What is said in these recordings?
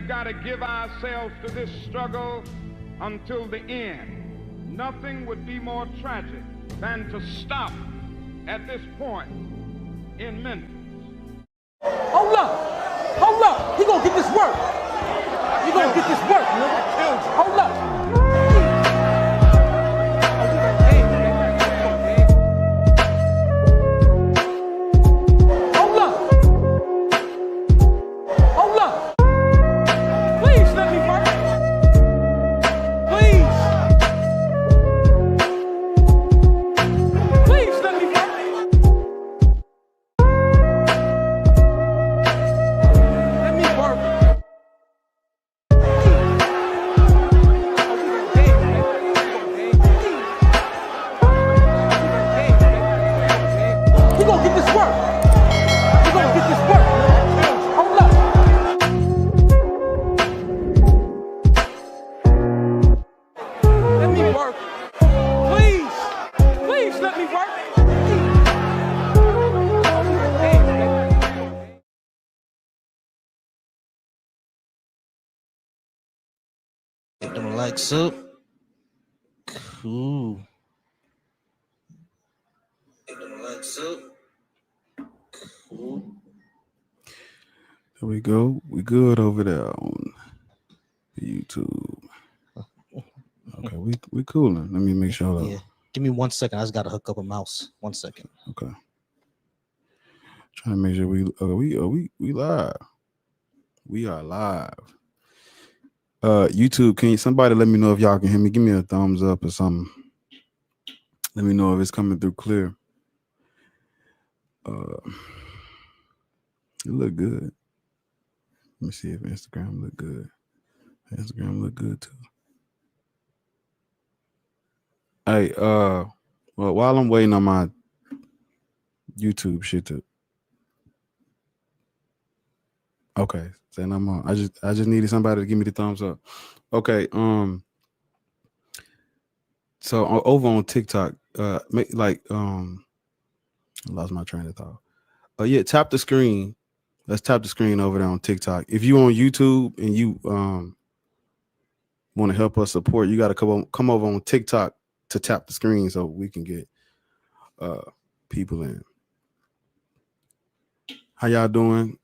we've got to give ourselves to this struggle until the end. Nothing would be more tragic than to stop at this point in Memphis. Hold up, he gonna get this work. You gonna get this work, nigga. Hold up. Get them likes up. Cool. Get them likes up. Cool. There we go. We good over there on YouTube. Okay, we cooling. Let me make sure. Yeah. Give me 1 second. I just gotta hook up a mouse. 1 second. Okay. Trying to make sure we live. We are live. YouTube, can somebody let me know if y'all can hear me? Give me a thumbs up or something. Let me know if it's coming through clear. It look good. Let me see if Instagram look good. Instagram look good too. Hey, well, while I'm waiting on my YouTube shit to. Okay, saying I'm on. I just needed somebody to give me the thumbs up. Okay, so over on TikTok, I lost my train of thought. Yeah, tap the screen. Let's tap the screen over there on TikTok. If you on YouTube and you want to help us support, you got to come over on TikTok to tap the screen so we can get people in. How y'all doing?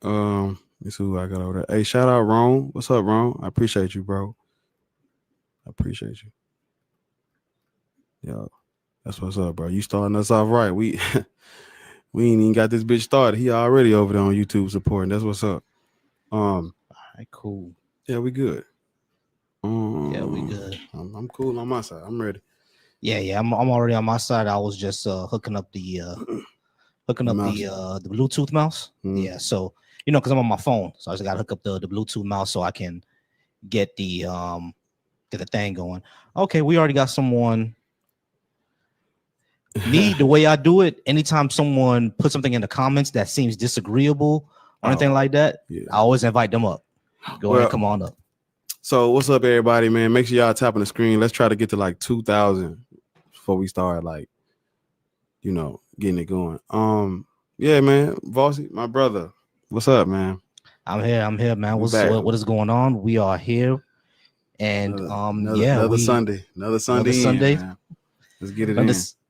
Let's see who I got over there. Hey, shout out Ron. What's up, Ron? I appreciate you, bro. I appreciate you. Yo, that's what's up, bro. You starting us off right. We ain't even got this bitch started. He already over there on YouTube supporting. That's what's up. All right, cool. Yeah, we good. Yeah, we good. I'm cool on my side. I'm ready. Yeah. I'm already on my side. I was just hooking up the Bluetooth mouse. Mm. Yeah, so because I'm on my phone, so I just gotta hook up the Bluetooth mouse so I can get the thing going. Okay, we already got someone. Me, the way I do it, anytime someone puts something in the comments that seems disagreeable or anything like that, yeah. I always invite them up. Go ahead and come on up. So what's up, everybody, man? Make sure y'all tapping the screen. Let's try to get to like 2,000 before we start, getting it going. Yeah, man. Vossi, my brother. What's up, man? I'm here, man. What is going on? We are here. And another Sunday. Another Sunday. Man. Let's get it in.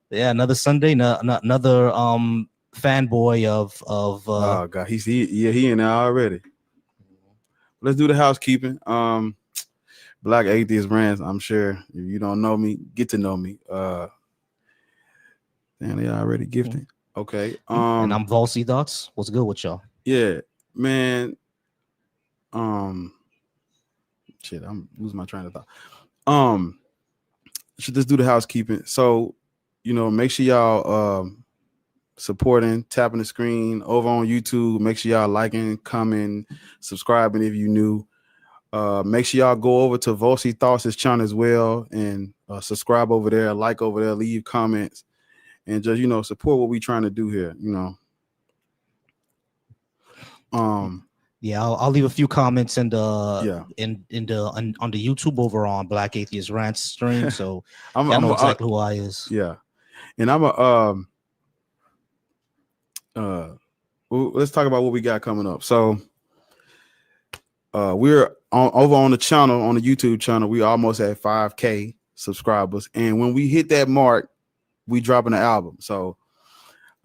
Yeah, another Sunday, another fanboy of oh god, he in there already. Let's do the housekeeping. Black Atheist Rants. I'm sure if you don't know me, get to know me. Damn, they already gifted. Okay. And I'm Vossi Thoughts. What's good with y'all? Yeah, man. Shit, I'm losing my train of thought. Should just do the housekeeping. So, make sure y'all supporting, tapping the screen over on YouTube. Make sure y'all liking, commenting, subscribing if you new. Make sure y'all go over to Vossi Thoughts' channel as well and subscribe over there, like over there, leave comments, and just support what we trying to do here. Yeah, I'll leave a few comments on the YouTube over on Black Atheist Rants stream. So I know exactly who I is. Yeah, and I'm let's talk about what we got coming up. So we're over on the channel, on the YouTube channel. We almost at 5K subscribers, and when we hit that mark, we dropping an album. So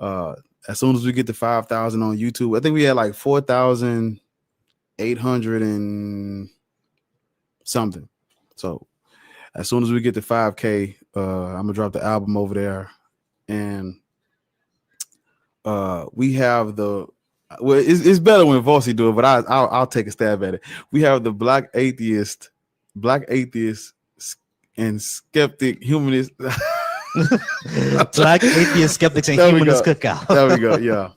as soon as we get to 5,000 on YouTube, I think we had like 4,800 and something. So as soon as we get to 5K, I'm gonna drop the album over there, and we have the. Well, it's better when Vossi do it, but I'll take a stab at it. We have the Black Atheist and Skeptic Humanist. Black Atheist, Skeptics, and Humanist Cookout. There we go. Yeah,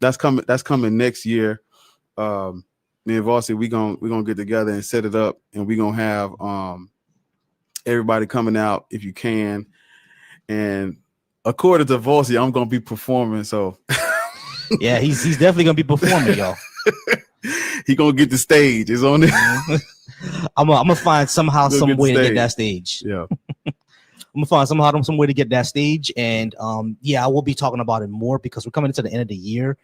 that's coming next year. Me and Vossi, we gonna get together and set it up, and we gonna have everybody coming out if you can. And according to Vossi, I'm gonna be performing. So. Yeah, he's definitely gonna be performing, y'all. He gonna get the stage. It's on there. I'm gonna find somehow some way to get that stage. Yeah, I'm gonna find somehow some way to get that stage, and yeah, I will be talking about it more because we're coming into the end of the year.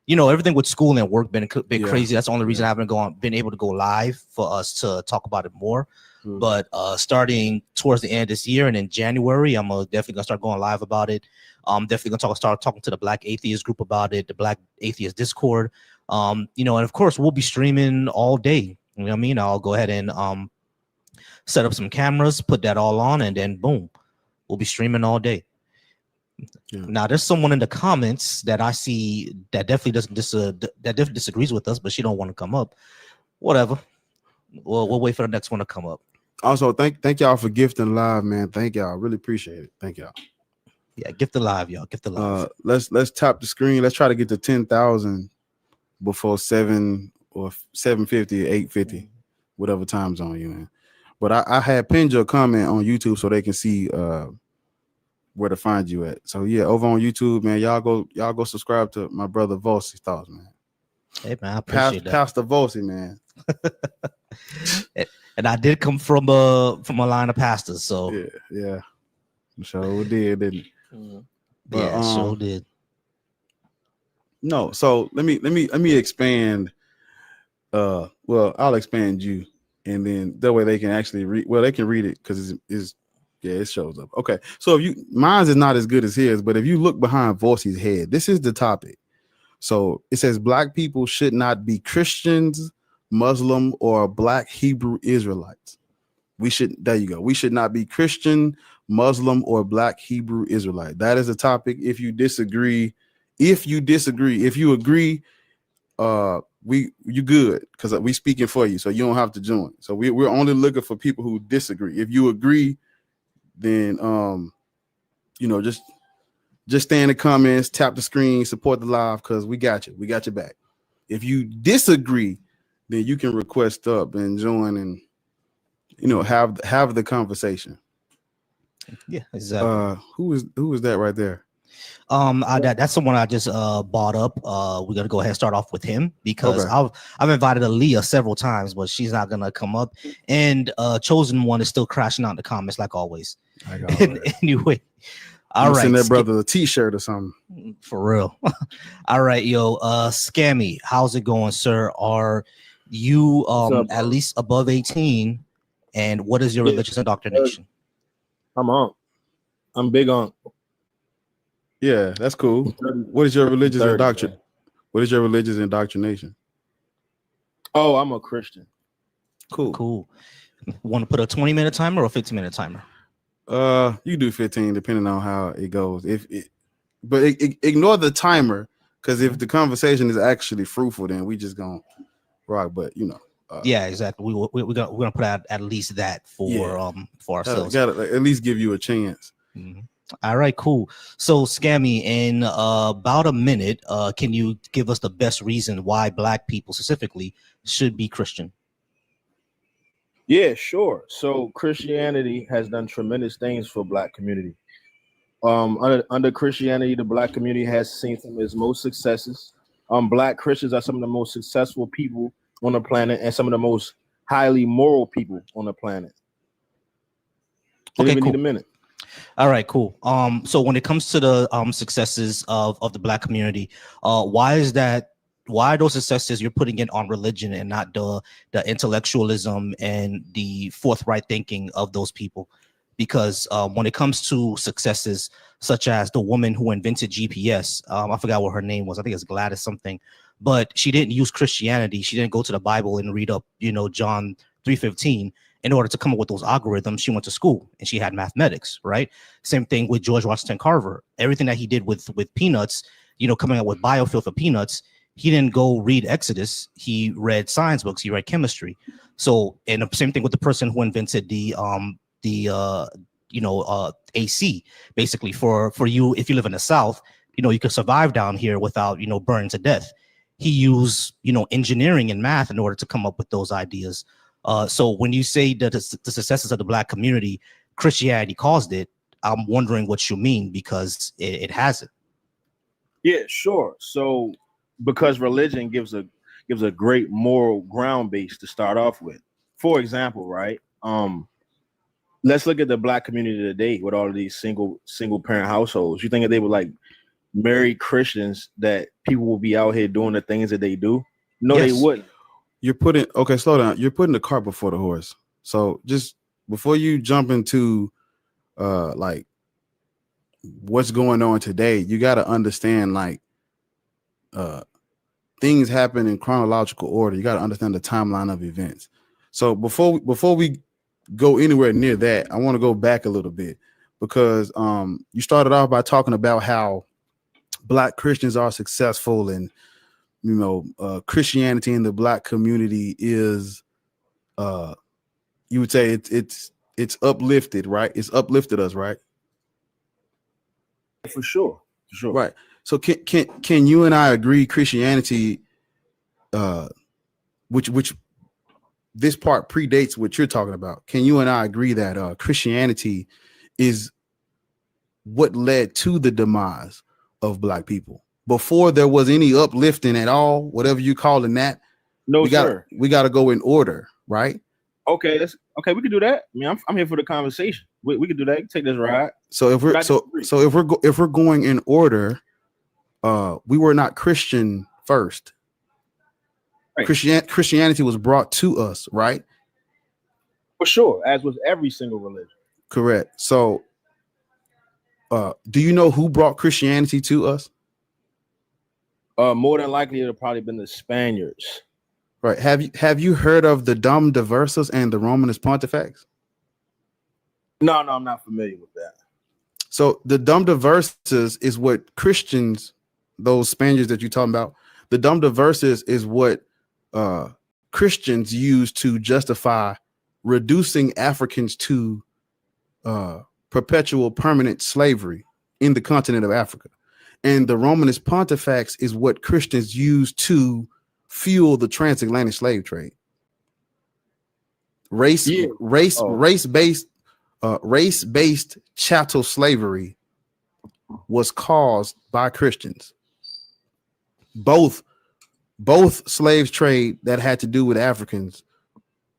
You know, everything with school and work been crazy. That's the only reason I haven't been able to go live for us to talk about it more. But starting towards the end of this year and in January, I'm definitely gonna start going live about it. I'm definitely gonna start talking to the Black Atheist group about it, the Black Atheist Discord. You know, and of course we'll be streaming all day. You know what I mean? I'll go ahead and set up some cameras, put that all on, and then boom, we'll be streaming all day. Yeah. Now, there's someone in the comments that I see that definitely disagrees with us, but she don't want to come up. Whatever. We'll wait for the next one to come up. Also, thank y'all for gifting live, man. Thank y'all. Really appreciate it. Thank y'all. Yeah, gift the live, y'all. Gift the live. Let's tap the screen. Let's try to get to 10,000 before 7 or 7:50 or 8:50, whatever time zone you in. But I had pinned your comment on YouTube so they can see where to find you at. So yeah, over on YouTube, man. Y'all go subscribe to my brother Vossi Thoughts, man. Hey man, I appreciate that. Pastor Vossi, man. And I did come from a line of pastors, so yeah. So did, didn't it? But, yeah, so did. No, so let me expand. Well, I'll expand you, and then that way they can actually read. Well, they can read it because it shows up. Okay, so if mine's is not as good as his, but if you look behind Vossi's head, this is the topic. So it says Black people should not be Christians, Muslim, or Black Hebrew Israelites. There you go. We should not be Christian, Muslim, or Black Hebrew Israelite. That is a topic. If you agree, you good, because we speaking for you, so you don't have to join. So we're only looking for people who disagree. If you agree, then just stay in the comments, tap the screen, support the live, because we got your back. If you disagree, then you can request up and join and have the conversation. Yeah, exactly. Who is that right there? That's the one I just bought up. We're gonna go ahead and start off with him because I've invited Aaliyah several times, but she's not gonna come up. And Chosen One is still crashing out in the comments like always. Anyway, all right. Send that brother a t-shirt or something. For real. All right, yo. Scammy, how's it going, sir? Are you at least above 18? And what is your religious indoctrination? I'm big on. Yeah, that's cool. What is your religious indoctrination? What is your religious indoctrination? Oh, I'm a Christian. Cool. Want to put a 20-minute timer or a 15-minute timer? You do 15 depending on how it goes. But ignore the timer, because if the conversation is actually fruitful, then we just gonna rock. But yeah, exactly. We're gonna put out at least that for ourselves. Gotta at least give you a chance. Mm-hmm. All right, cool. So Scammy, in about a minute, can you give us the best reason why Black people specifically should be Christian? Yeah, sure. So Christianity has done tremendous things for Black community. Under Christianity, the Black community has seen some of its most successes. Black Christians are some of the most successful people on the planet and some of the most highly moral people on the planet. Okay, cool. Need a minute. All right, cool. So when it comes to the successes of the Black community, why is that why are those successes you're putting it on religion and not the intellectualism and the forthright thinking of those people? Because when it comes to successes such as the woman who invented GPS, I forgot what her name was. I think it's Gladys something, but she didn't use Christianity. She didn't go to the Bible and read up, John 3:15 in order to come up with those algorithms. She went to school and she had mathematics, right? Same thing with George Washington Carver. Everything that he did with peanuts, coming up with biofuel for peanuts, he didn't go read Exodus. He read science books. He read chemistry. So, and the same thing with the person who invented the AC, basically for you, if you live in the South, you can survive down here without, burning to death. He used, engineering and math in order to come up with those ideas. So when you say that the successes of the Black community, Christianity caused it, I'm wondering what you mean, because it hasn't. Yeah, sure. So because religion gives a great moral ground base to start off with. For example, right? Let's look at the Black community today with all of these single parent households. You think if they were like married Christians that people will be out here doing the things that they do? No, Yes. they wouldn't. Slow down. You're putting the cart before the horse. So just before you jump into like what's going on today, you got to understand like things happen in chronological order. You got to understand the timeline of events. So before we go anywhere near that, I want to go back a little bit, because you started off by talking about how Black Christians are successful, and Christianity in the Black community is you would say it's uplifted, right? It's uplifted us, right? For sure. Right. So can you and I agree Christianity, which this part predates what you're talking about? Can you and I agree that Christianity is what led to the demise of Black people? Before there was any uplifting at all, whatever you calling that? No, we got to go in order, right? Okay, we can do that. I mean, I'm here for the conversation. We can do that. Take this ride. So if we're going in order, we were not Christian first. Right. Christianity was brought to us, right? For sure, as with every single religion. Correct. So, do you know who brought Christianity to us? More than likely, it'll probably been the Spaniards. Right. Have you heard of the Dum Diversas and the Romanus Pontifex? No, I'm not familiar with that. So the Dum Diversas is what Christians, those Spaniards that you're talking about, the Dum Diversas is what Christians use to justify reducing Africans to perpetual permanent slavery in the continent of Africa. And the Romanus Pontifex is what Christians use to fuel the transatlantic slave trade. Race-based chattel slavery was caused by Christians. Both slave trade that had to do with Africans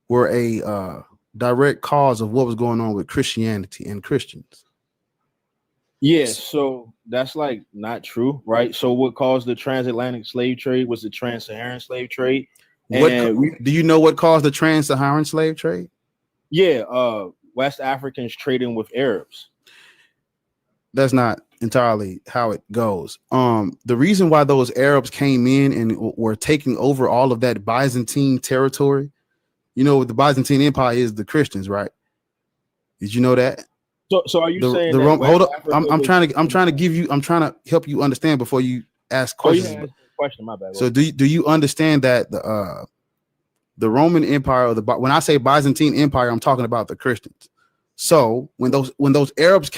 were a direct cause of what was going on with Christianity and Christians. Yeah, so that's like not true, right? So what caused the transatlantic slave trade was the trans-Saharan slave trade. Do you know what caused the trans-Saharan slave trade? Yeah, West Africans trading with Arabs. That's not entirely how it goes. The reason why those Arabs came in and were taking over all of that Byzantine territory, the Byzantine Empire is the Christians, right? Did you know that? So are you saying the that hold up? I'm trying to help you understand before you ask questions. Question, my bad. So do you understand that the Roman Empire, when I say Byzantine Empire, I'm talking about the Christians. So when those Arabs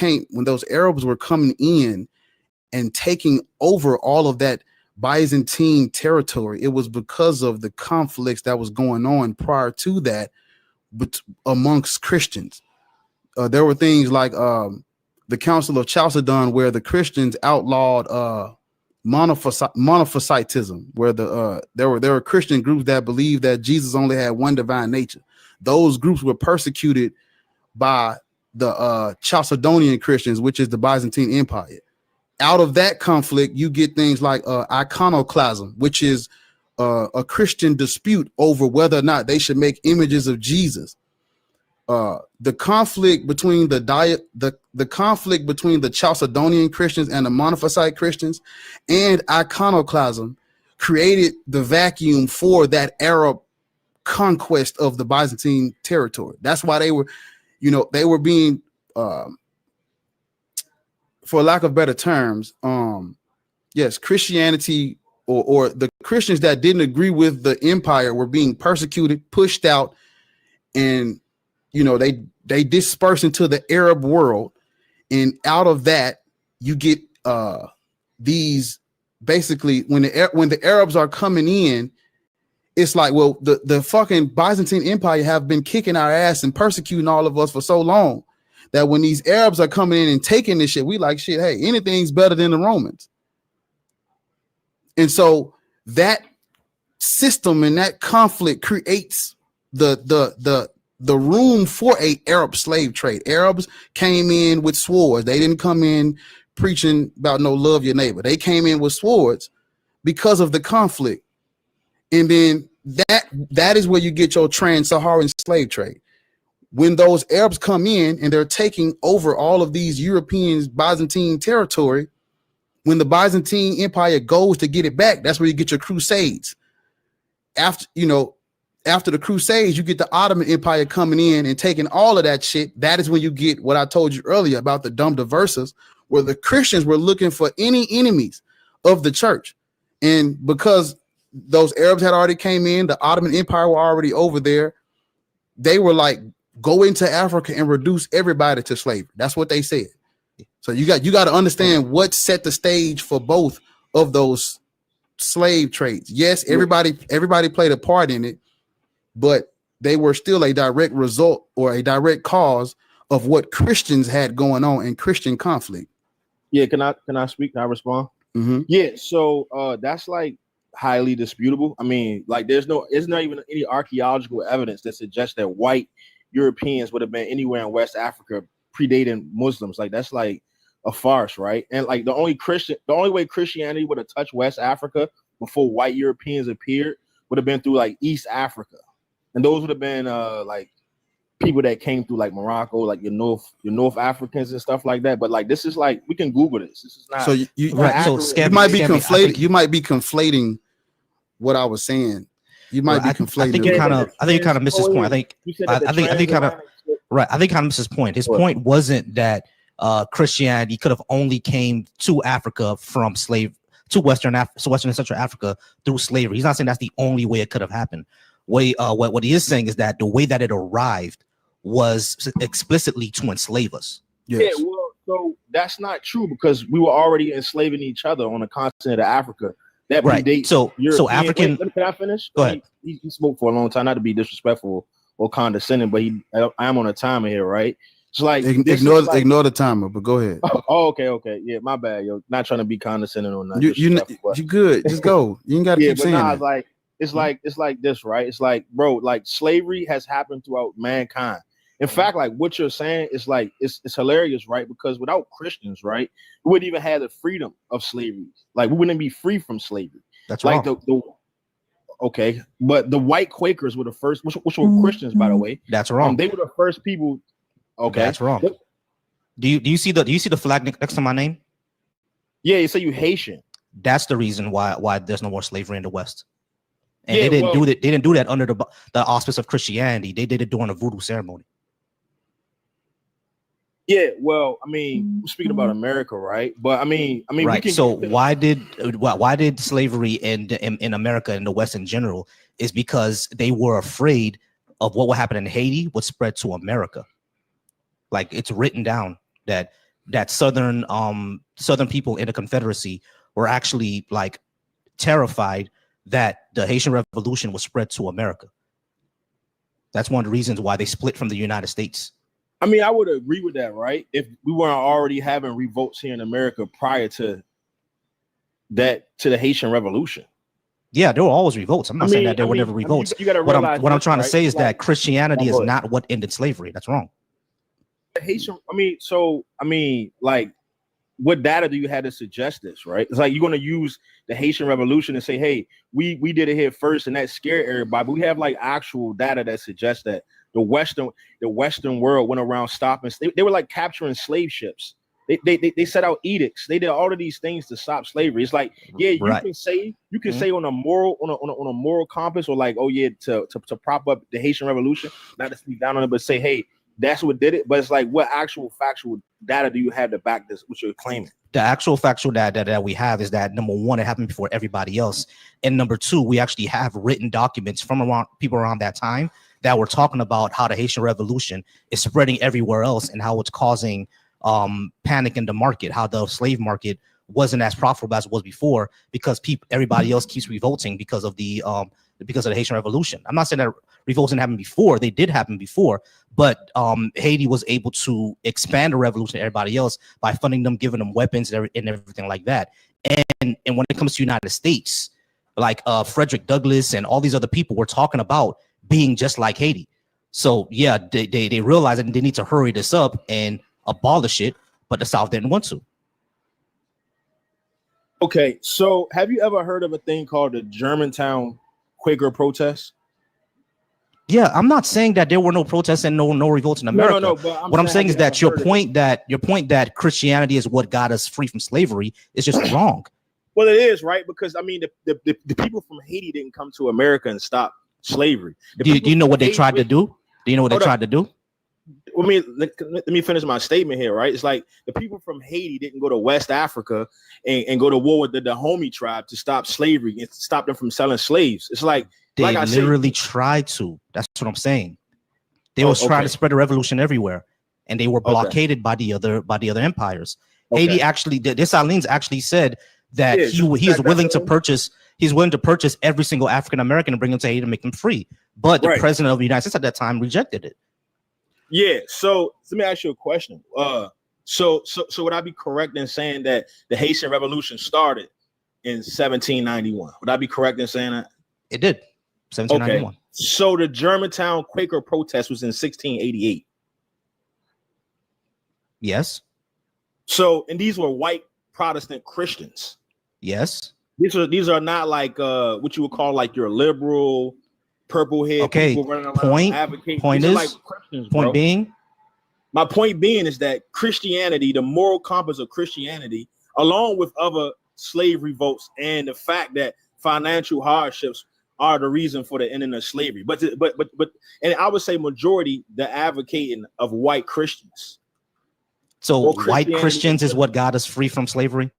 were coming in and taking over all of that Byzantine territory, it was because of the conflicts that was going on prior to that, but amongst Christians. There were things like the Council of Chalcedon, where the Christians outlawed monophysitism, where there were Christian groups that believed that Jesus only had one divine nature. Those groups were persecuted by the Chalcedonian Christians, which is the Byzantine Empire. out of that conflict, you get things like iconoclasm, which is a Christian dispute over whether or not they should make images of Jesus. The conflict between the conflict between the Chalcedonian Christians and the Monophysite Christians and iconoclasm created the vacuum for that Arab conquest of the Byzantine territory. That's why they were, they were being, for lack of better terms, yes, Christianity or the Christians that didn't agree with the empire were being persecuted, pushed out, and they disperse into the Arab world, and out of that you get these basically when the Arabs are coming in, it's like, well, the fucking Byzantine Empire have been kicking our ass and persecuting all of us for so long that when these Arabs are coming in and taking this shit, we like shit. Hey, anything's better than the Romans, and so that system and that conflict creates the room for a Arab slave trade. Arabs came in with swords. They didn't come in preaching about no love your neighbor. They came in with swords because of the conflict. And then that is where you get your trans-Saharan slave trade. When those Arabs come in and they're taking over all of these European Byzantine territory, when the Byzantine Empire goes to get it back, that's where you get your crusades. After the Crusades, you get the Ottoman Empire coming in and taking all of that shit. That is when you get what I told you earlier about the Dum Diversas, where the Christians were looking for any enemies of the church. And because those Arabs had already came in, the Ottoman Empire were already over there, they were like, go into Africa and reduce everybody to slavery. That's what they said. So you got to understand what set the stage for both of those slave trades. Yes, everybody played a part in it, but they were still a direct result or a direct cause of what Christians had going on in Christian conflict. Yeah, can I speak? Can I respond? Mm-hmm. Yeah, so that's like highly disputable. I mean, like there's not even any archaeological evidence that suggests that white Europeans would have been anywhere in West Africa predating Muslims. Like that's like a farce, right? And like the only way Christianity would have touched West Africa before white Europeans appeared would have been through like East Africa. And those would have been like people that came through like Morocco, like your North Africans and stuff like that. But like this is like we can Google this. This is not so you might be conflating what I was saying. You might be conflating. I think you kind of missed his point. I think kind of missed his point. His point wasn't that Christianity could have only came to Africa from to Western and Central Africa through slavery. He's not saying that's the only way it could have happened. What he is saying is that the way that it arrived was explicitly to enslave us. Yes. Yeah, well, so that's not true because we were already enslaving each other on the continent of Africa. That right. So African. Wait, can I finish? Go ahead. He spoke for a long time, not to be disrespectful or condescending, but I am on a timer here, right? It's like ignore the timer, but go ahead. Oh, okay. Yeah, my bad, yo. Not trying to be condescending or not. You good? Just go. You ain't got to keep saying that. It's like this, right? It's like, bro, like slavery has happened throughout mankind. In fact, like what you're saying is like it's hilarious, right? Because without Christians, right, we wouldn't even have the freedom of slavery. Like we wouldn't be free from slavery. That's like wrong. Okay, but the white Quakers were the first, which were Christians, by the way. That's wrong. They were the first people. Okay, that's wrong. Do you see the flag next to my name? Yeah, you say you Haitian. That's the reason why there's no more slavery in the West. And they didn't do that. They didn't do that under the auspice of Christianity. They did it during a voodoo ceremony. Yeah, well, I mean, we're speaking about America, right? But I mean, right. So why did slavery in America and the West in general is because they were afraid of what would happen in Haiti would spread to America. Like it's written down that southern people in the Confederacy were actually like terrified that the Haitian Revolution was spread to America. That's one of the reasons why they split from the United States. I mean, I would agree with that, right? If we weren't already having revolts here in America prior to the Haitian Revolution. Yeah, there were always revolts. I'm not saying that there were never revolts. What I'm trying to say is that Christianity is not what ended slavery. That's wrong. Haitian, what data do you have to suggest this, right? It's like you're going to use the Haitian Revolution and say, hey, we did it here first, and that scared everybody. But we have like actual data that suggests that the Western world went around stopping. They were like capturing slave ships. They set out edicts. They did all of these things to stop slavery. It's like, yeah, you can say on a moral compass, or like, oh yeah, to prop up the Haitian Revolution, not to speak down on it, but say, hey, that's what did it. But it's like, what actual factual data do you have to back this, what you're claiming? The actual factual data that we have is that, number one, it happened before everybody else, and number two, we actually have written documents from people around that time that were talking about how the Haitian Revolution is spreading everywhere else and how it's causing panic in the market, how the slave market wasn't as profitable as it was before because everybody else keeps revolting because of the Haitian Revolution. I'm not saying that revolts didn't happen before; they did happen before, but Haiti was able to expand the revolution to everybody else by funding them, giving them weapons and everything like that. And when it comes to United States, like Frederick Douglass and all these other people were talking about being just like Haiti. So yeah, they realized that they need to hurry this up and abolish it, but the South didn't want to. Okay, so have you ever heard of a thing called the Germantown Quaker protest? Yeah, I'm not saying that there were no protests and no revolts in America. No. But what I'm saying is that your point that Christianity is what got us free from slavery is just wrong. Well, it is, right? Because I mean, the people from Haiti didn't come to America and stop slavery. Do you know what they tried to do? Do you know what they tried to do? I mean, let me finish my statement here, right? It's like the people from Haiti didn't go to West Africa and go to war with the Dahomey tribe to stop slavery and stop them from selling slaves. It's like they literally tried to. That's what I'm saying. They were trying to spread the revolution everywhere, and they were blockaded by the other empires. Haiti actually, Dessalines actually said that he's willing to purchase. He's willing to purchase every single African American and bring them to Haiti to make them free. But the president of the United States at that time rejected it. Yeah. So let me ask you a question. So would I be correct in saying that the Haitian Revolution started in 1791? Would I be correct in saying that? It did. 1791. Okay. So the Germantown Quaker protest was in 1688. Yes. So, and these were white Protestant Christians. Yes. These are not like what you would call like your liberal purple head people running around advocating. Point being is that Christianity, the moral compass of Christianity, along with other slave revolts and the fact that financial hardships are the reason for the ending of slavery. But and I would say majority the advocating of white Christians. So white Christians is what got us free from slavery,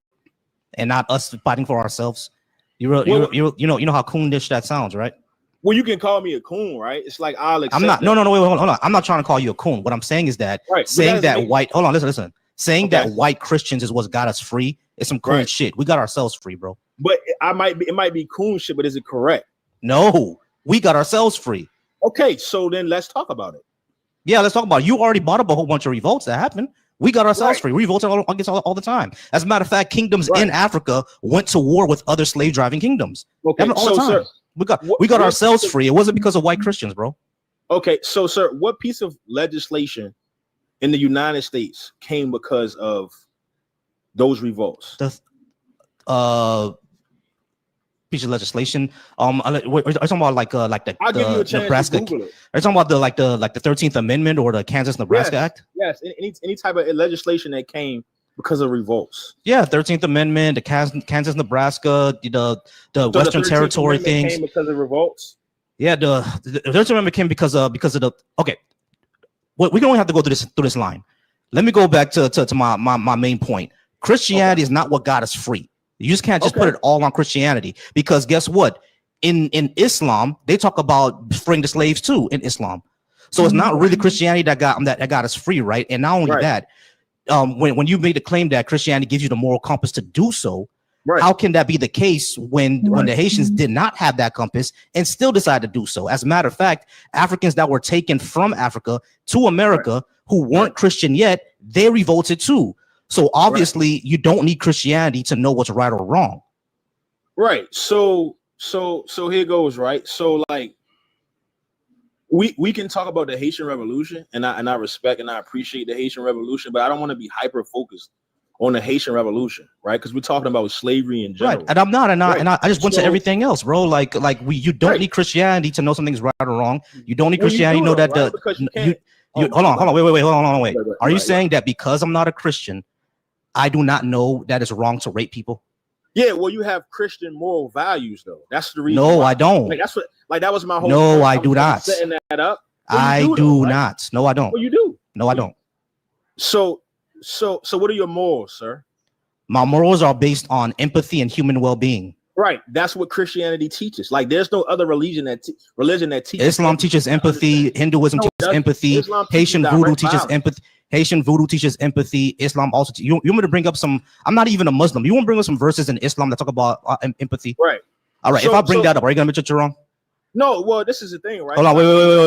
and not us fighting for ourselves. You know how coonish that sounds, right? Well, you can call me a coon, right? It's like I'll accept. I'm not. No. Wait, hold on. I'm not trying to call you a coon. What I'm saying is that saying that white. Hold on. Listen. Saying that white Christians is what got us free is some coon shit. We got ourselves free, bro. But it might be coon shit, but is it correct? No, we got ourselves free. Okay, so then let's talk about it. Yeah, let's talk about it. You already brought up a whole bunch of revolts that happened. We got ourselves free. We revolted against all the time. As a matter of fact, kingdoms in Africa went to war with other slave driving kingdoms. Okay, all the time. Sir, we got ourselves free. It wasn't because of white Christians, bro. Okay, so sir, what piece of legislation in the United States came because of those revolts? Piece of legislation. Are you talking about like the Nebraska? Are you talking about the 13th Amendment or the Kansas-Nebraska Act? Yes, any type of legislation that came because of revolts. Yeah, 13th Amendment, the Kansas-Nebraska, the Western Territory things came because of revolts. Yeah, the 13th Amendment came because of the. Okay, well, we don't have to go through this line. Let me go back to my main point. Christianity is not what got us free. You just can't just put it all on Christianity, because guess what? In Islam, they talk about freeing the slaves too in Islam. So it's not really Christianity that got us free, right? And not only that, when you made the claim that Christianity gives you the moral compass to do so, how can that be the case when the Haitians did not have that compass and still decided to do so? As a matter of fact, Africans that were taken from Africa to America who weren't Christian yet, they revolted too. So obviously you don't need Christianity to know what's right or wrong. Right. So here goes, right? So like we can talk about the Haitian Revolution, and I respect and I appreciate the Haitian Revolution, but I don't want to be hyper focused on the Haitian Revolution, right? Because we're talking about slavery in general. Right, and I'm not, and Right. I just went to So- everything else, bro. You don't Right. need Christianity to know something's right or wrong. You don't need Well, you Christianity to do know though, that right? Because you can't- hold on, wait, hold on, wait. Right, Are you right, saying that because I'm not a Christian, I do not know that it's wrong to rape people? Yeah, well, you have Christian moral values, though. That's the reason. No, why. I don't. Like that's what. Like that was my whole. No, point. I was do not. Setting that up. Well, I you do though, right? not. No, I don't. Well, you do. No, I don't. So what are your morals, sir? My morals are based on empathy and human well-being. Right. That's what Christianity teaches. Like, there's no other religion that teaches. Islam teaches empathy. Hinduism No, it teaches doesn't. empathy. Islam teaches Haitian direct voodoo teaches violence. empathy. Haitian voodoo teaches empathy. Islam also. You want me to bring up some? I'm not even a Muslim. You want to bring up some verses in Islam that talk about empathy? Right. All right. So- if I bring so- that up, are you gonna admit that you're wrong? No. Well, this is the thing, right? Hold on.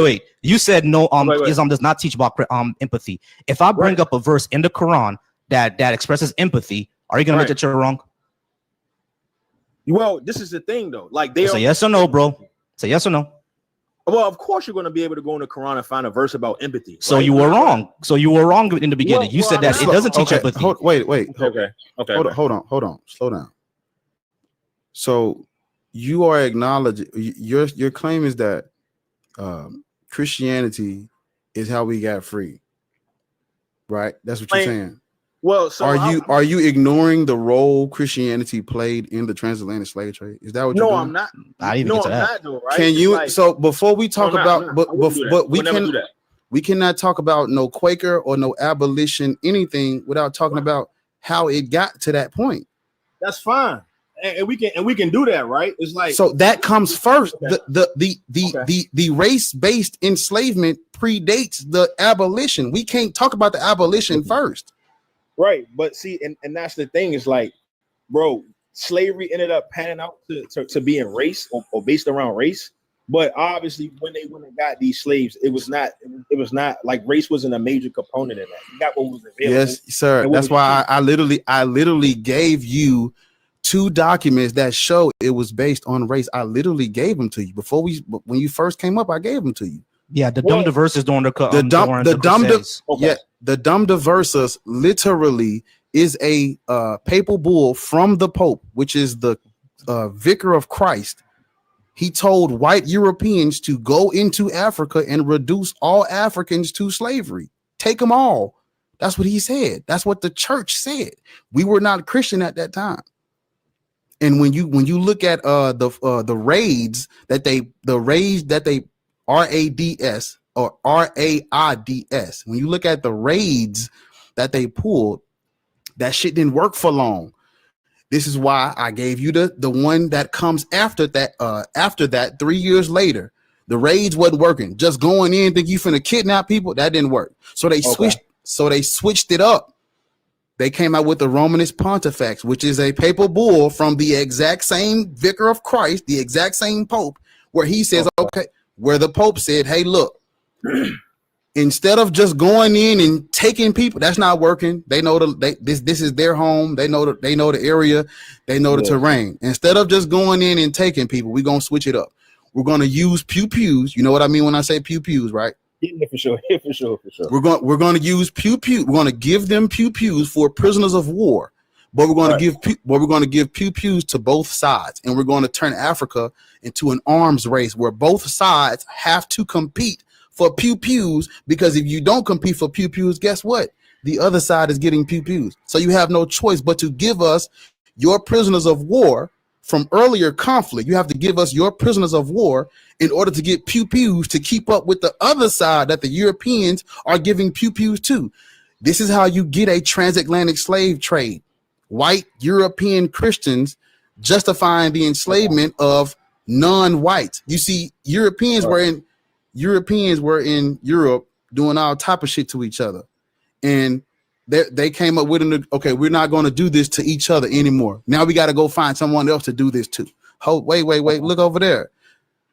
Wait. You said no. Wait. Islam does not teach about empathy. If I bring Right. up a verse in the Quran that expresses empathy, are you gonna admit Right. that you're wrong? Well, this is the thing, though. Like, they It's are. a yes or no, bro. It's a yes or no. Well, of course, you're going to be able to go in the Quran and find a verse about empathy. So right? you were wrong. So you were wrong in the beginning. Well, you said that I'm it not. doesn't teach Okay, empathy. wait. Okay. Hold on. Slow down. So you are acknowledging your claim is that Christianity is how we got free, right? That's what you're saying. Well, so Are you ignoring the role Christianity played in the transatlantic slave trade? Is that what you're No, doing? I'm not. I didn't even No, get I'm to that. not, though, right? Can It's you? like- So before we talk No, I'm about, not. but I wouldn't do that. but I would never do that. we cannot talk about no Quaker or no abolition anything without talking about how it got to that point. That's fine, and we can do that, right? It's like So that comes first. Okay. The race-based enslavement predates the abolition. We can't talk about the abolition first. right, but see, and that's the thing is like, bro, slavery ended up panning out to being race or based around race. But obviously, when they got these slaves, it was not like race wasn't a major component in that. You got what was available. Yes, sir. And what That's was why I literally gave you 2 documents that show it was based on race. I literally gave them to you when you first came up. I gave them to you. Yeah, the Well, dumb diverses during the Crusades. Okay. Yeah, the Dum Diversas literally is a papal bull from the Pope, which is the vicar of Christ. He told white Europeans to go into Africa and reduce all Africans to slavery. Take them all. That's what he said. That's what the church said. We were not Christian at that time. And when you look at the raids that they RADS or RAIDS, when you look at the raids that they pulled, that shit didn't work for long. This is why I gave you the one that comes after that 3 years later. The raids wasn't working. Just going in, think you finna kidnap people, that didn't work. So they switched it up. They came out with the Romanus Pontifex, which is a papal bull from the exact same vicar of Christ, the exact same Pope, where he says, okay, where the Pope said, hey, look, instead of just going in and taking people, that's not working. They know this is their home. They know the area, they know the terrain. Instead of just going in and taking people, we're gonna switch it up. We're gonna use pew-pews. You know what I mean when I say pew-pews, right? Yeah, for sure. We're going to use pew-pew. We're going to give them pew-pews for prisoners of war, but we're going to give pew-pews to both sides, and we're going to turn Africa into an arms race where both sides have to compete for pew-pews, because if you don't compete for pew-pews, guess what? The other side is getting pew-pews. So you have no choice but to give us your prisoners of war from earlier conflict. You have to give us your prisoners of war in order to get pew-pews to keep up with the other side that the Europeans are giving pew-pews to. This is how you get a transatlantic slave trade. White European Christians justifying the enslavement of non-whites. You see, Europeans were in Europe doing all type of shit to each other, and they came up with okay, we're not going to do this to each other anymore. Now we got to go find someone else to do this to. Wait, look over there.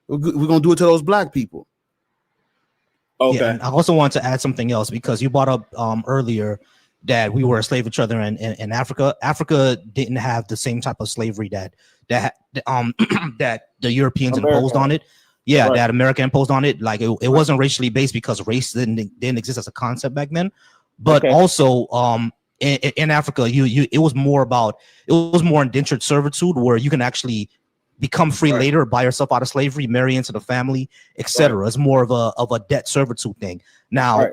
We're going to do it to those black people. Okay. Yeah, and I also want to add something else, because you brought up earlier that we were a slave to each other in Africa. Africa didn't have the same type of slavery that that the Europeans imposed on it. Yeah, Right. that America imposed on it. Like it wasn't racially based, because race didn't exist as a concept back then. But Okay. also in Africa, it was more indentured servitude, where you can actually become free later, buy yourself out of slavery, marry into the family, etc. It's more of a debt servitude thing. Now,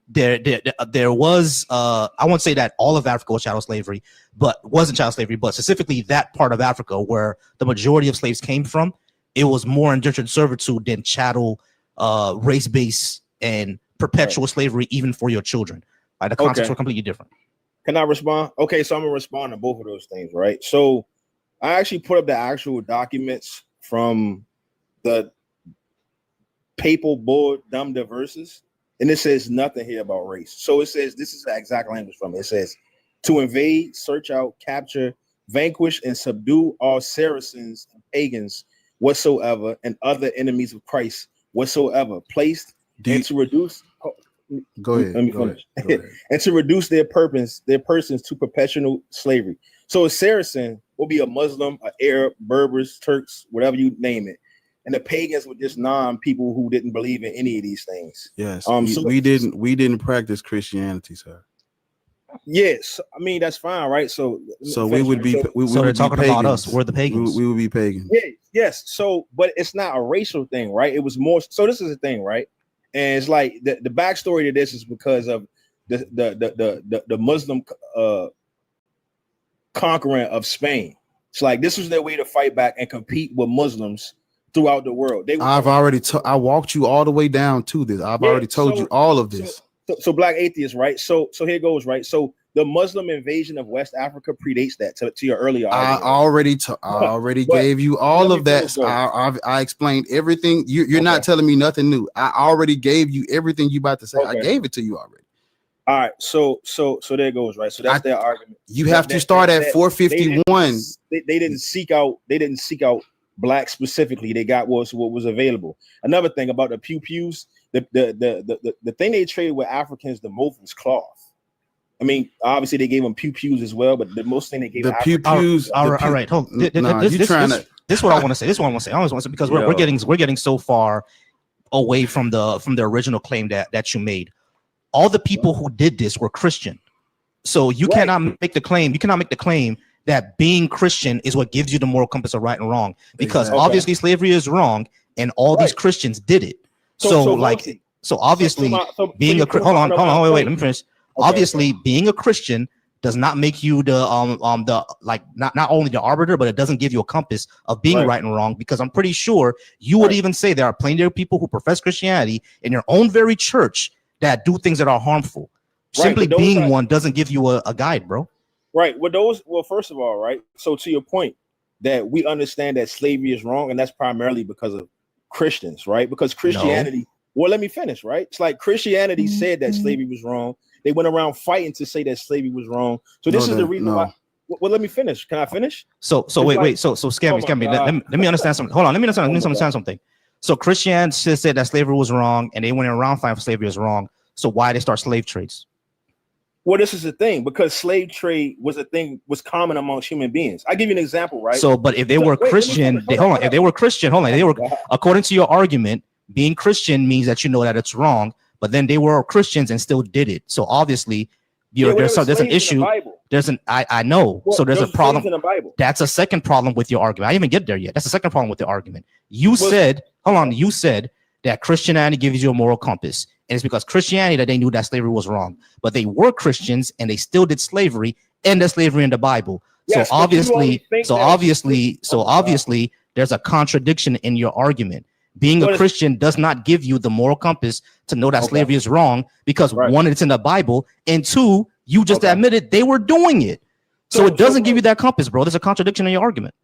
there was I won't say that all of Africa was chattel slavery, but wasn't chattel slavery, but specifically that part of Africa where the majority of slaves came from, it was more indentured servitude than chattel, race-based and perpetual slavery, even for your children. Like the concepts were completely different. Can I respond? Okay, so I'm gonna respond to both of those things, right? So I actually put up the actual documents from the papal bull Dum Diversas, and it says nothing here about race. So it says, this is the exact language from it. It says, to invade, search out, capture, vanquish, and subdue all Saracens and pagans whatsoever, and other enemies of Christ whatsoever, placed and to reduce. Go ahead. Let me finish. And to reduce their persons to perpetual slavery. So a Saracen will be a Muslim, an Arab, Berbers, Turks, whatever you name it. And the pagans were just people who didn't believe in any of these things. Yes. We didn't practice Christianity, sir. Yes, I mean that's fine, right? So we would be. So they're talking about us. We're the pagans. We would be pagans. Yeah, yes. So, but it's not a racial thing, right? It was more. So this is the thing, right? And it's like the backstory to this is because of the Muslim conquering of Spain. It's like this was their way to fight back and compete with Muslims throughout the world. I walked you all the way down to this. I've already told you all of this. So black atheists, right? So here goes, right? So the Muslim invasion of West Africa predates that to your earlier argument. I already gave you all of that. I explained everything. You're not telling me nothing new. I already gave you everything you about to say. I gave it to you already. All right, so there goes, right? So that's their argument. You have to start at 451. They didn't seek out black specifically. They got what was available. Another thing about the pews, the thing they traded with Africans the most was cloth. I mean, obviously they gave them pews as well, but the most thing they gave the pews. All right, hold on. This is what I want to say. This is what I want to say. I always want to say because we're getting so far away from the original claim that you made. All the people who did this were Christian. So you cannot make the claim. You cannot make the claim that being Christian is what gives you the moral compass of right and wrong, because obviously slavery is wrong, and all these Christians did it. So obviously being a hold on, wait, let me finish. Obviously, being a Christian does not make you not only the arbiter, but it doesn't give you a compass of being right and wrong. Because I'm pretty sure you would even say there are plenty of people who profess Christianity in your own very church that do things that are harmful. Simply being one doesn't give you a guide, bro. Right. Well, first of all, right. So to your point that we understand that slavery is wrong, and that's primarily because of Christians, right? Because Christianity. No. Well, let me finish, right? It's like Christianity said that slavery was wrong. They went around fighting to say that slavery was wrong. So this is the reason why. Well, let me finish. Can I finish? So wait. So Scammy. Let me understand something. Hold on. Let me understand something. So Christians said that slavery was wrong, and they went around fighting for slavery was wrong. So why they start slave trades? Well, this is the thing, because slave trade was common amongst human beings. I'll give you an example, right? So, but if they were Christian, if they were Christian, according to your argument, being Christian means that you know that it's wrong, but then they were Christians and still did it. So obviously, there's an issue. I know. Well, so there's a problem. That's a second problem with your argument. I didn't even get there yet. That's the second problem with your argument. You said that Christianity gives you a moral compass. And it's because Christianity that they knew that slavery was wrong, but they were Christians and they still did slavery, and the slavery in the Bible. Yes, so obviously, there's a contradiction in your argument. Being a Christian does not give you the moral compass to know that slavery is wrong, because one, it's in the Bible, and two, you just admitted they were doing it. So it doesn't give you that compass, bro. There's a contradiction in your argument.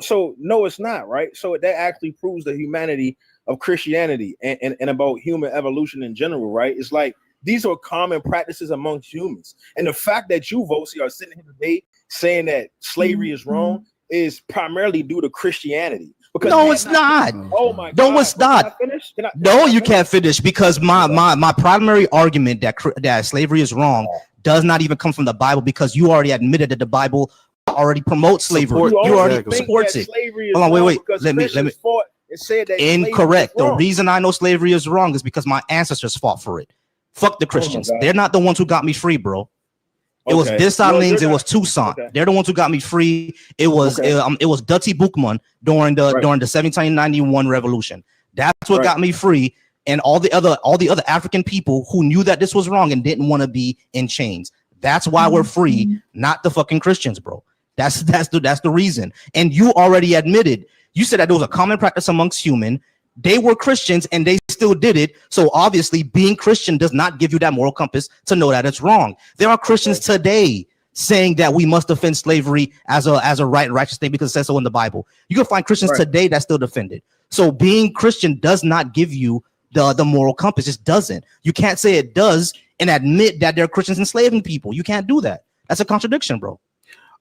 So no, it's not, right? So that actually proves the humanity of Christianity and about human evolution in general, right? It's like these are common practices amongst humans. And the fact that you, Vosi, are sitting here today saying that slavery is wrong is primarily due to Christianity. Because no, it's not. Oh my God. No, it's not. No, you can't finish, because my primary argument that slavery is wrong does not even come from the Bible, because you already admitted that the Bible already promotes slavery. You already supports it. Hold on, wait. Let me. It said that incorrect. The reason I know slavery is wrong is because my ancestors fought for it. Fuck the Christians. They're not the ones who got me free, bro. It was Okay. Dessalines. No, It was Toussaint. okay. They're the ones who got me free. It was Okay. it was Dutty Boukman during the Right. 1791 revolution. That's what Right. got me free. And all the other African people who knew that this was wrong and didn't want to be in chains. That's why we're free, not the fucking Christians, bro. That's the reason. And you already admitted. You said that there was a common practice amongst human. They were Christians and they still did it. So obviously, being Christian does not give you that moral compass to know that it's wrong. There are Christians today saying that we must defend slavery as a right and righteous thing because it says so in the Bible. You can find Christians Right. today that still defend it. So being Christian does not give you the moral compass. It just doesn't. You can't say it does and admit that there are Christians enslaving people. You can't do that. That's a contradiction, bro.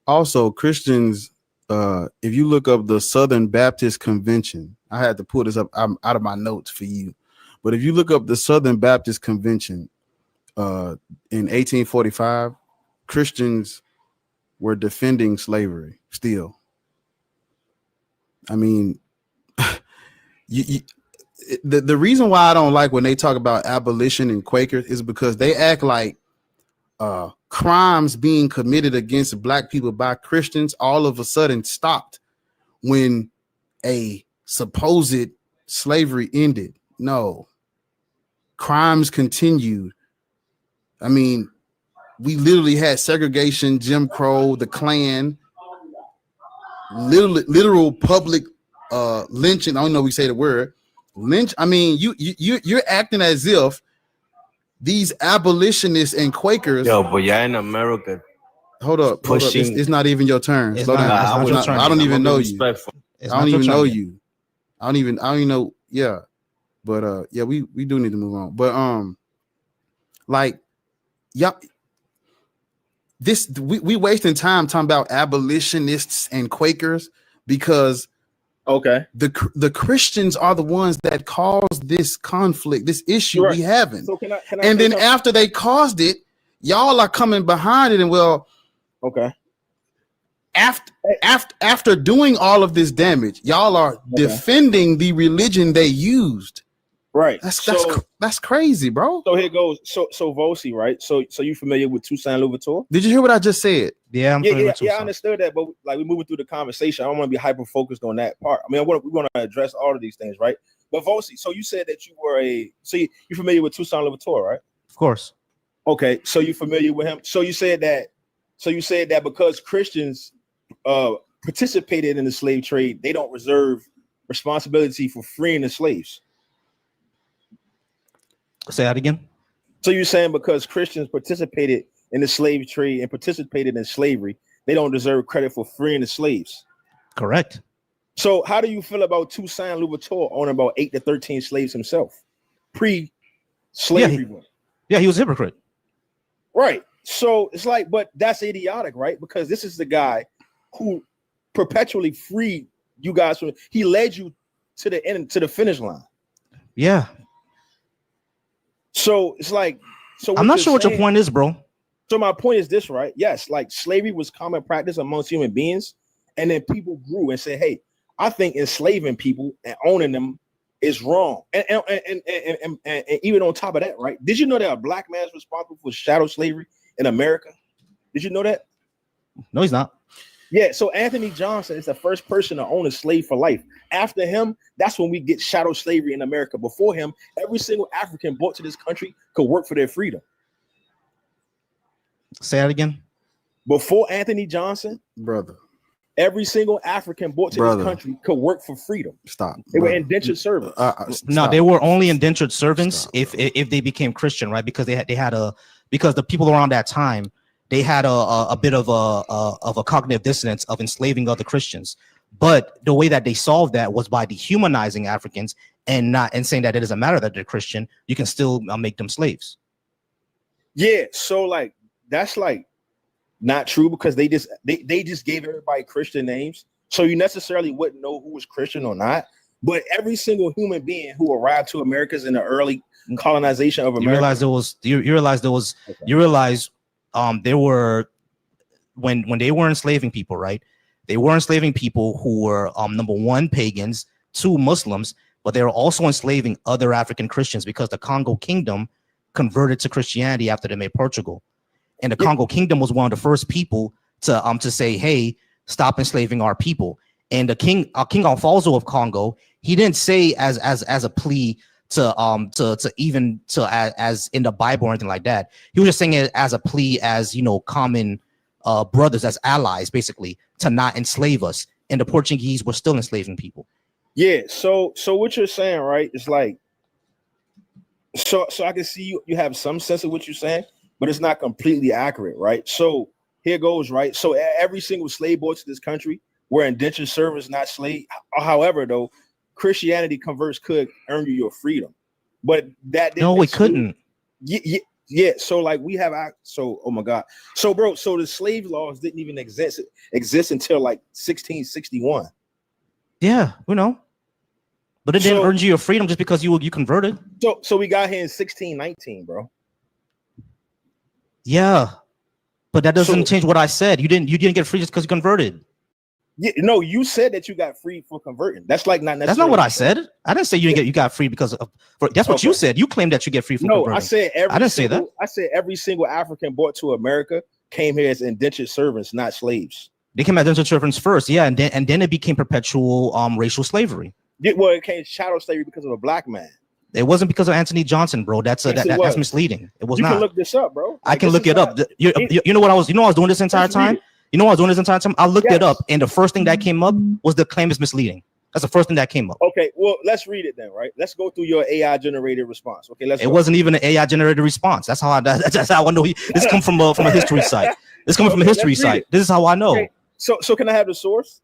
Also, Christians, if you look up the Southern Baptist Convention, I had to pull this up out of my notes for you. But if you look up the Southern Baptist Convention in 1845, Christians were defending slavery still. I mean, the reason why I don't like when they talk about abolition and Quakers is because they act like crimes being committed against black people by Christians all of a sudden stopped when a supposed slavery ended. No, crimes continued. I mean, we literally had segregation, Jim Crow, the Klan, literal public lynching. I don't know if we say the word lynch. I mean, you're acting as if these abolitionists and Quakers. Yo, but yeah, in America, Hold up. pushing- It's not even your turn. It's Slow not- down. it's not your turn. I don't even know you. Respectful. It's I don't not your even turn know yet. you. I don't even know. Yeah. But yeah, we do need to move on. But like, yeah, we wasting time talking about abolitionists and Quakers because Okay. the Christians are the ones that caused this conflict, this issue Right. we having. So can I And say then something? after they caused it, y'all are coming behind it and well, Okay. after doing all of this damage, y'all are defending the religion they used. Right. That's crazy, bro. So here goes. So Vosi, right? So you familiar with Toussaint Louverture? Did you hear what I just said? Yeah, I'm Yeah, familiar yeah, with yeah. I Toussaint. understood that, but like we're moving through the conversation. I don't want to be hyper focused on that part. I mean, we're going to address all of these things, right? But Vosi, so you said that you were you're familiar with Toussaint Louverture, right? Of course. Okay, so you're familiar with him. So you said that because Christians participated in the slave trade, they don't reserve responsibility for freeing the slaves. Say that again. So you're saying because Christians participated in the slave trade and participated in slavery, they don't deserve credit for freeing the slaves. Correct. So how do you feel about Toussaint Louverture owning about 8 to 13 slaves himself? Pre-slavery. Yeah, he was a hypocrite. Right. So it's like, but that's idiotic, right? Because this is the guy who perpetually freed you guys from, he led you to the end, to the finish line. Yeah. So it's like, so I'm not sure what your point is, bro. So my point is this, right? Yes, like slavery was common practice amongst human beings, and then people grew and said, "Hey, I think enslaving people and owning them is wrong." And even on top of that, right? Did you know that a black man is responsible for chattel slavery in America? Did you know that? No, he's not. Yeah. So Anthony Johnson is the first person to own a slave for life. After him, that's when we get chattel slavery in America. Before him, every single African brought to this country could work for their freedom. Say that again. Before Anthony Johnson, Brother, every single African brought to this country could work for freedom. stop. They were brother. indentured servants. No, Stop. they were only indentured servants Stop, if they became Christian, right? Because because the people around that time, they had a bit of a cognitive dissonance of enslaving other Christians. But the way that they solved that was by dehumanizing Africans and saying that it doesn't matter that they're Christian, you can still make them slaves. Yeah, so like that's like not true because they just gave everybody Christian names, so you necessarily wouldn't know who was Christian or not. But every single human being who arrived to Americas in the early colonization of America, You realize there were when they were enslaving people, right? They were enslaving people who were number one, pagans, two, Muslims, but they were also enslaving other African Christians because the Congo Kingdom converted to Christianity after they made Portugal. and the Congo Kingdom was one of the first people to say, hey, stop enslaving our people. And the King Alfonso of Congo, he didn't say as a plea as in the Bible or anything like that. He was just saying it as a plea, as common brothers, as allies, basically, to not enslave us. And the Portuguese were still enslaving people. Yeah. So what you're saying, right? It's like, so I can see you have some sense of what you're saying, but it's not completely accurate, right? So here goes, right? So every single slave boy to this country were indentured servants, not slave. However, though, Christianity converts could earn you your freedom, but that didn't it couldn't. Yeah. So like we have, oh my God. So bro, so the slave laws didn't even exist until like 1661. Yeah, but it didn't earn you your freedom just because you converted. So we got here in 1619, bro. Yeah, but that doesn't change what I said. You didn't get free just because you converted. Yeah, no, you said that you got free for converting. That's like not necessarily. That's not what I said. I didn't say you got free because of. That's what you said. You claimed that you get free for converting. I said I didn't say that. I said every single African brought to America came here as indentured servants, not slaves. They came as indentured servants first, yeah, and then it became perpetual racial slavery. Yeah, well, it came chattel slavery because of a black man. It wasn't because of Anthony Johnson, bro. That's misleading. It was not. You can look this up, bro. I can look it up. You know what I was doing this entire time? You know what I was doing this entire time? I looked it up, and the first thing that came up was the claim is misleading. That's the first thing that came up. Okay, well, let's read it then, right? Let's go through your AI generated response. Okay, It wasn't even an AI generated response. That's how I know. This comes from a history site. This coming from a history site. This is how I know. Okay. So can I have the source?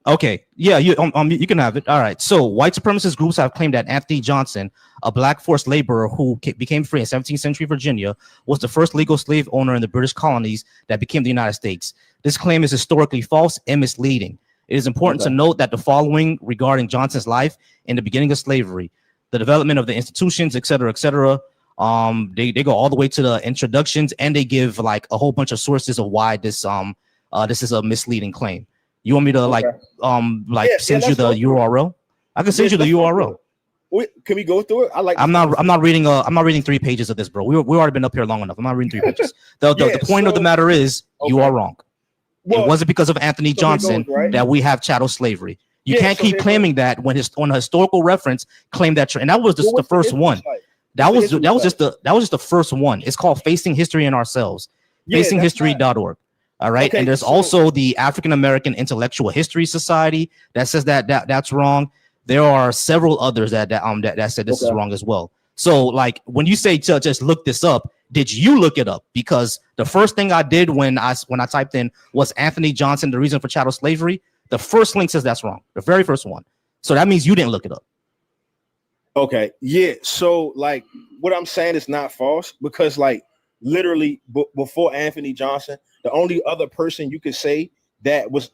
Okay, yeah, you can have it. All right. So white supremacist groups have claimed that Anthony Johnson, a black forced laborer who became free in 17th century Virginia, was the first legal slave owner in the British colonies that became the United States. This claim is historically false and misleading. It is important to note that the following regarding Johnson's life in the beginning of slavery, the development of the institutions, et cetera, they go all the way to the introductions, and they give like a whole bunch of sources of why this is a misleading claim. You want me to send you the URL? I can send you the URL. Wait, can we go through it? I'm not reading 3 pages of this, bro. We already been up here long enough. I'm not reading 3 pages. The point of the matter is you are wrong. Well, it wasn't because of Anthony Johnson that we have chattel slavery. You can't keep claiming that when on a historical reference claim that, and that was just the first one. That was just the first one. It's called Facing History in Ourselves. FacingHistory.org. All right. Okay, and there's also the African American Intellectual History Society that says that's wrong. There are several others that said this is wrong as well. So like when you say to just look this up, did you look it up? Because the first thing I did when I typed in was Anthony Johnson, the reason for chattel slavery. The first link says that's wrong. The very first one. So that means you didn't look it up. Okay. Yeah. So like what I'm saying is not false, because like literally before Anthony Johnson, the only other person you could say that was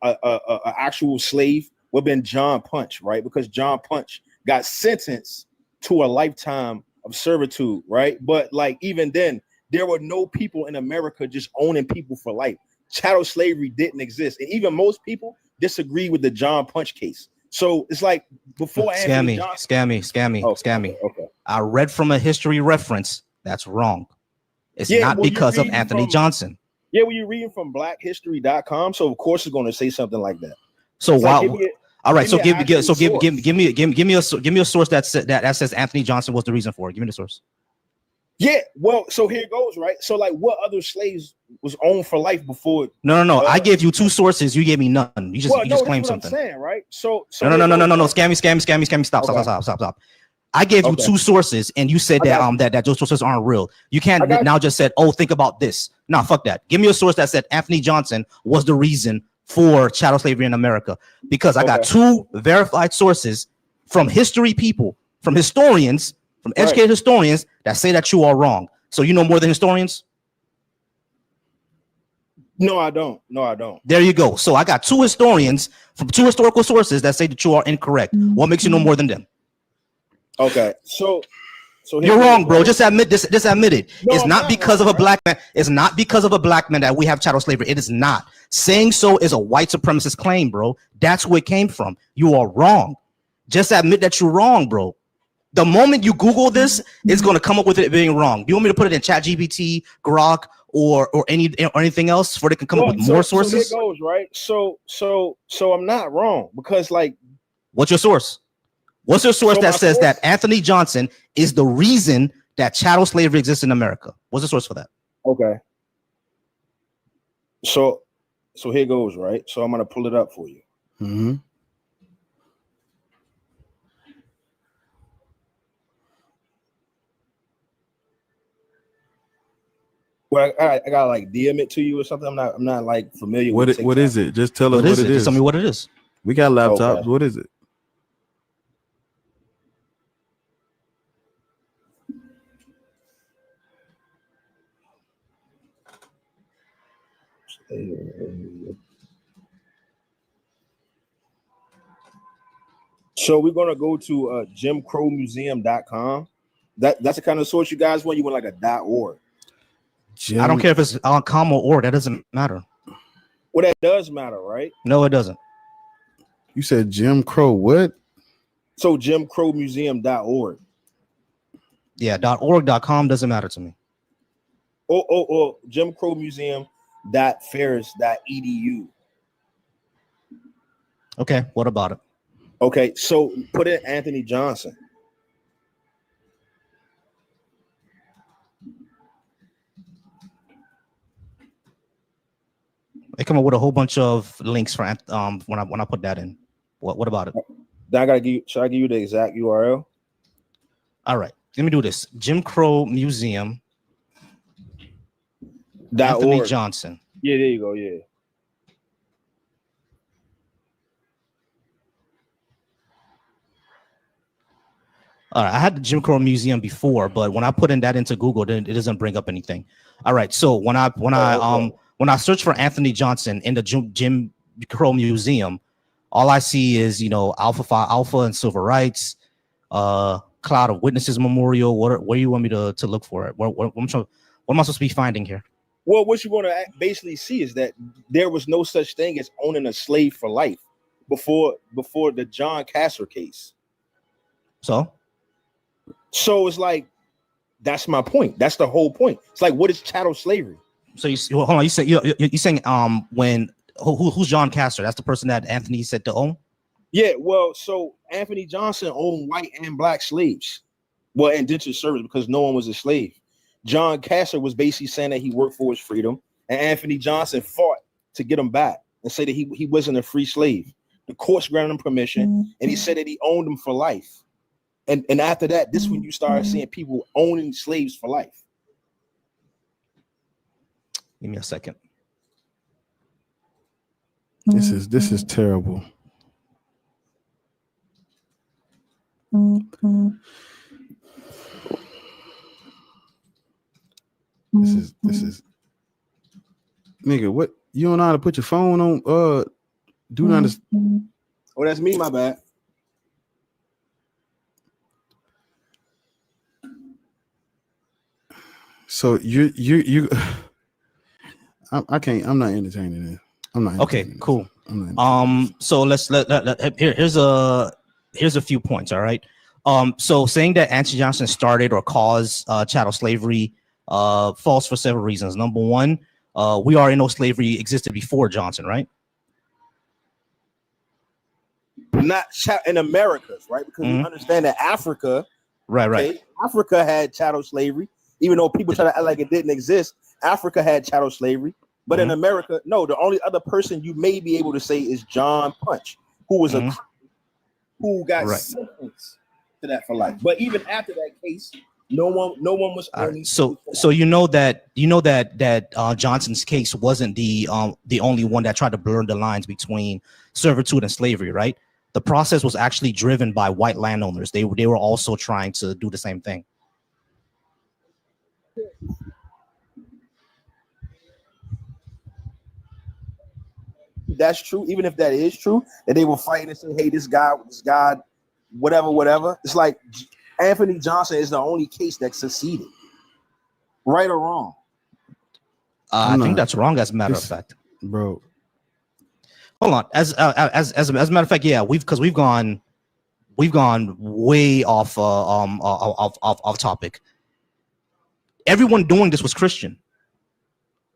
a actual slave would have been John Punch, right? Because John Punch got sentenced to a lifetime of servitude, right? But like even then, there were no people in America just owning people for life. Chattel slavery didn't exist, and even most people disagree with the John Punch case. So it's like before scammy. Okay. I read from a history reference. That's wrong. It's not because of Anthony Johnson. Yeah, well, you're reading from blackhistory.com, so of course it's going to say something like that. So wow. All right, so give me a source that says Anthony Johnson was the reason for it. Give me the source. Yeah, well, so here it goes, right? So like what other slaves was owned for life before? No. I gave you 2 sources. You gave me none. You just claimed something. I'm saying, right? So no. Scammy. Stop. I gave you 2 sources, and you said that those sources aren't real. You can't now just said, oh, think about this. Nah, fuck that. Give me a source that said Anthony Johnson was the reason for chattel slavery in America, because I got 2 verified sources from history people, from historians, from educated historians that say that you are wrong. So you know more than historians? No, I don't. There you go. So I got 2 historians from 2 historical sources that say that you are incorrect. What makes you know more than them? Okay, so you're wrong, bro. Just admit this. Just admit it. No, it's not because of a black man. It's not because of a black man that we have chattel slavery. It is not. Saying so is a white supremacist claim, bro. That's where it came from. You are wrong. Just admit that you're wrong, bro. The moment you Google this, it's going to come up with it being wrong. Do you want me to put it in ChatGPT, Grok, or anything else before they can come up with more sources? So here goes, right? So I'm not wrong, because like, what's your source? What's your source that says that Anthony Johnson is the reason that chattel slavery exists in America? What's the source for that? Okay. So here goes, right? So I'm gonna pull it up for you. Mm-hmm. Well, I gotta like DM it to you or something. I'm not like familiar with it. What is it? Just tell us what it is. Just tell me what it is. We got laptops. Okay. What is it? So we're gonna go to JimCrowMuseum.com. That's the kind of source you guys want. You want like a .org. I don't care if it's .com or .org. That doesn't matter. Well, that does matter, right? No, it doesn't. You said Jim Crow what? So JimCrowMuseum.org. Yeah, .org.com doesn't matter to me. Or JimCrowMuseum.ferris.edu. Okay, what about it? Okay, so put in Anthony Johnson. They come up with a whole bunch of links for when I put that in. What about it? Then should I give you the exact URL? All right, let me do this. Jim Crow Museum. Anthony Johnson. Yeah, there you go. Yeah. I had the Jim Crow Museum before, but when I put in that into Google, then it doesn't bring up anything. All right, so when I search for Anthony Johnson in the Jim Crow Museum, all I see is Alpha Phi Alpha and civil rights, Cloud of Witnesses Memorial. Where you want me to look for it? What am I supposed to be finding here? Well, what you want to basically see is that there was no such thing as owning a slave for life before the John Castor case. So it's like, that's my point. That's the whole point. It's like, what is chattel slavery? So hold on. You saying when who's John Castor? That's the person that Anthony said to own. Yeah. Well, so Anthony Johnson owned white and black slaves. Well, indentured servants, because no one was a slave. John Castor was basically saying that he worked for his freedom, and Anthony Johnson fought to get him back and say that he wasn't a free slave. The courts granted him permission, and he said that he owned them for life. And after that, this is when you start seeing people owning slaves for life. Give me a second. This is terrible. This is nigga, what you don't know how to put your phone on do not Oh, that's me, my bad. So you I can't. I'm not entertaining it. I'm not. Okay, cool. So let's here's a few points. All right. So saying that Anthony Johnson started or caused chattel slavery false for several reasons. Number one, we already know slavery existed before Johnson, right? Not in Americas, right? Because we understand that Africa, right. Africa had chattel slavery. Even though people try to act like it didn't exist, Africa had chattel slavery. But in America, no, the only other person you may be able to say is John Punch, who was who got sentenced to that for life. But even after that case, no one was earning. So that Johnson's case wasn't the only one that tried to blur the lines between servitude and slavery, right? The process was actually driven by white landowners. They were also trying to do the same thing. That's true. Even if that is true, that they were fighting and saying, "Hey, this guy, whatever." It's like Anthony Johnson is the only case that succeeded, right or wrong. I think that's wrong. As a matter of fact, bro. Hold on. As a matter of fact, yeah, we've gone way off topic. Everyone doing this was Christian.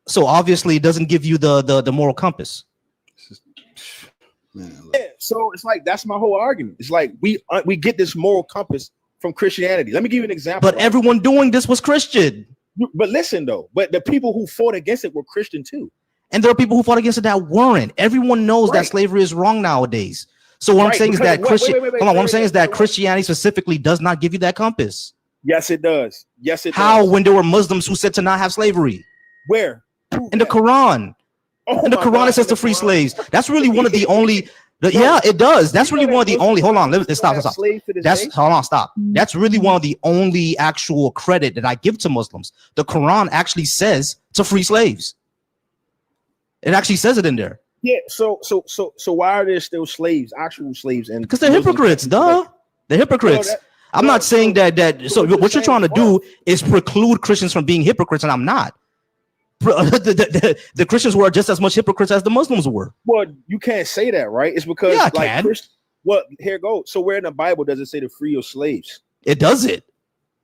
So obviously it doesn't give you the moral compass. Man, look. Yeah, so it's like that's my whole argument. It's like we get this moral compass from Christianity. Let me give you an example. But right? everyone doing this was Christian. But listen though, but the people who fought against it were Christian too. And there are people who fought against it that weren't. Everyone knows that slavery is wrong nowadays. So what I'm saying is that what I'm saying is that Christianity specifically does not give you that compass. Yes, it does. Yes, it How does. when there were Muslims who said to not have slavery? Where? In the Quran. Oh In the Quran, it says to free slaves. That's really one of the only. Yeah, it does. That's really one of the only. Hold on, let's stop. That's hold on, stop. That's really one of the only actual credit that I give to Muslims. The Quran actually says to free slaves. It actually says it in there. Yeah. So why are there still slaves, actual slaves? And Because they're hypocrites, duh. They're hypocrites. I'm not saying that. So what you're trying to do is preclude Christians from being hypocrites, and I'm not. The Christians were just as much hypocrites as the Muslims were. Well, you can't say that, right? It's because Yeah, I like can. well, here it goes. So where in the Bible does it say to free your slaves? It does it.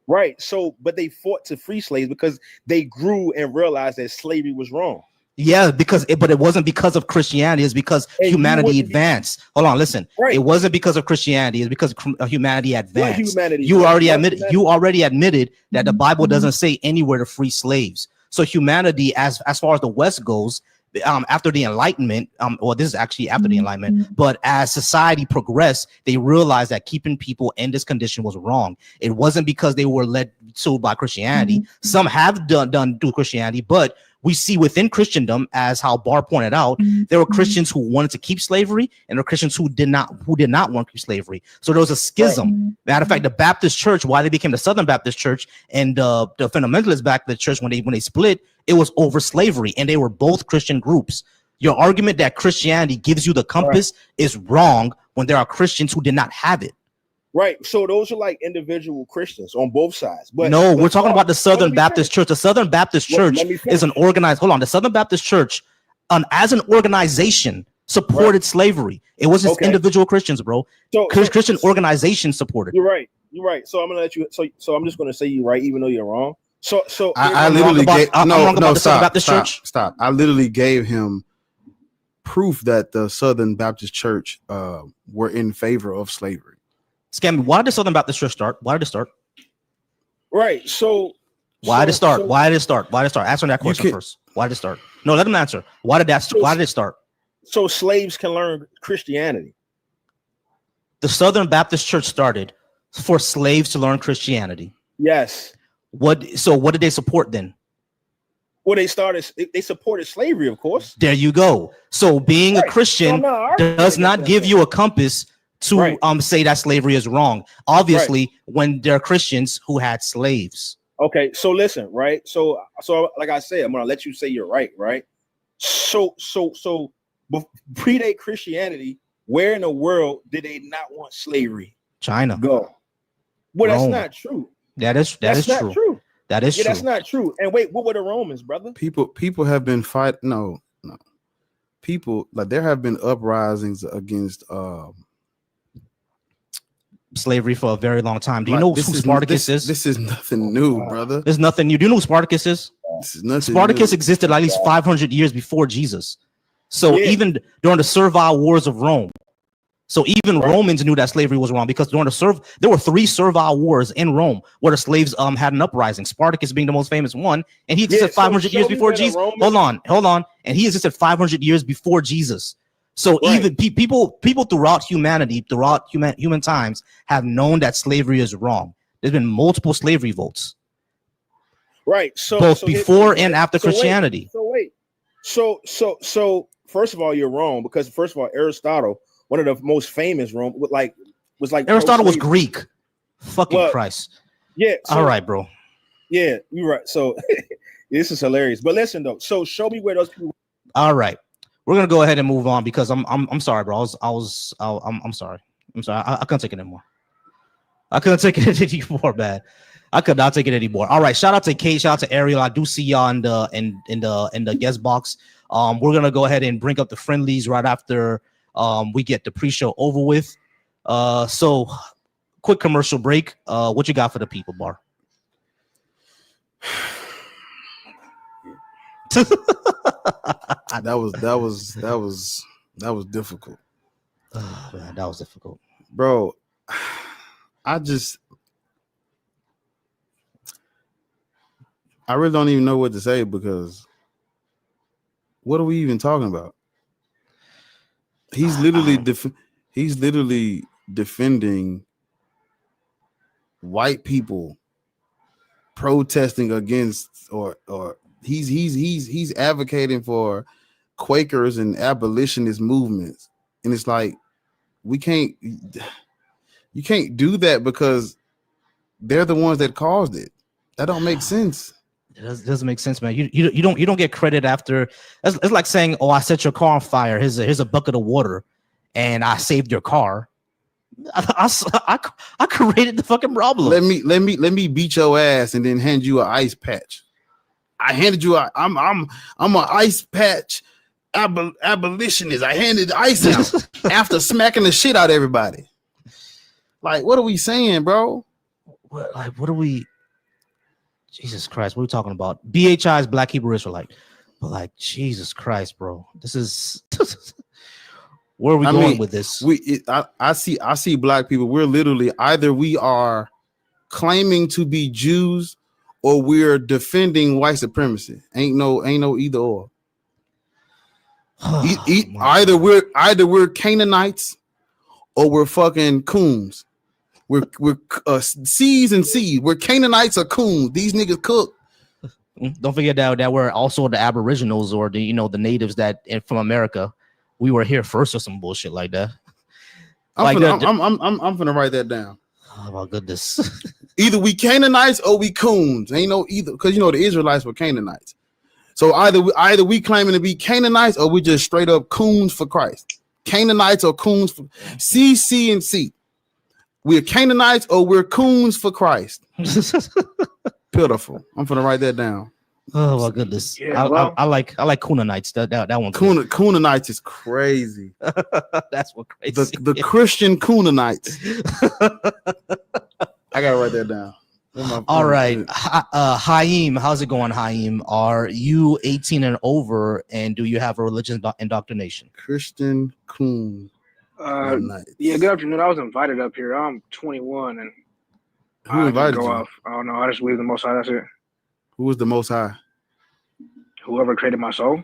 Right. So, but they fought to free slaves because they grew and realized that slavery was wrong. Yeah, but it wasn't because of Christianity. It's because And humanity advanced. Hold on, listen. Right. It wasn't because of Christianity. It's because humanity advanced. humanity? You already What admitted. humanity? You already admitted that the Bible doesn't say anywhere to free slaves. So humanity, as far as the West goes, after the Enlightenment, well, this is actually after the Enlightenment, but as society progressed, they realized that keeping people in this condition was wrong. It wasn't because they were led to by Christianity. Some have done through Christianity, but we see within Christendom, as how Barr pointed out, there were Christians who wanted to keep slavery, and there were Christians who did not want to keep slavery. So there was a schism. Matter of fact, the Baptist Church, why they became the Southern Baptist Church, and the Fundamentalist Baptist Church, when they split, it was over slavery, and they were both Christian groups. Your argument that Christianity gives you the compass is wrong when there are Christians who did not have it. Right. So those are like individual Christians on both sides. But no, we're talking about the Southern Baptist Church. The Southern Baptist Church let me is an organized. Hold on, the Southern Baptist Church, as an organization, supported slavery. It was just individual Christians, bro. Christian organizations supported. You're right. You're right. So I'm gonna let you. So I'm just gonna say you're right, even though you're wrong. So I literally gave Church. Stop. I literally gave him proof that the Southern Baptist Church were in favor of slavery. Scammy, why did the Southern Baptist Church start? Why did it start? Right. So why did it start? Why did it start? Why did it start? Answer that question first. Why did it start? No, let him answer. Why did it start? So slaves can learn Christianity. The Southern Baptist Church started for slaves to learn Christianity. Yes. What did they support then? Well, they supported slavery, of course. There you go. So being a Christian does not give you a compass to say that slavery is wrong. Obviously, when there are Christians who had slaves. Okay, so listen, right? So like I said, I'm gonna let you say you're right, right? So predate Christianity, where in the world did they not want slavery? China. Go. Well, that's not true. That is true. That is true. That's not true. And wait, what were the Romans, brother? People have been fighting. No. People, like, there have been uprisings against slavery for a very long time. Do you know who Spartacus is? This is nothing new, brother. There's nothing new. Do you know who Spartacus is? This is nothing Spartacus new. existed at least 500 years before Jesus. So even during the servile wars of Rome, so even Romans knew that slavery was wrong, because during there were 3 servile wars in Rome where the slaves had an uprising. Spartacus being the most famous one, and he existed 500 years before Jesus. Hold on, and he existed 500 years before Jesus. So even people throughout humanity, throughout human times, have known that slavery is wrong. There's been multiple slavery votes, right? So both before and after Christianity. So first of all, you're wrong, because first of all, Aristotle, one of the most famous Rome, was like Aristotle was Greek. Fucking Christ. Yeah. All right, bro. Yeah, you're right. So this is hilarious. But listen though. So show me where those people. All right. We're gonna go ahead and move on, because I'm sorry, bro. I'm sorry. I couldn't take it anymore. I couldn't take it anymore, man. I could not take it anymore. All right. Shout out to Kate. Shout out to Ariel. I do see y'all in the guest box. We're gonna go ahead and bring up the friendlies right after we get the pre-show over with. So quick commercial break. What you got for the people, Bar? That was difficult. Oh, man, that was difficult. Bro, I really don't even know what to say, because what are we even talking about? He's literally defending white people protesting against, or he's advocating for Quakers and abolitionist movements, and it's like you can't do that because they're the ones that caused it. That don't make sense. It doesn't make sense, man. You don't get credit after. It's like saying, "Oh, I set your car on fire. Here's a bucket of water, and I saved your car." I created the fucking problem. Let me beat your ass and then hand you an ice patch. I handed you I'm an ice patch abolitionist. I handed ice out after smacking the shit out of everybody. Like, what are we saying, bro? What are we? Jesus Christ, what are we talking about? BHI is Black Hebrew Israelite, but like, Jesus Christ, bro, this is where are we going with this? I see black people. We're literally either we are claiming to be Jews or we're defending white supremacy. Ain't no either or. Either we're Canaanites or we're fucking coons. We're C's and C's. We're Canaanites or coons. These niggas cook. Don't forget that we're also the Aboriginals or the the natives that from America. We were here first or some bullshit like that. I'm gonna write that down. Oh my goodness. Either we Canaanites or we coons. Ain't no either, because the Israelites were Canaanites. So either we claiming to be Canaanites or we just straight up coons for Christ. Canaanites or coons for C and C. We're Canaanites or we're coons for Christ. Pitiful. I'm gonna write that down. Oh my goodness. Yeah, I like Coonanites. That one. Coonanites is crazy. That's what crazy. The Christian Coonanites. I gotta write that down. All right. Haim, how's it going, Haim? Are you 18 and over, and do you have a religious indoctrination? Christian Coon. Yeah, good afternoon. I was invited up here. I'm 21 and who invited you? Off. I don't know. I just believe the Most High. That's it. Who was the Most High? Whoever created my soul.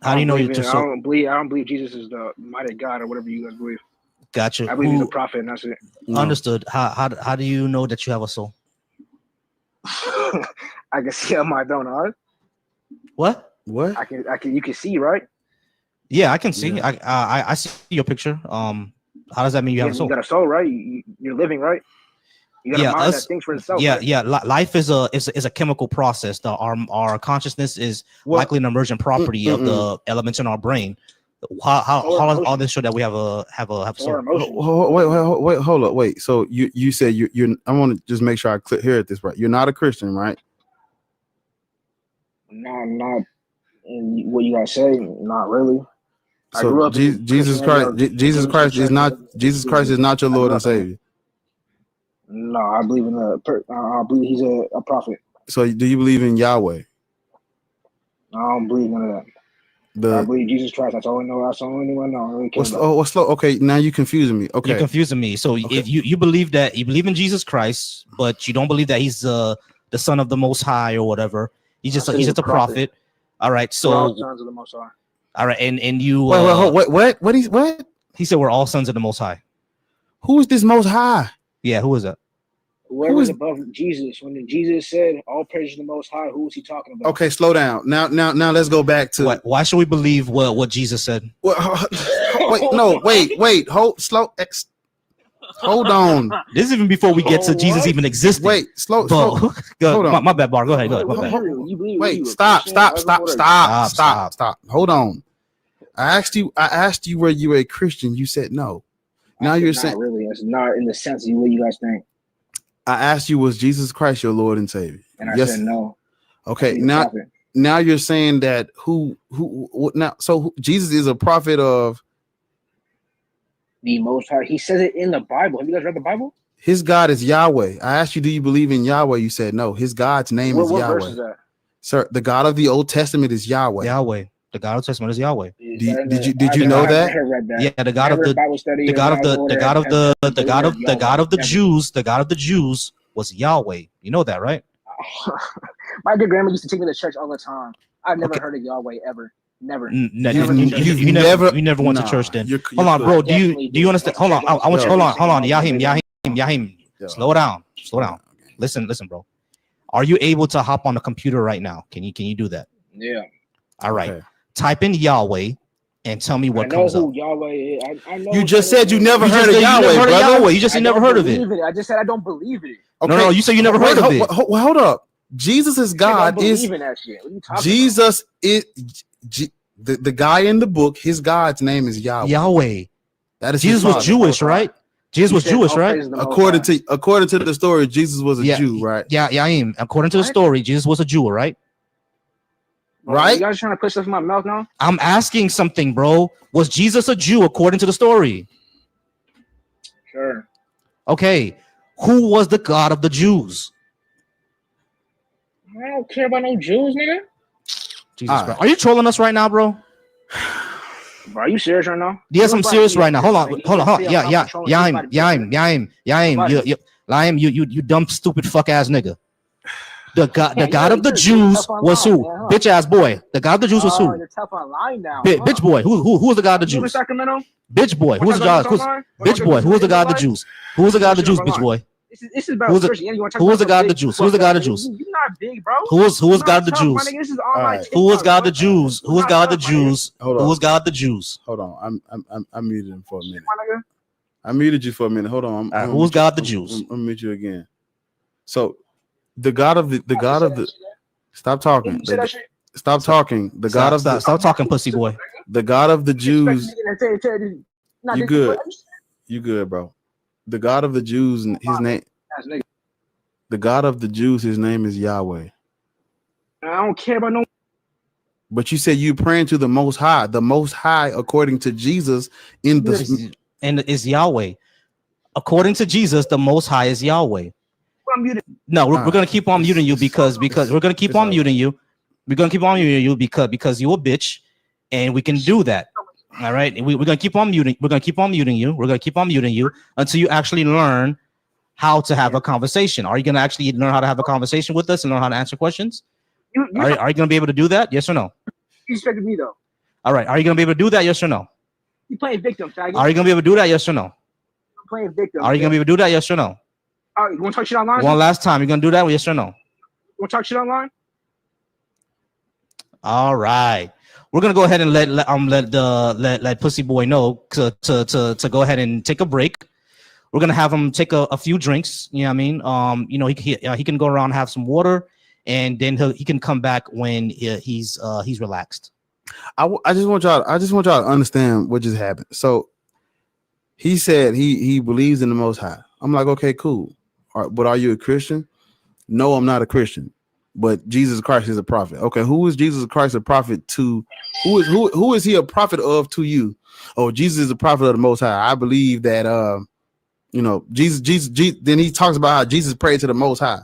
How do you know your soul? I don't believe Jesus is the mighty God or whatever you guys believe. Gotcha. I believe he's a prophet, and that's it. Understood. How do you know that you have a soul? I can see on my own eyes. What? I can. You can see, right? Yeah, I can see. Yeah. I see your picture. How does that mean you have a soul? You got a soul, right? You're living, right? You got a mind that thinks for itself. Yeah, right? yeah. Life is a chemical process. Our consciousness is likely an emergent property of the elements in our brain. How all this show that we have a soul? Wait, hold up, wait. So you said you're. I want to just make sure I hear it this right. You're not a Christian, right? No, I'm not. And what you guys say, not really. So Jesus Christ is not your Lord and Savior. No, I believe in I believe he's a prophet. So do you believe in Yahweh? I don't believe none of that. I believe Jesus Christ. That's all I know. That's the only one I know. What's slow? Okay, now you're confusing me. Okay, you're confusing me. So if you believe in Jesus Christ, but you don't believe that he's the son of the Most High or whatever. He's just a prophet. All right, so all sons of the Most High. All right, and you. What? He said we're all sons of the Most High. Who is this Most High? Yeah, who is that? Whoever is above Jesus. When Jesus said, "All praise the Most High," who was he talking about? Okay, slow down. Now, let's go back to. Why should we believe what Jesus said? Wait. Hold on. This is even before we get to Jesus even existing. Wait, slow. Hold on. My bad, Bar. Go ahead. Wait, stop. Hold on. I asked you were you a Christian? You said no. Now you're saying really. It's not in the sense of what you guys think. I asked you, was Jesus Christ your Lord and Savior? And I said no. Okay, now you're saying that who now? So Jesus is a prophet of the Most High. He says it in the Bible. Have you guys read the Bible? His God is Yahweh. I asked you, do you believe in Yahweh? You said no. His God's name is Yahweh. What verse is that? Sir, the God of the Old Testament is Yahweh. Yahweh. The God of the Testament is Yahweh. Did you know that? Yeah, the God of the Jews, the God of the Jews was Yahweh. You know that, right? My good grandma used to take me to church all the time. I've never heard of Yahweh ever. Never. You never went to church then. Hold on, bro. Do you understand? Hold on. I want you. Hold on. Yahim. Slow down. Listen, bro. Are you able to hop on the computer right now? Can you do that? Yeah. All right. Okay. Type in Yahweh and tell me what comes up. Yahweh is. I know you just said you never heard of Yahweh, brother. You just said never heard of it. I just said I don't believe it. Okay. No, you said you never heard of it. Hold up. Jesus is God. Jesus is the guy in the book. His God's name is Yahweh. Yahweh. That is Jesus was Jewish, right? Jesus was Jewish, right? According to the story, Jesus was a Jew, right? Yeah, Yahim. According to the story, Jesus was a Jew, right? Right? You guys trying to put stuff in my mouth now? I'm asking something, bro. Was Jesus a Jew according to the story? Sure. Okay. Who was the God of the Jews? I don't care about no Jews, nigga. Jesus Christ. Are you trolling us right now, bro? Bro, are you serious right now? Yes, I'm serious right now. Hold on. Yeah. Yahim, you dumb, stupid, fuck ass nigga. The God of the Jews was who? Bitch ass boy. The God of the Jews was who? You're tough online now. Bitch boy. Who was the God of the Jews? Bitch boy. Who was the God? Bitch boy. Who was the God of the Jews? Who was the God of the Jews? Bitch boy. This is about who was the God of the Jews? Who was the God of the Jews? You're not big, bro. Who was God of the Jews? Who was God of the Jews? Who was God of the Jews? Who was God of the Jews? Hold on. I muted him for a minute. I muted you for a minute. Hold on. Who was God of the Jews? I'm mute you again. So the God of the stop talking. Stop talking. The God of the stop talking, pussy boy. The God of the Jews. You good? You good, bro? The God of the Jews, his name. The God of the Jews, his name is Yahweh. I don't care about no. But you said you praying to the Most High. The Most High, according to Jesus, and is Yahweh. According to Jesus, the Most High is Yahweh. No, we're gonna keep on muting you because we're gonna keep on muting you. We're gonna keep on muting you because you're a bitch, and we can do that. All right, we're gonna keep on muting. We're gonna keep on muting you. We're gonna keep on muting you until you actually learn how to have a conversation. Are you gonna actually learn how to have a conversation with us and learn how to answer questions? Are you gonna be able to do that? Yes or no? You expected me though. All right. Are you gonna be able to do that? Yes or no? You playing victim, faggot. Are you gonna be able to do that? Yes or no? I'm playing victim. Are you gonna be able to do that? Yes or no? All right, you want to talk shit online? One last time. You gonna do that? Yes or no? You want to talk shit online? All right. We're gonna go ahead and let Pussy Boy know to go ahead and take a break. We're gonna have him take a few drinks. You know what I mean? He can go around and have some water, and then he can come back when he's relaxed. I just want y'all to understand what just happened. So he said he believes in the Most High. I'm like, okay, cool. But are you a Christian? No, I'm not a Christian. But Jesus Christ is a prophet. Okay, who is Jesus Christ a prophet to? Who is he a prophet of to you? Oh, Jesus is a prophet of the Most High. I believe that Jesus. Then he talks about how Jesus prayed to the Most High,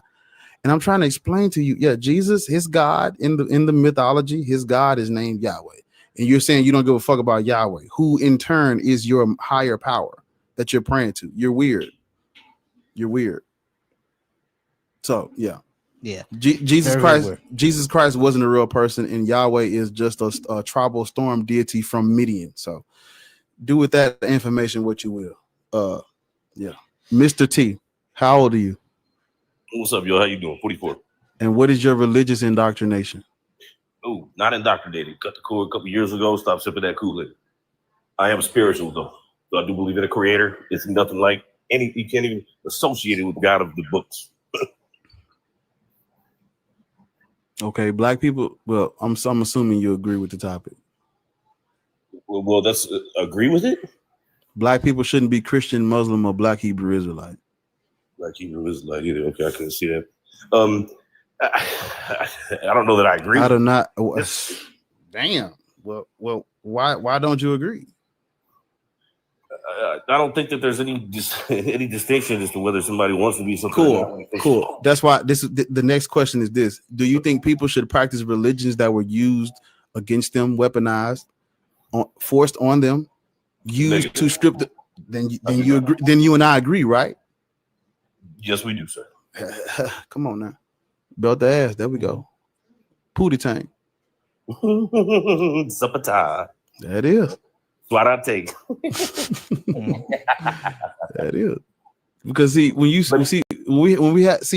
and I'm trying to explain to you, Jesus, his God in the mythology, his God is named Yahweh, and you're saying you don't give a fuck about Yahweh, who in turn is your higher power that you're praying to. You're weird. So yeah. Jesus Christ wasn't a real person, and Yahweh is just a tribal storm deity from Midian. So do with that information what you will. Mr. T, how old are you? What's up, yo? How you doing? 44. And what is your religious indoctrination? Oh, not indoctrinated. Cut the cord a couple years ago. Stop sipping that Kool-Aid. I am spiritual though, so I do believe in a creator. It's nothing like you can't even associate it with God of the books. Okay, black people. Well, I'm assuming you agree with the topic. Well, that's agree with it. Black people shouldn't be Christian, Muslim, or Black Hebrew Israelite. Black Hebrew Israelite either. Okay, I couldn't see that. I don't know that I agree. I do not. Damn. Well, why don't you agree? I don't think that there's any any distinction as to whether somebody wants to be something. Cool. That's why this is the next question is this: do you think people should practice religions that were used against them, weaponized, forced on them, used to strip the? Then you agree. Then you and I agree, right? Yes, we do, sir. Come on now, belt the ass. There we go. Pootie tang. Supper time. That is. What I take. That is. Because see, when you see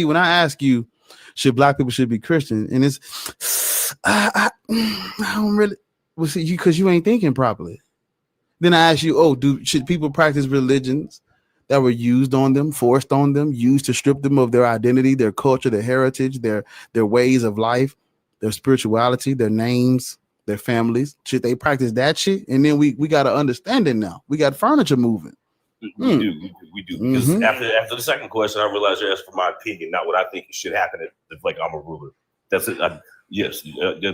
when I ask you, should black people should be Christian, and it's I don't really see you because you ain't thinking properly. Then I ask you, should people practice religions that were used on them, forced on them, used to strip them of their identity, their culture, their heritage, their ways of life, their spirituality, their names, their families? Should they practice that shit? And then we got to understand it now. We got furniture moving. We do. Because after the second question, I realized you're asking for my opinion, not what I think should happen if like I'm a ruler. That's it. Yes,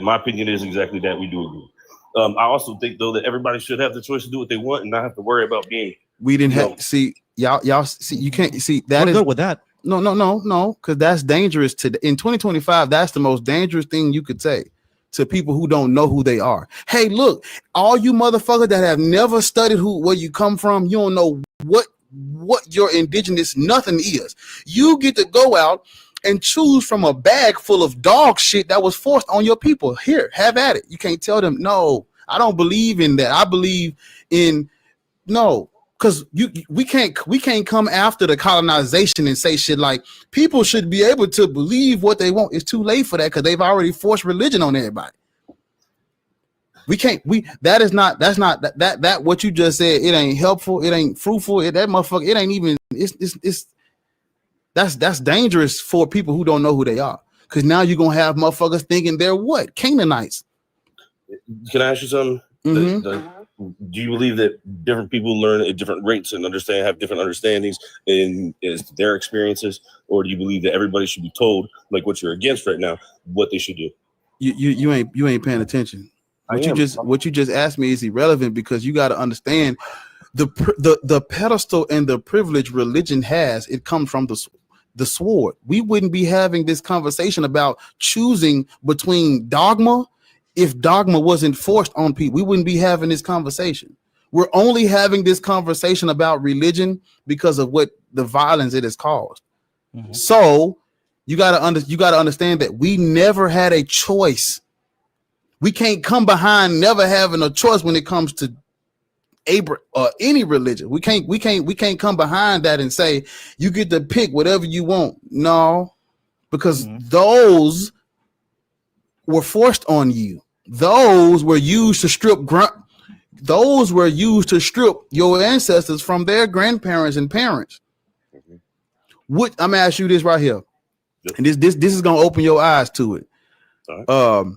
my opinion is exactly that. We do agree. I also think though that everybody should have the choice to do what they want and not have to worry about being. We didn't have see y'all see you can't see that. We're is good with that. No, because that's dangerous in 2025. That's the most dangerous thing you could say to people who don't know who they are. Hey, look, all you motherfuckers that have never studied where you come from, you don't know what your indigenous nothing is. You get to go out and choose from a bag full of dog shit that was forced on your people. Here, have at it. You can't tell them, no, I don't believe in that. I believe in no. Because we can't come after the colonization and say shit like people should be able to believe what they want. It's too late for that because they've already forced religion on everybody. That's not what you just said. It ain't helpful. It ain't fruitful. That motherfucker. It ain't even. That's dangerous for people who don't know who they are. Because now you're gonna have motherfuckers thinking they're what? Canaanites. Can I ask you something? Mm-hmm. Do you believe that different people learn at different rates and have different understandings in their experiences, or do you believe that everybody should be told, like what you're against right now, what they should do? You ain't paying attention. What you just asked me is irrelevant because you got to understand the pedestal and the privilege religion has. It comes from the sword. We wouldn't be having this conversation about choosing between dogma. If dogma wasn't forced on people, we wouldn't be having this conversation. We're only having this conversation about religion because of what the violence it has caused. Mm-hmm. So you gotta understand that we never had a choice. We can't come behind never having a choice when it comes to any religion. We can't come behind that and say you get to pick whatever you want. No, because those were forced on you. Those were used to strip your ancestors from their grandparents and parents. What I'm gonna ask you this right here, and this is gonna open your eyes to it. Right.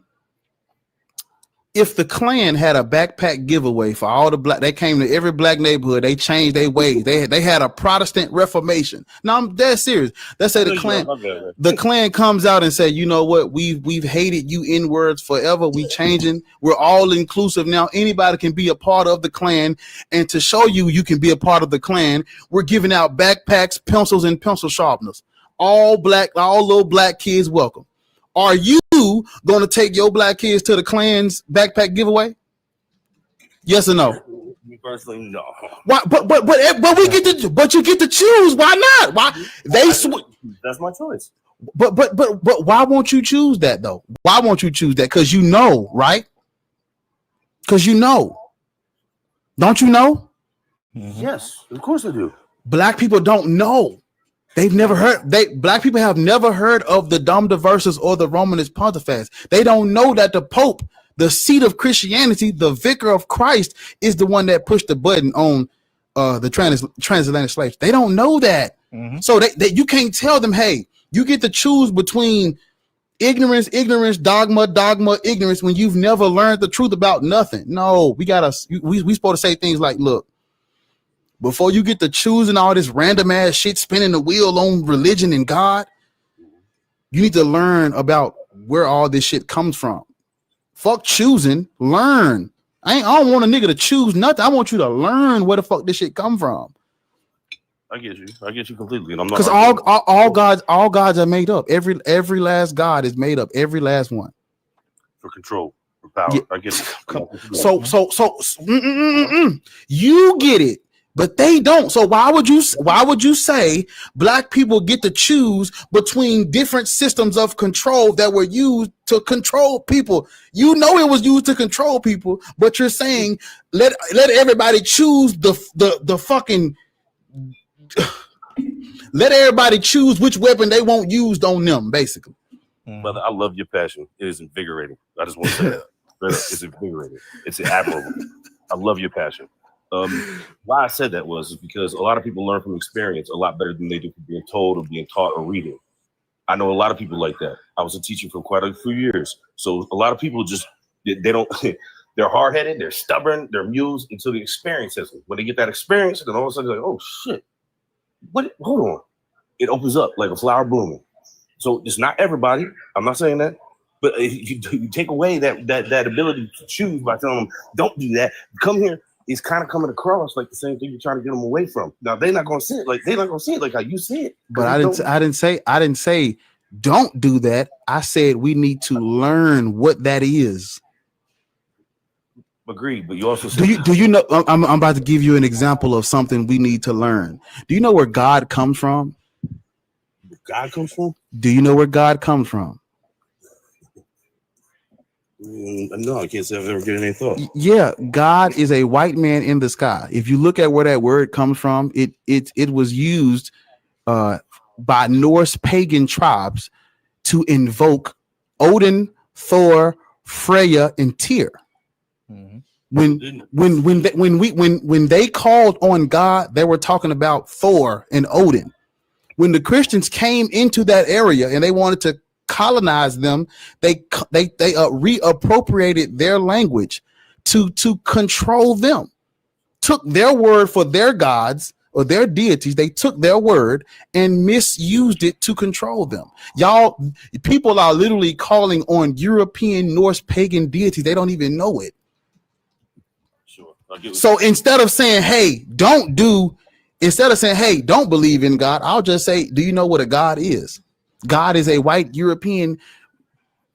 If the Klan had a backpack giveaway for all the black, they came to every black neighborhood, they changed their ways. They had a Protestant Reformation. Now I'm dead serious. Let's say the Klan comes out and say, you know what, we've hated you N-words forever. We changing. We're all inclusive now. Anybody can be a part of the Klan, and to show you can be a part of the Klan, we're giving out backpacks, pencils, and pencil sharpeners. All little black kids welcome. Are you going to take your black kids to the Klan's backpack giveaway? Yes or no? Me personally, no. Why? But you get to choose. Why not? Why that's my choice. But why won't you choose that though? Why won't you choose that? Because you know, right? Because you know. Don't you know? Yes, of course I do. Black people don't know. They've never heard. Black people have never heard of the Dom Diversus or the Romanus Pontifex. They don't know that the Pope, the seat of Christianity, the vicar of Christ, is the one that pushed the button on the transatlantic slaves. They don't know that. Mm-hmm. So you can't tell them, hey, you get to choose between ignorance, dogma, ignorance when you've never learned the truth about nothing. No, we supposed to say things like, look, before you get to choosing all this random ass shit, spinning the wheel on religion and God, you need to learn about where all this shit comes from. Fuck choosing, learn. I don't want a nigga to choose nothing. I want you to learn where the fuck this shit come from. I get you completely. And I'm not because all gods are made up. Every last god is made up. Every last one for control, for power. Yeah. I get it. So you get it, but they don't. So why would you say black people get to choose between different systems of control that were used to control people? You know it was used to control people, but you're saying let everybody choose the fucking. Let everybody choose which weapon they want used on them, basically. Brother, I love your passion. It is invigorating. I just want to say that. It's invigorating. It's admirable. I love your passion. Why I said that was because a lot of people learn from experience a lot better than they do from being told or being taught or reading. I know a lot of people like that. I was a teacher for quite a few years. So a lot of people just, they don't, they're hard-headed, they're stubborn, they're mules until the experience hits them. When they get that experience, then all of a sudden they're like, oh shit. What? Hold on. It opens up like a flower blooming. So it's not everybody. I'm not saying that, but if you take away that ability to choose by telling them don't do that, come here. It's kind of coming across like the same thing you're trying to get them away from. Now they're not going to see it like how you see it. But I didn't say don't do that. I said we need to learn what that is. Agreed, but you also said, do you know? I'm about to give you an example of something we need to learn. Do you know where God comes from? God comes from? Do you know where God comes from? No, I can't say I've ever given any thought. Yeah, God is a white man in the sky. If you look at where that word comes from, it was used by Norse pagan tribes to invoke Odin, Thor, Freya, and Tyr. When they called on God, they were talking about Thor and Odin. When the Christians came into that area and they wanted to colonize them, they reappropriated their language to control them. Took their word for their gods or their deities. They took their word and misused it to control them. Y'all, people are literally calling on European Norse pagan deities. They don't even know it. So instead of saying, hey, don't believe in God, I'll just say, do you know what a God is? God is a white European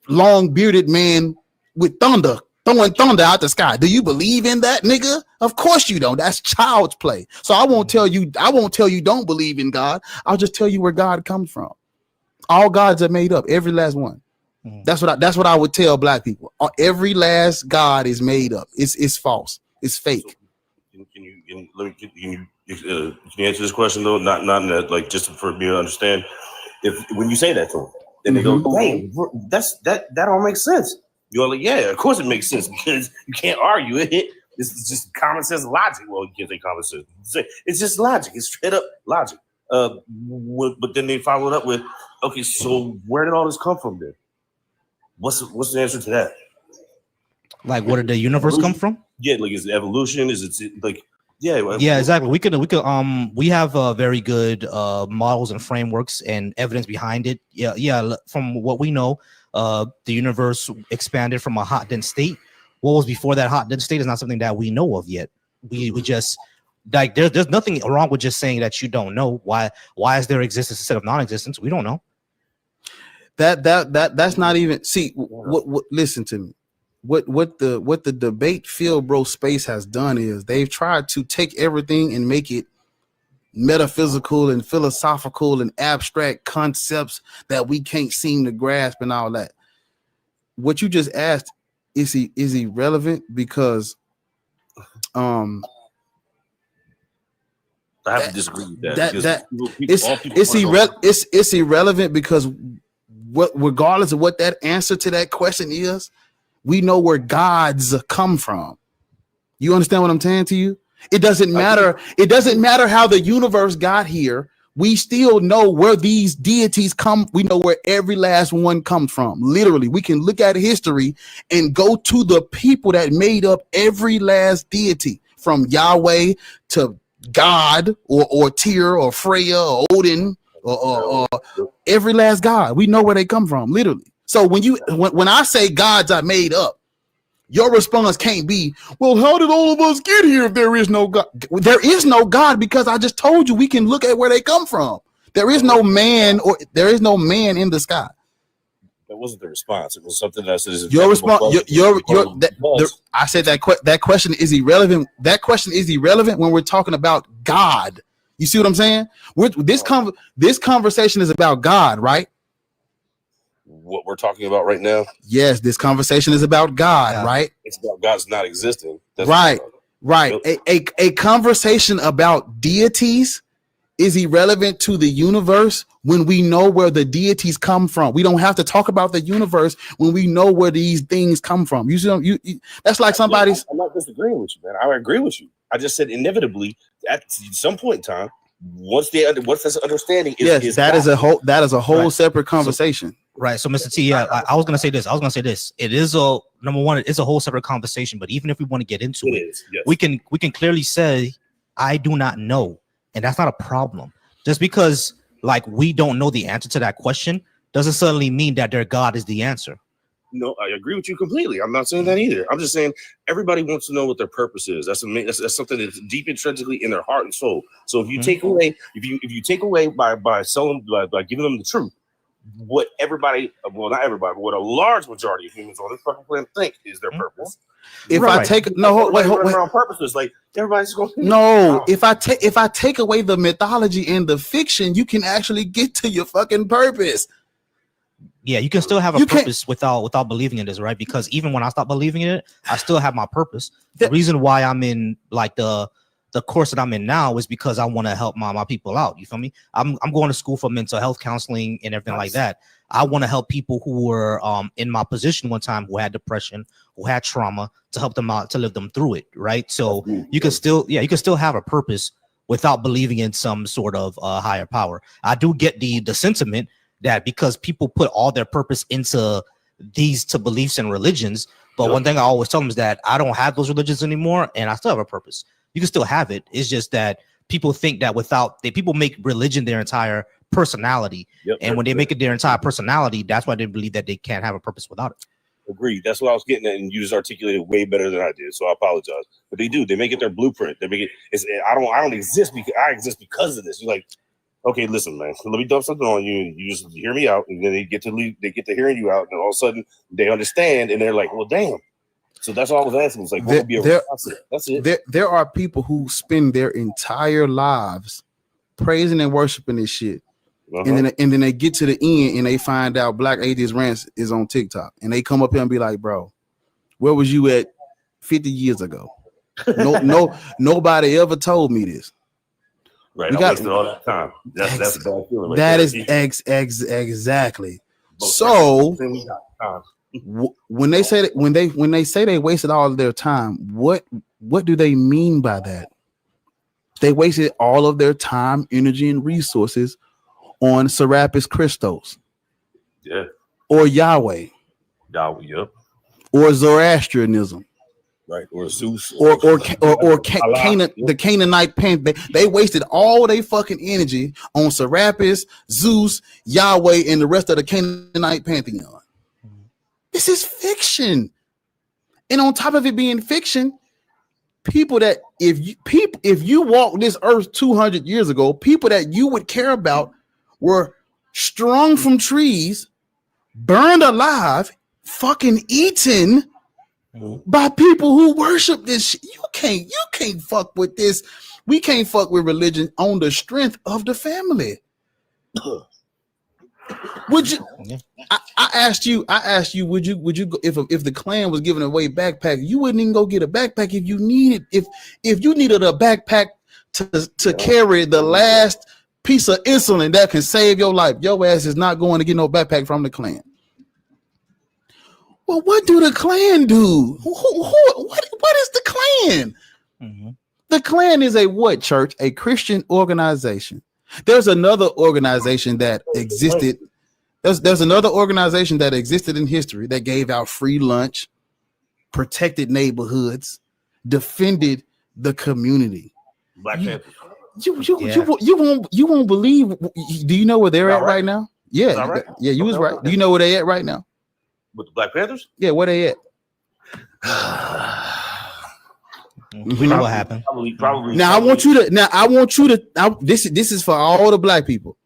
long bearded man with thunder, throwing thunder out the sky. Do you believe in that, nigga? Of course you don't. That's child's play. So I won't tell you don't believe in God. I'll just tell you where God comes from. All gods are made up, every last one. That's what I would tell black people. Every last God is made up. It's false. It's fake. So can you answer this question though? Not in that, like, just for me to understand. When you say that to them, then they go, "Hey, that all makes sense." You're like, "Yeah, of course it makes sense because you can't argue it. It's just common sense logic." Well, you can't say common sense. It's just logic. It's straight up logic. But then they follow it up with, "Okay, so where did all this come from then? What's the answer to that?" Like, where did the universe come from? Yeah, like, is it evolution? Is it like, yeah, exactly. We have very good models and frameworks and evidence behind it. Yeah. From what we know, the universe expanded from a hot dense state. What was before that hot dense state is not something that we know of yet. We just like there's nothing wrong with just saying that you don't know. Why is there existence instead of non-existence? We don't know. That's not even. See, what listen to me. What the debate field bro space has done is they've tried to take everything and make it metaphysical and philosophical and abstract concepts that we can't seem to grasp and all that. What you just asked is irrelevant because I have to disagree with that. It's irrelevant because regardless of what that answer to that question is, we know where gods come from. You understand what I'm saying to you? It doesn't matter. It doesn't matter how the universe got here. We still know where these deities come. We know where every last one comes from. Literally, we can look at history and go to the people that made up every last deity, from Yahweh to God or Tyr or Freya or Odin or every last god. We know where they come from, literally. So when I say gods are made up, Your response can't be, well, how did all of us get here if there is no God? There is no God because I just told you we can look at where they come from. There is no man in the sky. That wasn't the response. It was something that says your response. I said that question is irrelevant. That question is irrelevant when we're talking about God. You see what I'm saying? This conversation is about God, right? What we're talking about right now. Yes, this conversation is about God, right? It's about God's not existing. That's right. A conversation about deities is irrelevant to the universe when we know where the deities come from. We don't have to talk about the universe when we know where these things come from. You that's like somebody's. I'm not disagreeing with you, man. I agree with you. I just said inevitably at some point in time, once this understanding is that is a whole separate conversation. Right. So, Mr. T, I was gonna say this. It is number one. It's a whole separate conversation. But even if we want to get into it, yes. we can clearly say, I do not know, and that's not a problem. Just because like we don't know the answer to that question doesn't suddenly mean that their God is the answer. No, I agree with you completely. I'm not saying that either. I'm just saying everybody wants to know what their purpose is. That's something that's deep intrinsically in their heart and soul. So if you take away, if you take away by giving them the truth, what everybody, well, not everybody, but what a large majority of humans on this fucking planet think is their purpose. If I take wait, around purposes, like everybody's going. No, if I take away the mythology and the fiction, you can actually get to your fucking purpose. Yeah, you can still have a purpose without believing in this, right? Because even when I stop believing in it, I still have my purpose. The reason why I'm in like the course that I'm in now is because I want to help my people out. You feel me? I'm going to school for mental health counseling and everything like that. I want to help people who were in my position one time, who had depression, who had trauma, to help them out, to live them through it, right? So you can still have a purpose without believing in some sort of higher power. I do get the sentiment that because people put all their purpose into these beliefs and religions, but one thing I always tell them is that I don't have those religions anymore, and I still have a purpose. You can still have it. It's just that people think that people make religion their entire personality, and when they make it their entire personality, that's why they believe that they can't have a purpose without it. Agreed. That's what I was getting at, and you just articulated way better than I did. So I apologize, but they do. They make it their blueprint. They make it. I don't exist because I exist because of this. You're like, okay, listen, man. Let me dump something on you. You just hear me out, and then they get to hearing you out, and all of a sudden they understand, and they're like, well, damn. So that's all I was asking. It's like, what would be a response? That's it. There are people who spend their entire lives praising and worshiping this shit. And then they get to the end and they find out Black Atheist Rants is on TikTok, and they come up here and be like, bro, where was you at 50 years ago? No, nobody ever told me this. Right, I wasted all that time. That's a bad feeling. Right that there. Is exactly. So when they say they wasted all of their time, what do they mean by that? They wasted all of their time, energy, and resources on Serapis Christos, or Yahweh, yep, or Zoroastrianism, right, or Zeus, or Canaan, the Canaanite pantheon. They wasted all their fucking energy on Serapis, Zeus, Yahweh, and the rest of the Canaanite pantheon. This is fiction, and on top of it being fiction, people that if you walked this earth 200 years ago, people that you would care about were strung from trees, burned alive, fucking eaten by people who worship this shit. You can't fuck with this. We can't fuck with religion on the strength of the family. Would you? I asked you. Would you go if the Klan was giving away backpack? You wouldn't even go get a backpack if you needed a backpack to carry the last piece of insulin that can save your life. Your ass is not going to get no backpack from the Klan. Well, what do the Klan do? What is the Klan? The Klan is a what church? A Christian organization. There's another organization that existed. There's another organization that existed in history that gave out free lunch, protected neighborhoods, defended the community. Black Panther. You won't believe. Do you know where they're at right now? Yeah, right? Yeah, you was right. Do you know where they at right now? With the Black Panthers? Yeah, where they at? We know what happened. Probably. Now I want you to. This is for all the black people.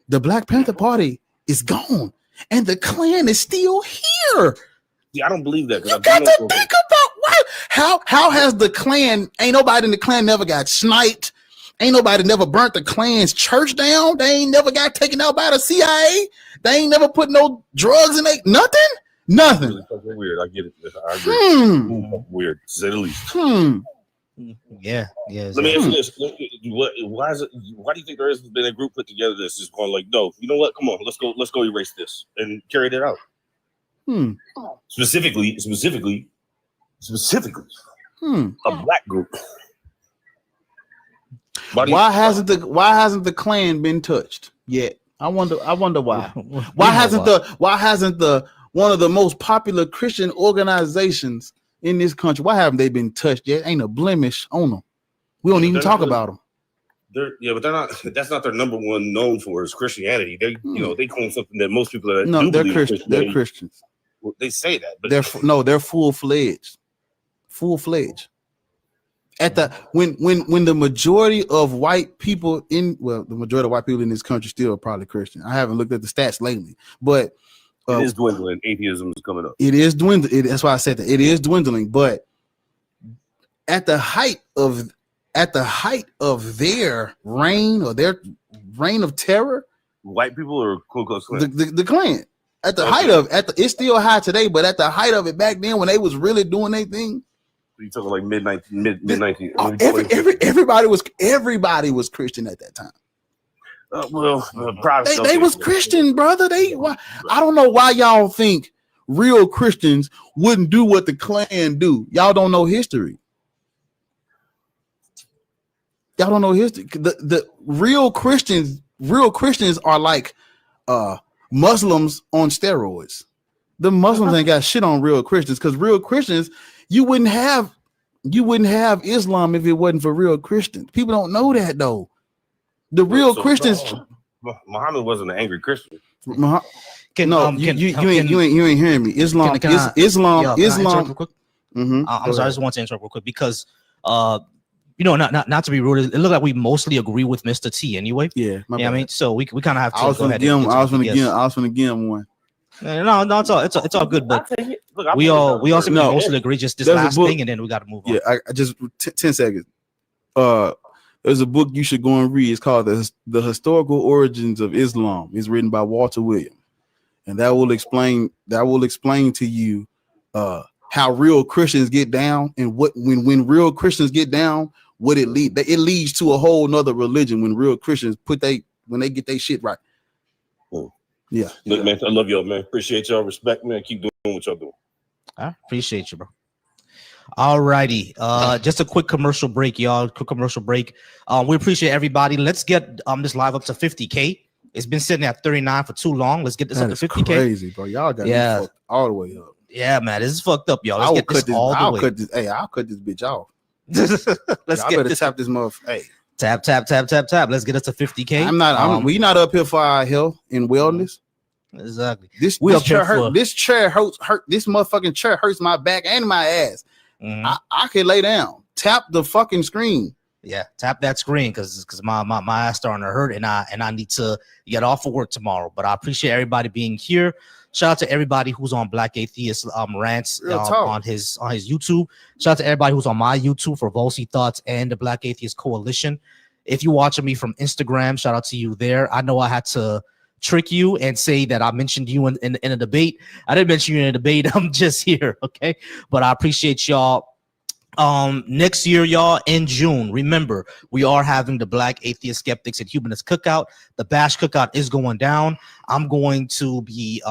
The Black Panther Party is gone, and the Klan is still here. See, I don't believe that. You got to think about why. How has the Klan? Ain't nobody in the Klan never got sniped. Ain't nobody never burnt the Klan's church down. They ain't never got taken out by the CIA. They ain't never put no drugs in it. Nothing. Really fucking weird. I get it. I agree. Weird, to say the least. Yeah. Let me ask you this: why do you think there hasn't been a group put together that's just going like, no, you know what? Come on, let's go erase this and carry that out. Specifically, a black group. Why hasn't the Klan been touched yet? I wonder why. Why hasn't the one of the most popular Christian organizations in this country, why haven't they been touched yet? Ain't a blemish on them. We don't even talk about them. But they're not. That's not their number one known for is Christianity. They they claim something that most people that no, they're Christian. They're Christians. Well, they say that, but they're full-fledged. At the when the majority of white people the majority of white people in this country still are probably Christian. I haven't looked at the stats lately, but it is dwindling. Atheism is coming up. It is dwindling. That's why I said that it is dwindling. But at the height of their reign or their reign of terror, white people or Ku Klux Klan? The Klan. At the height of it's still high today, but at the height of it back then when they was really doing their thing. You talking like mid 19? Everybody was Christian at that time. They was Christian, brother. I don't know why y'all think real Christians wouldn't do what the Klan do. Y'all don't know history. Y'all don't know history. The real Christians are like Muslims on steroids. The Muslims ain't got shit on real Christians because real Christians, you wouldn't have Islam if it wasn't for real Christians. People don't know that though. The real Christians. Muhammad wasn't an angry Christian. You ain't hearing me. Islam. Islam. I'm sorry, I just want to interrupt real quick because not to be rude, it looked like we mostly agree with Mr. T anyway. Yeah, I mean, so we kind of have to. I was gonna give him one. No, it's all good, but we also mostly agree just this last thing, and then we got to move on. Yeah, I just 10 seconds. There's a book you should go and read. It's called the Historical Origins of Islam. It's written by Walter Williams, and that will explain to you how real Christians get down and when real Christians get down, what it leads to a whole nother religion when real Christians when they get their shit right. Yeah. Look, man, I love y'all, man. Appreciate y'all. Respect, man. Keep doing what y'all doing. I appreciate you, bro. All righty. Just a quick commercial break, y'all. We appreciate everybody. Let's get this live up to 50K. It's been sitting at 39 for too long. Let's get this up to 50K. Crazy, bro. Y'all got me all the way up. Yeah, man. This is fucked up, y'all. Let's get this all the way. I'll cut this bitch off. Let's get this. Tap this motherfucker. Hey. Tap. Let's get us to 50K. We not up here for our health and wellness. Exactly. This chair hurt. This chair hurts. This motherfucking chair hurts my back and my ass. I can lay down. Tap the fucking screen. Yeah, tap that screen because my ass starting to hurt and I need to get off of work tomorrow. But I appreciate everybody being here. Shout out to everybody who's on Black Atheist Rants on his YouTube. Shout out to everybody who's on my YouTube for Volsy Thoughts and the Black Atheist Coalition. If you're watching me from Instagram, shout out to you there. I know I had to trick you and say that I mentioned you in a debate. I didn't mention you in a debate. I'm just here, okay? But I appreciate y'all. Next year, y'all, in June, remember, we are having the Black Atheist Skeptics and Humanist Cookout. The Bash Cookout is going down. I'm going to be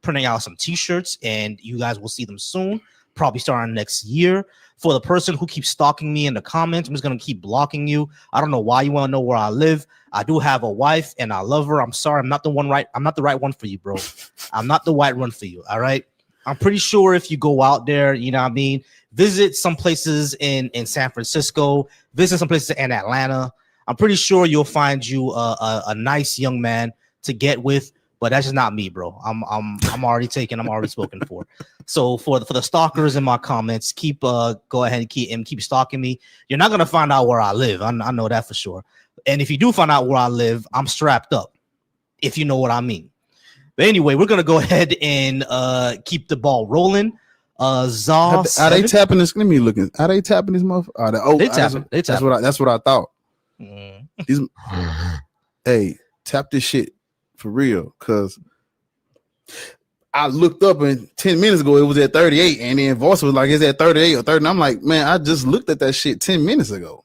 printing out some t-shirts, and you guys will see them soon, probably starting next year. For the person who keeps stalking me in the comments, I'm just going to keep blocking you. I don't know why you want to know where I live. I do have a wife, and I love her. I'm sorry. I'm not the right one for you, bro. I'm not the right one for you, all right? I'm pretty sure if you go out there, you know what I mean, visit some places in San Francisco, visit some places in Atlanta. I'm pretty sure you'll find you a nice young man to get with but that's just not me, bro. I'm already taken. I'm already spoken for. So for the stalkers in my comments, go ahead and keep stalking me. You're not gonna find out where I live. I know that for sure. And if you do find out where I live, I'm strapped up, if you know what I mean. But anyway, we're gonna go ahead and keep the ball rolling. Are they tapping this? Let me look. Are they tapping this motherfucker? They tapping. They tapping. That's what I thought. Hey, tap this shit for real, cause I looked up and 10 minutes ago it was at 38, and then voice was like, "It's at 38 or 30." I'm like, man, I just looked at that shit 10 minutes ago.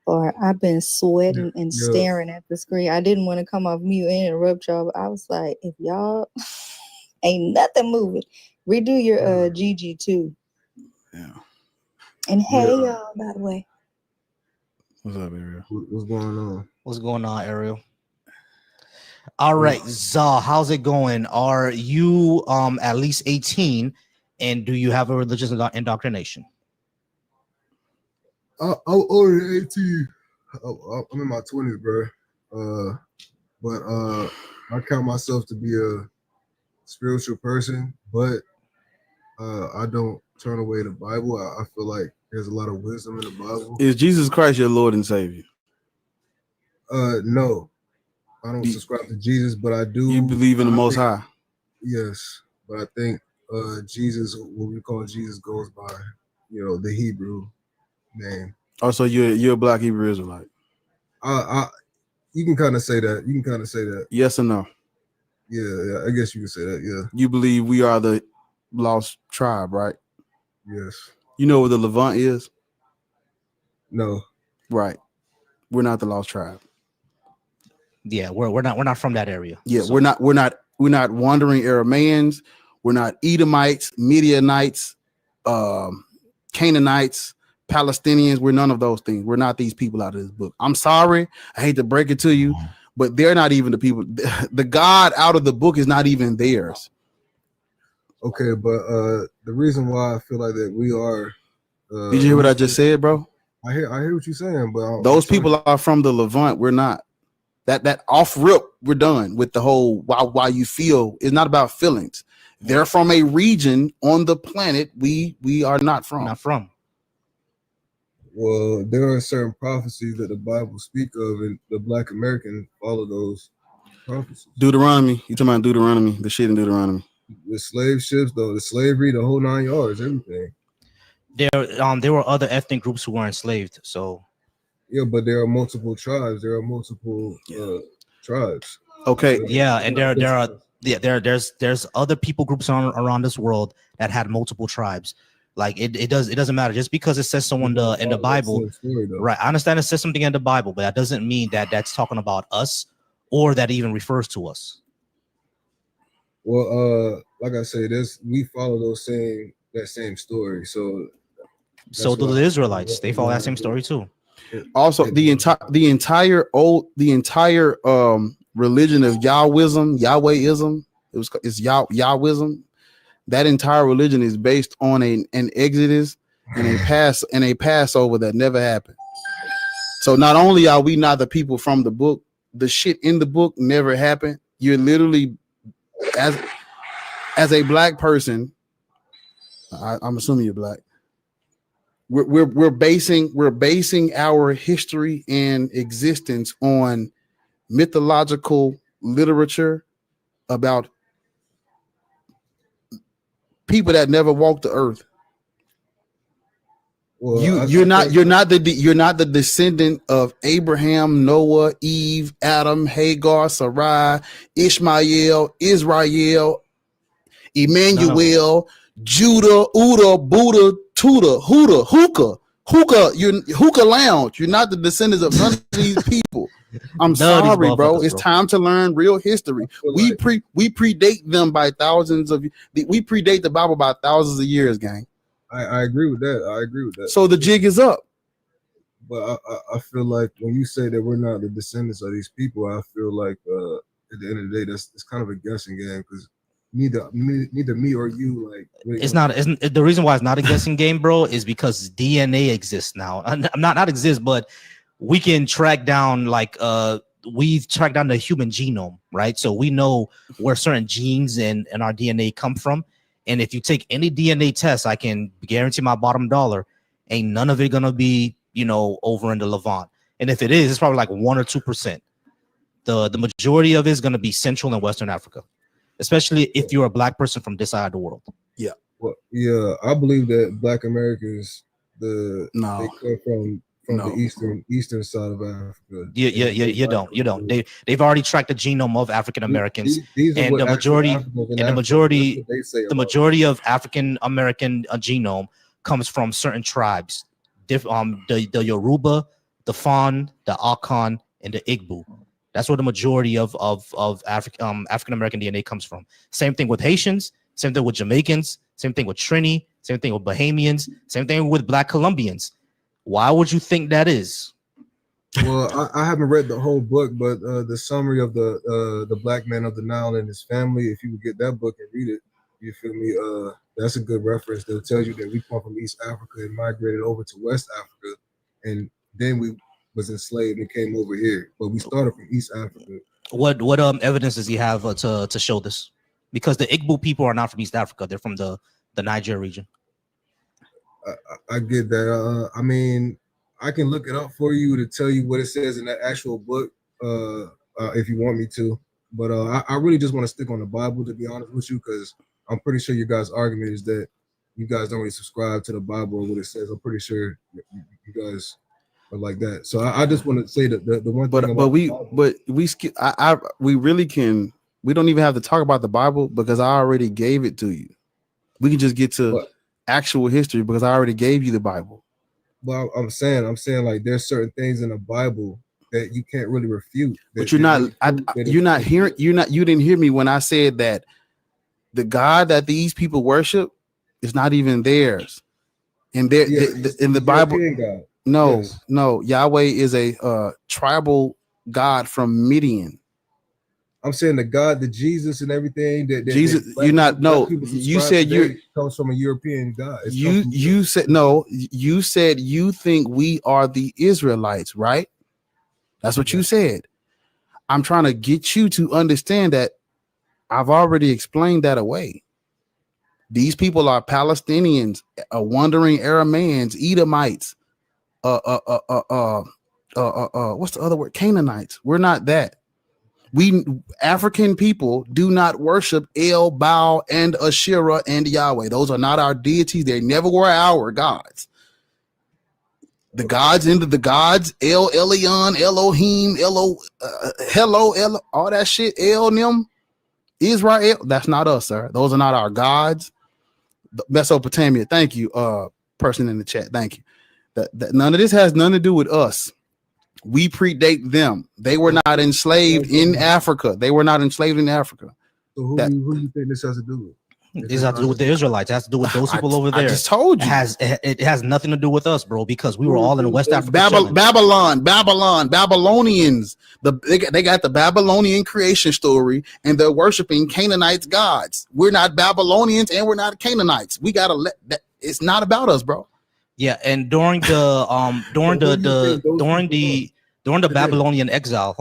Or I've been sweating and staring at the screen. I didn't want to come off mute and interrupt y'all, but I was like, if y'all ain't nothing moving. Redo your GG too. Yeah. And hey y'all, by the way. What's up, Ariel? What's going on? What's going on, Ariel? All right, Za, how's it going? Are you at least 18, and do you have a religious indoctrination? I'm older than 18. I'm in my 20s, bro. But I count myself to be a spiritual person, but I don't turn away the Bible. I feel like there's a lot of wisdom in the Bible. Is Jesus Christ your Lord and Savior? No, I don't subscribe to Jesus, but I do. You believe in the Most High? Yes, but I think Jesus, what we call Jesus, goes by the Hebrew name. Oh, so you're a Black Hebrew Israelite? You can kind of say that. You can kind of say that. Yes or no? Yeah, I guess you can say that. Yeah. You believe we are the lost tribe, right? Yes. You know what the Levant is? No. Right. We're not the lost tribe. Yeah, we're not from that area. Yeah, so. We're not wandering Arameans. We're not Edomites, Midianites, Canaanites, Palestinians. We're none of those things. We're not these people out of this book. I'm sorry. I hate to break it to you, but they're not even the people. The God out of the book is not even theirs. Okay, but the reason why I feel like that we are. Did you hear what I just said, bro? I hear what you're saying, but those people are from the Levant. We're not. That off rip, we're done with the whole why you feel. It's not about feelings. They're from a region on the planet we are not from. Not from. Well, there are certain prophecies that the Bible speak of, and the Black Americans follow those prophecies. Deuteronomy. You talking about Deuteronomy? The shit in Deuteronomy. The slave ships, though, the slavery, the whole 9 yards, everything. There were other ethnic groups who were enslaved. So. Yeah, but there are multiple tribes. There are multiple tribes. Okay. Yeah, and there's other people groups around this world that had multiple tribes. Like it doesn't matter just because it says someone in the Bible, right? I understand it says something in the Bible, but that doesn't mean that that's talking about us or that even refers to us. Well, like I say, we follow that same story. So do the Israelites. They follow that same story too. Also, the entire religion of Yahwehism, it's Yahwism. That entire religion is based on an Exodus and a Passover that never happened. So not only are we not the people from the book, the shit in the book never happened. You're literally as a Black person. I'm assuming you're Black. We're basing our history and existence on mythological literature about people that never walked the earth. Well, you're not the descendant of Abraham, Noah, Eve, Adam, Hagar, Sarai, Ishmael, Israel, Emmanuel, Judah, Uda, Buddha, Tuda, Huda, Hookah Lounge. You're not the descendants of none of these people. I'm sorry, bro. It's time to learn real history. We predate them by thousands of. We predate the Bible by thousands of years, gang. I agree with that. So the jig is up. But I feel like when you say that we're not the descendants of these people, I feel like at the end of the day, it's kind of a guessing game because neither me or you Isn't the reason why it's not a guessing game, bro, is because DNA exists now. I'm not exists, but we can track down we've tracked down the human genome, right? So we know where certain genes and our DNA come from. And if you take any DNA test, I can guarantee my bottom dollar, ain't none of it gonna be, you know, over in the Levant. And if it is, it's probably like 1 or 2%. The majority of it is gonna be Central and Western Africa, especially if you're a black person from this side of the world. Yeah. Well, yeah, I believe that Black Americans, they come from the eastern side of Africa. You don't. They've already tracked the genome of African Americans, and the majority of African American genome comes from certain tribes, the Yoruba, the Fon, the Akan, and the Igbo. That's where the majority of African American DNA comes from. Same thing with Haitians, same thing with Jamaicans, same thing with Trini, same thing with Bahamians, same thing with Black Colombians. Why would you think that is? Well, I haven't read the whole book, but the summary of the Black Man of the Nile and his family, if you would get that book and read it, you feel me? That's a good reference. That tells you that we come from East Africa and migrated over to West Africa, and then we was enslaved and came over here. But we started from East Africa. What evidence does he have to show this? Because the Igbo people are not from East Africa; they're from the Niger region. I get that. I mean, I can look it up for you to tell you what it says in that actual book, if you want me to. But I really just want to stick on the Bible, to be honest with you, because I'm pretty sure your guys' argument is that you guys don't really subscribe to the Bible or what it says. I'm pretty sure you guys are like that. So I just want to say that the one thing. We really can. We don't even have to talk about the Bible because I already gave it to you. We can just get to actual history because I already gave you the Bible. Well, I'm saying like there's certain things in the Bible that you can't really refute. But you didn't hear me when I said that the God that these people worship is not even theirs. And in the Bible, God. No, Yahweh is a tribal God from Midian. I'm saying the God, the Jesus, and everything that Jesus. You said you comes from a European God. You said no. You said you think we are the Israelites, right? That's what you said. I'm trying to get you to understand that I've already explained that away. These people are Palestinians, wandering Arameans, Edomites, what's the other word? Canaanites. We're not that. We African people do not worship El, Baal, and Asherah and Yahweh. Those are not our deities. They never were our gods. The gods into the gods, El Elyon, Elohim, Hello, all that shit, El Nim, Israel. That's not us, sir. Those are not our gods. Mesopotamia. Thank you, person in the chat. Thank you. That none of this has nothing to do with us. We predate them. They were not enslaved in Africa. So who do you think this has to do with? It has to do with the Israelites. It has to do with those people over there. I just told you. It has nothing to do with us, bro, because we were all in West Africa. Babylonians. They got the Babylonian creation story, and they're worshiping Canaanites gods. We're not Babylonians, and we're not Canaanites. We gotta let that. It's not about us, bro. Yeah, and during the Babylonian exile,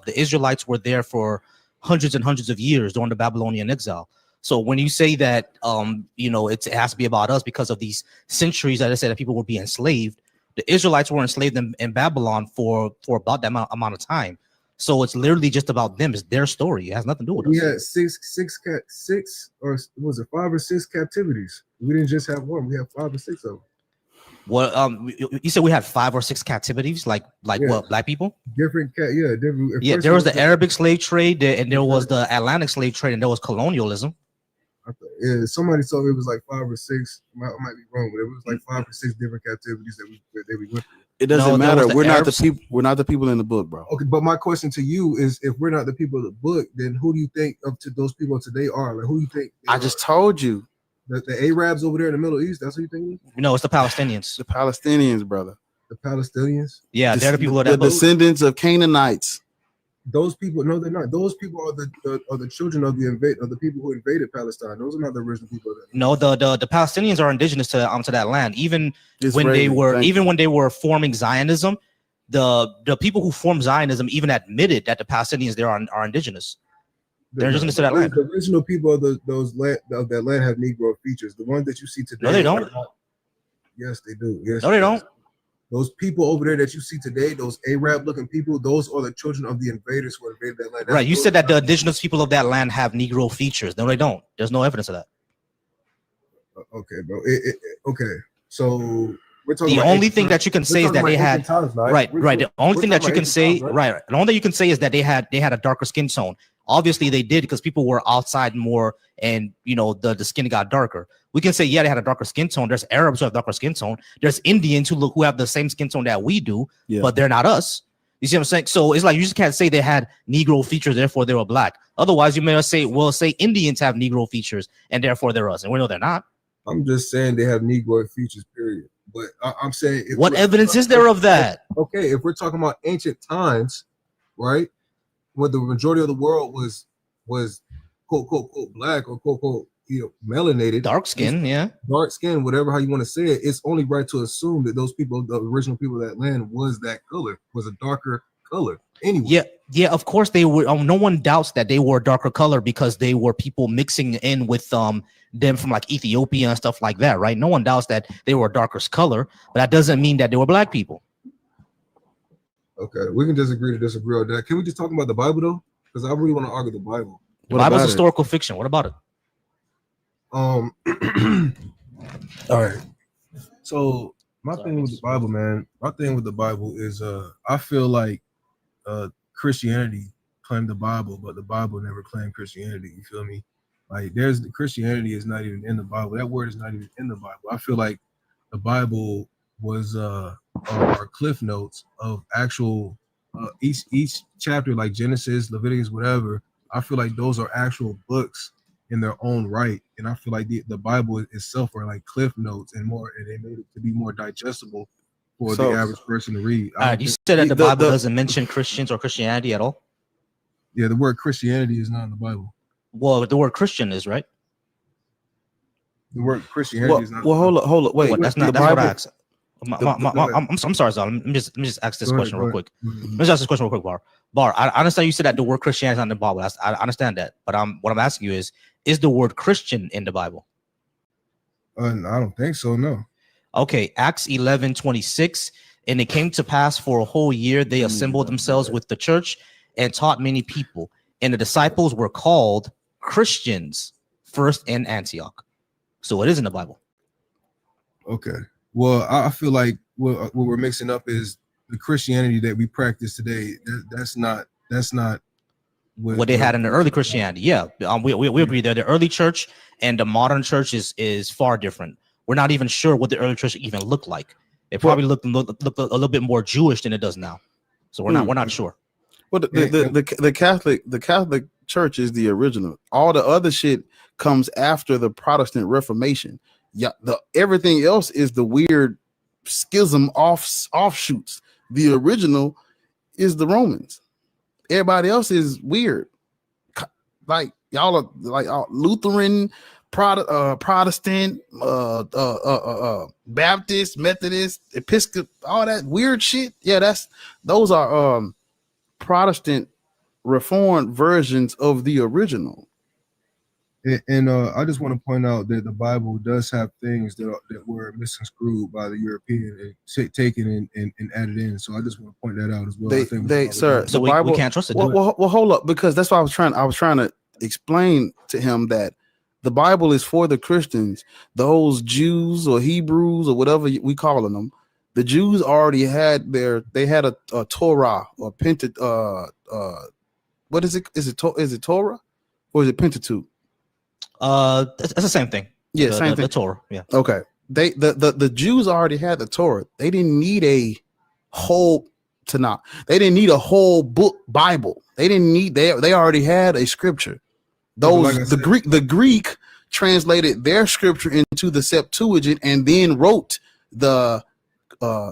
the Israelites were there for hundreds and hundreds of years during the Babylonian exile. So when you say that, it has to be about us because of these centuries that I said that people were being enslaved, the Israelites were enslaved in Babylon for about that amount of time. So it's literally just about them. It's their story. It has nothing to do with us. We had six, or was it 5 or 6 captivities? We didn't just have one. We had 5 or 6 of them. Well, you said we had 5 or 6 captivities, like what, black people? Different. Yeah, there was the Arabic slave trade, and there was the Atlantic slave trade, and there was colonialism. Somebody told me it was like 5 or 6. I might be wrong, but it was like 5 or 6 different captivities that we went through. It doesn't matter. We're not the people. We're not the people in the book, bro. Okay, but my question to you is: if we're not the people of the book, then who do you think up to those people today are? Like, who do you think? I just told you. The Arabs over there in the Middle East. That's what you think? No, it's the Palestinians. The Palestinians, brother. The Palestinians. Yeah, they're the people that the descendants of Canaanites. Those people, no, they're not. Those people are the children of the people who invaded Palestine. Those are not the original people. No, the Palestinians are indigenous to that land. Even when they were forming Zionism, the people who formed Zionism even admitted that the Palestinians there are indigenous. They're indigenous to that land. The original people of that land have Negro features. The ones that you see today. No, they don't. Yes, they do. Yes, no, they don't. Those people over there that you see today, those Arab-looking people, those are the children of the invaders who invaded that land. Right. You said that the indigenous people of that land have Negro features. No, they don't. There's no evidence of that. Okay, bro. Okay. So we're talking the about only thing that you can say is that they had right. The only thing that you can say the only thing you can say is that they had a darker skin tone. Obviously they did because people were outside more and the skin got darker. We can say, yeah, they had a darker skin tone. There's Arabs who have darker skin tone. There's Indians who have the same skin tone that we do, but they're not us. You see what I'm saying? So it's like you just can't say they had Negro features, therefore they were black. Otherwise, you may say, Indians have Negro features and therefore they're us. And we know they're not. I'm just saying they have Negro features, period. But I'm saying what evidence is there of that? Okay, if we're talking about ancient times, right? When the majority of the world was quote quote black or quote quote melanated, dark skin, whatever how you want to say it, it's only right to assume that those people, the original people of that land, was that color, was a darker color. Anyway, yeah, of course they were. No one doubts that they were darker color because they were people mixing in with them from like Ethiopia and stuff like that, right? No one doubts that they were darker color, but that doesn't mean that they were black people. Okay, we can disagree to disagree on that. Can we just talk about the Bible though? Because I really want to argue the Bible. The Bible's historical fiction. What about it? All right. So my thing with the Bible, man, is I feel like Christianity claimed the Bible, but the Bible never claimed Christianity. You feel me? Like Christianity is not even in the Bible. That word is not even in the Bible. I feel like the Bible was our cliff notes of actual each chapter, like Genesis, Leviticus, whatever. I feel like those are actual books in their own right, and I feel like the Bible itself are like cliff notes and they made it to be more digestible for the average person to read. You said that the Bible doesn't mention Christians or Christianity at all? Yeah, the word Christianity is not in the Bible. Well, the word Christian is, right? The word Christianity is not. Well, hold up, wait. That's not. That's what I asked. I'm sorry, Zal. Let me just ask this question real quick. Let me just ask this question real quick, Bar. I understand you said that the word Christianity is not in the Bible. I understand that, but what I'm asking you is the word Christian in the Bible? I don't think so. No. Okay, Acts 11:26, and it came to pass for a whole year they assembled themselves with the church and taught many people, and the disciples were called Christians first in Antioch. So it is in the Bible. Okay. Well, I feel like what we're mixing up is the Christianity that we practice today. That's not what they had in the early Christianity. Yeah, we agree there. The early church and the modern church is far different. We're not even sure what the early church even looked like. It probably looked a little bit more Jewish than it does now. So we're not sure. Well, the Catholic Church is the original. All the other shit comes after the Protestant Reformation. Yeah, everything else is the weird schism offshoots. The original is the Romans. Everybody else is weird. Like y'all are like Lutheran, Protestant, Baptist, Methodist, Episcopal, all that weird shit. Yeah, those are Protestant reformed versions of the original. And I just want to point out that the Bible does have things that were misconstrued by the European and taken and added in. So I just want to point that out as well. So we can't trust it. Well, hold up, because that's why I was trying to explain to him that the Bible is for the Christians. Those Jews or Hebrews or whatever we calling them, the Jews already had they had a Torah or what is it? Is it Torah or is it Pentateuch? That's the same thing. Yeah, same thing. The Torah. Yeah. Okay. The Jews already had the Torah. They didn't need a whole Tanakh. They didn't need a whole book Bible. They didn't need. They already had a scripture. The Greek translated their scripture into the Septuagint and then wrote the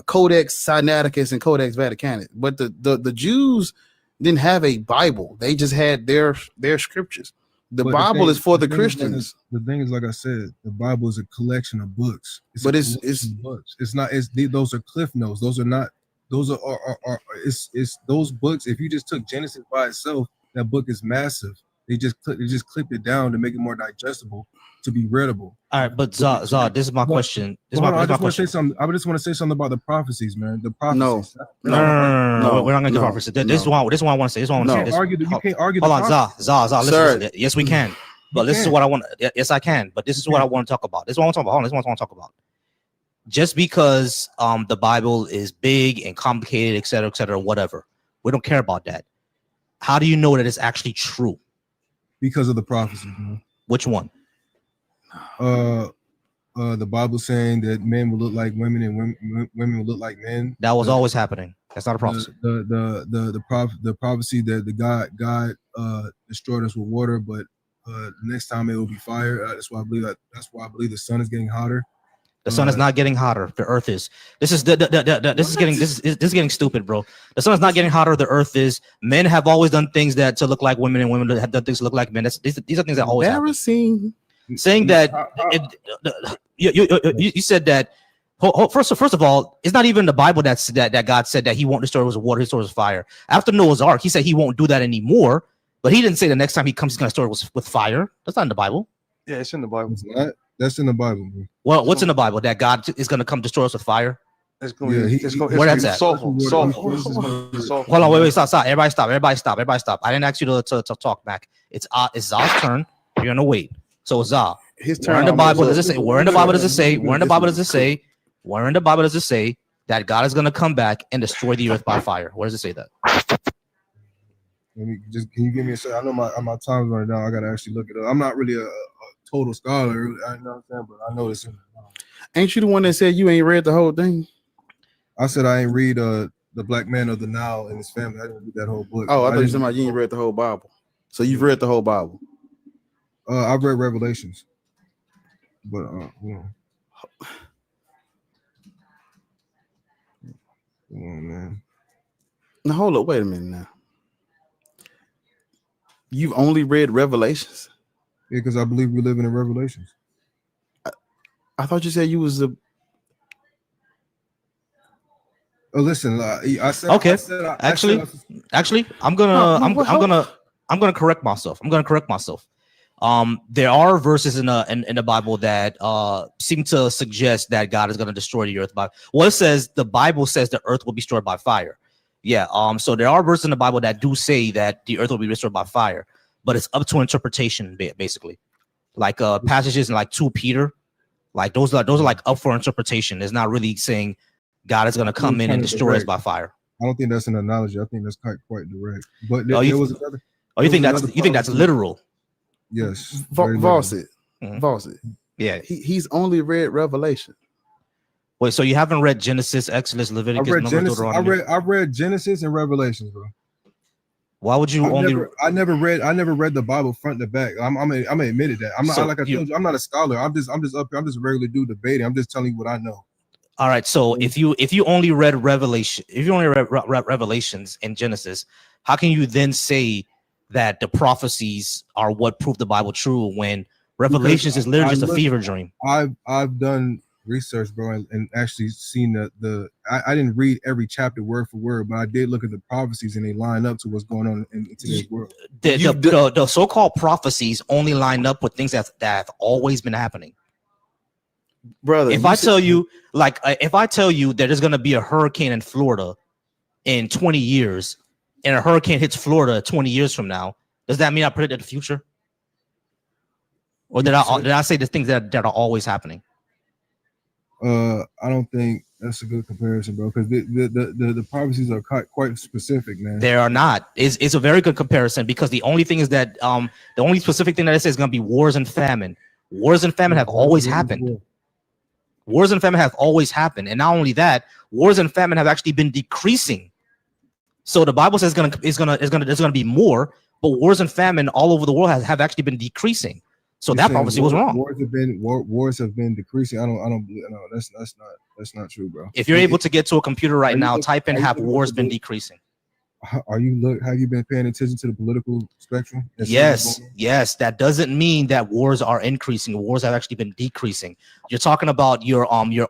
Codex Sinaiticus and Codex Vaticanus. But the Jews didn't have a Bible. They just had their scriptures. The Bible is for the Christians. The thing is, like I said, the Bible is a collection of books. It's books. It's not. Those are cliff notes. Those are not those are it's those books. If you just took Genesis by itself, that book is massive. They just clipped it down to make it more digestible, to be readable. All right, but Zah, this is my question. I just want to say something. I just want to say something about the prophecies, man. The prophecies. No. We're not gonna get prophecies. This is what I want to say. You can't argue. Hold on, Zah. Listen. Yes, we can. But this is what I want. Yes, I can. But this is what I want to talk about. This is what I want to talk about. Hold on, this is what I want to talk about. Just because the Bible is big and complicated, et cetera, whatever, we don't care about that. How do you know that it's actually true? Because of the prophecies, man. Which one? The Bible saying that men will look like women and women will look like men. That was always happening. That's not a prophecy. The prophecy that the God destroyed us with water, but next time it will be fire. That's why I believe the sun is getting hotter. The sun is not getting hotter. The earth is. This is getting stupid, bro. The sun is not getting hotter. The earth is. Men have always done things that to look like women, and women have done things to look like men. These are things that always happen. Saying that you said that. First of all, it's not even the Bible that God said that He won't destroy us with water, He destroys with fire. After Noah's Ark, He said He won't do that anymore. But He didn't say the next time He comes, He's going to destroy us with fire. That's not in the Bible. Yeah, it's in the Bible. It's not. That's in the Bible, bro. Well, what's in the Bible? That God is going to come destroy us with fire? It's going to where that's at? Sulfur. Hold on, wait, stop. Everybody stop. I didn't ask you to talk back. It's Zah's turn. You're going to wait. So Zah, his turn. Where in the Bible does it say? Where in the Bible does it say that God is going to come back and destroy the earth by fire? Where does it say that? Can you give me a second? I know my time's running down. I got to actually look it up. I'm not really a total scholar, I know what I'm saying, but I know this. Ain't you the one that said you ain't read the whole thing? I said I ain't read the Black Man of the Nile and his family. I didn't read that whole book. Oh, I thought you said you ain't read the whole Bible. So you've read the whole Bible. I've read Revelations, but come on, man. Now hold up, wait a minute now. You've only read Revelations? Yeah, because I believe we're living in Revelations. I thought you said you was the. Oh, listen, I said okay. Actually, I'm gonna correct myself. There are verses in the Bible that seem to suggest that God is going to destroy the earth by. Well, it says the Bible says the earth will be destroyed by fire. Yeah. So there are verses in the Bible that do say that the earth will be destroyed by fire, but it's up to interpretation, basically. Like passages in like 2 Peter, like those are like up for interpretation. It's not really saying God is going to come in and destroy us by fire. I don't think that's an analogy. I think that's quite direct. But you think that's literal? Yes. Vossit. Yeah. He's only read Revelation. Wait, so you haven't read Genesis, Exodus, Leviticus, Numbers, Deuteronomy? I read Genesis and Revelations, bro. Why would you I never read the Bible front to back. I'm admitted that. I'm not like I told you, I'm not a scholar. I'm just up here. I'm just a regular dude debating. I'm just telling you what I know. All right. So if you only read Revelation, if you only read Revelations and Genesis, how can you then say that the prophecies are what prove the Bible true when Revelations is literally just a fever dream? I've done research, bro, and actually seen I didn't read every chapter word for word, but I did look at the prophecies and they line up to what's going on in today's world. The so-called prophecies only line up with things that have always been happening. Brother, if I tell you that there's going to be a hurricane in Florida in 20 years and a hurricane hits Florida 20 years from now, does that mean I predicted the future? Or did I say the things that are always happening? I don't think that's a good comparison, bro, because the prophecies are quite specific, man. They are not. It's a very good comparison because the only thing is that the only specific thing that it says is going to be wars and famine. Wars and famine have always happened. Wars and famine have always happened, and not only that, wars and famine have actually been decreasing. So the Bible says there's gonna be more, but wars and famine all over the world have actually been decreasing. So that prophecy was wrong. Wars have been decreasing. I don't. No, that's not true, bro. If you're able to get to a computer right now, type in "have wars been decreasing." Have you been paying attention to the political spectrum? Yes. That doesn't mean that wars are increasing. Wars have actually been decreasing. You're talking about your own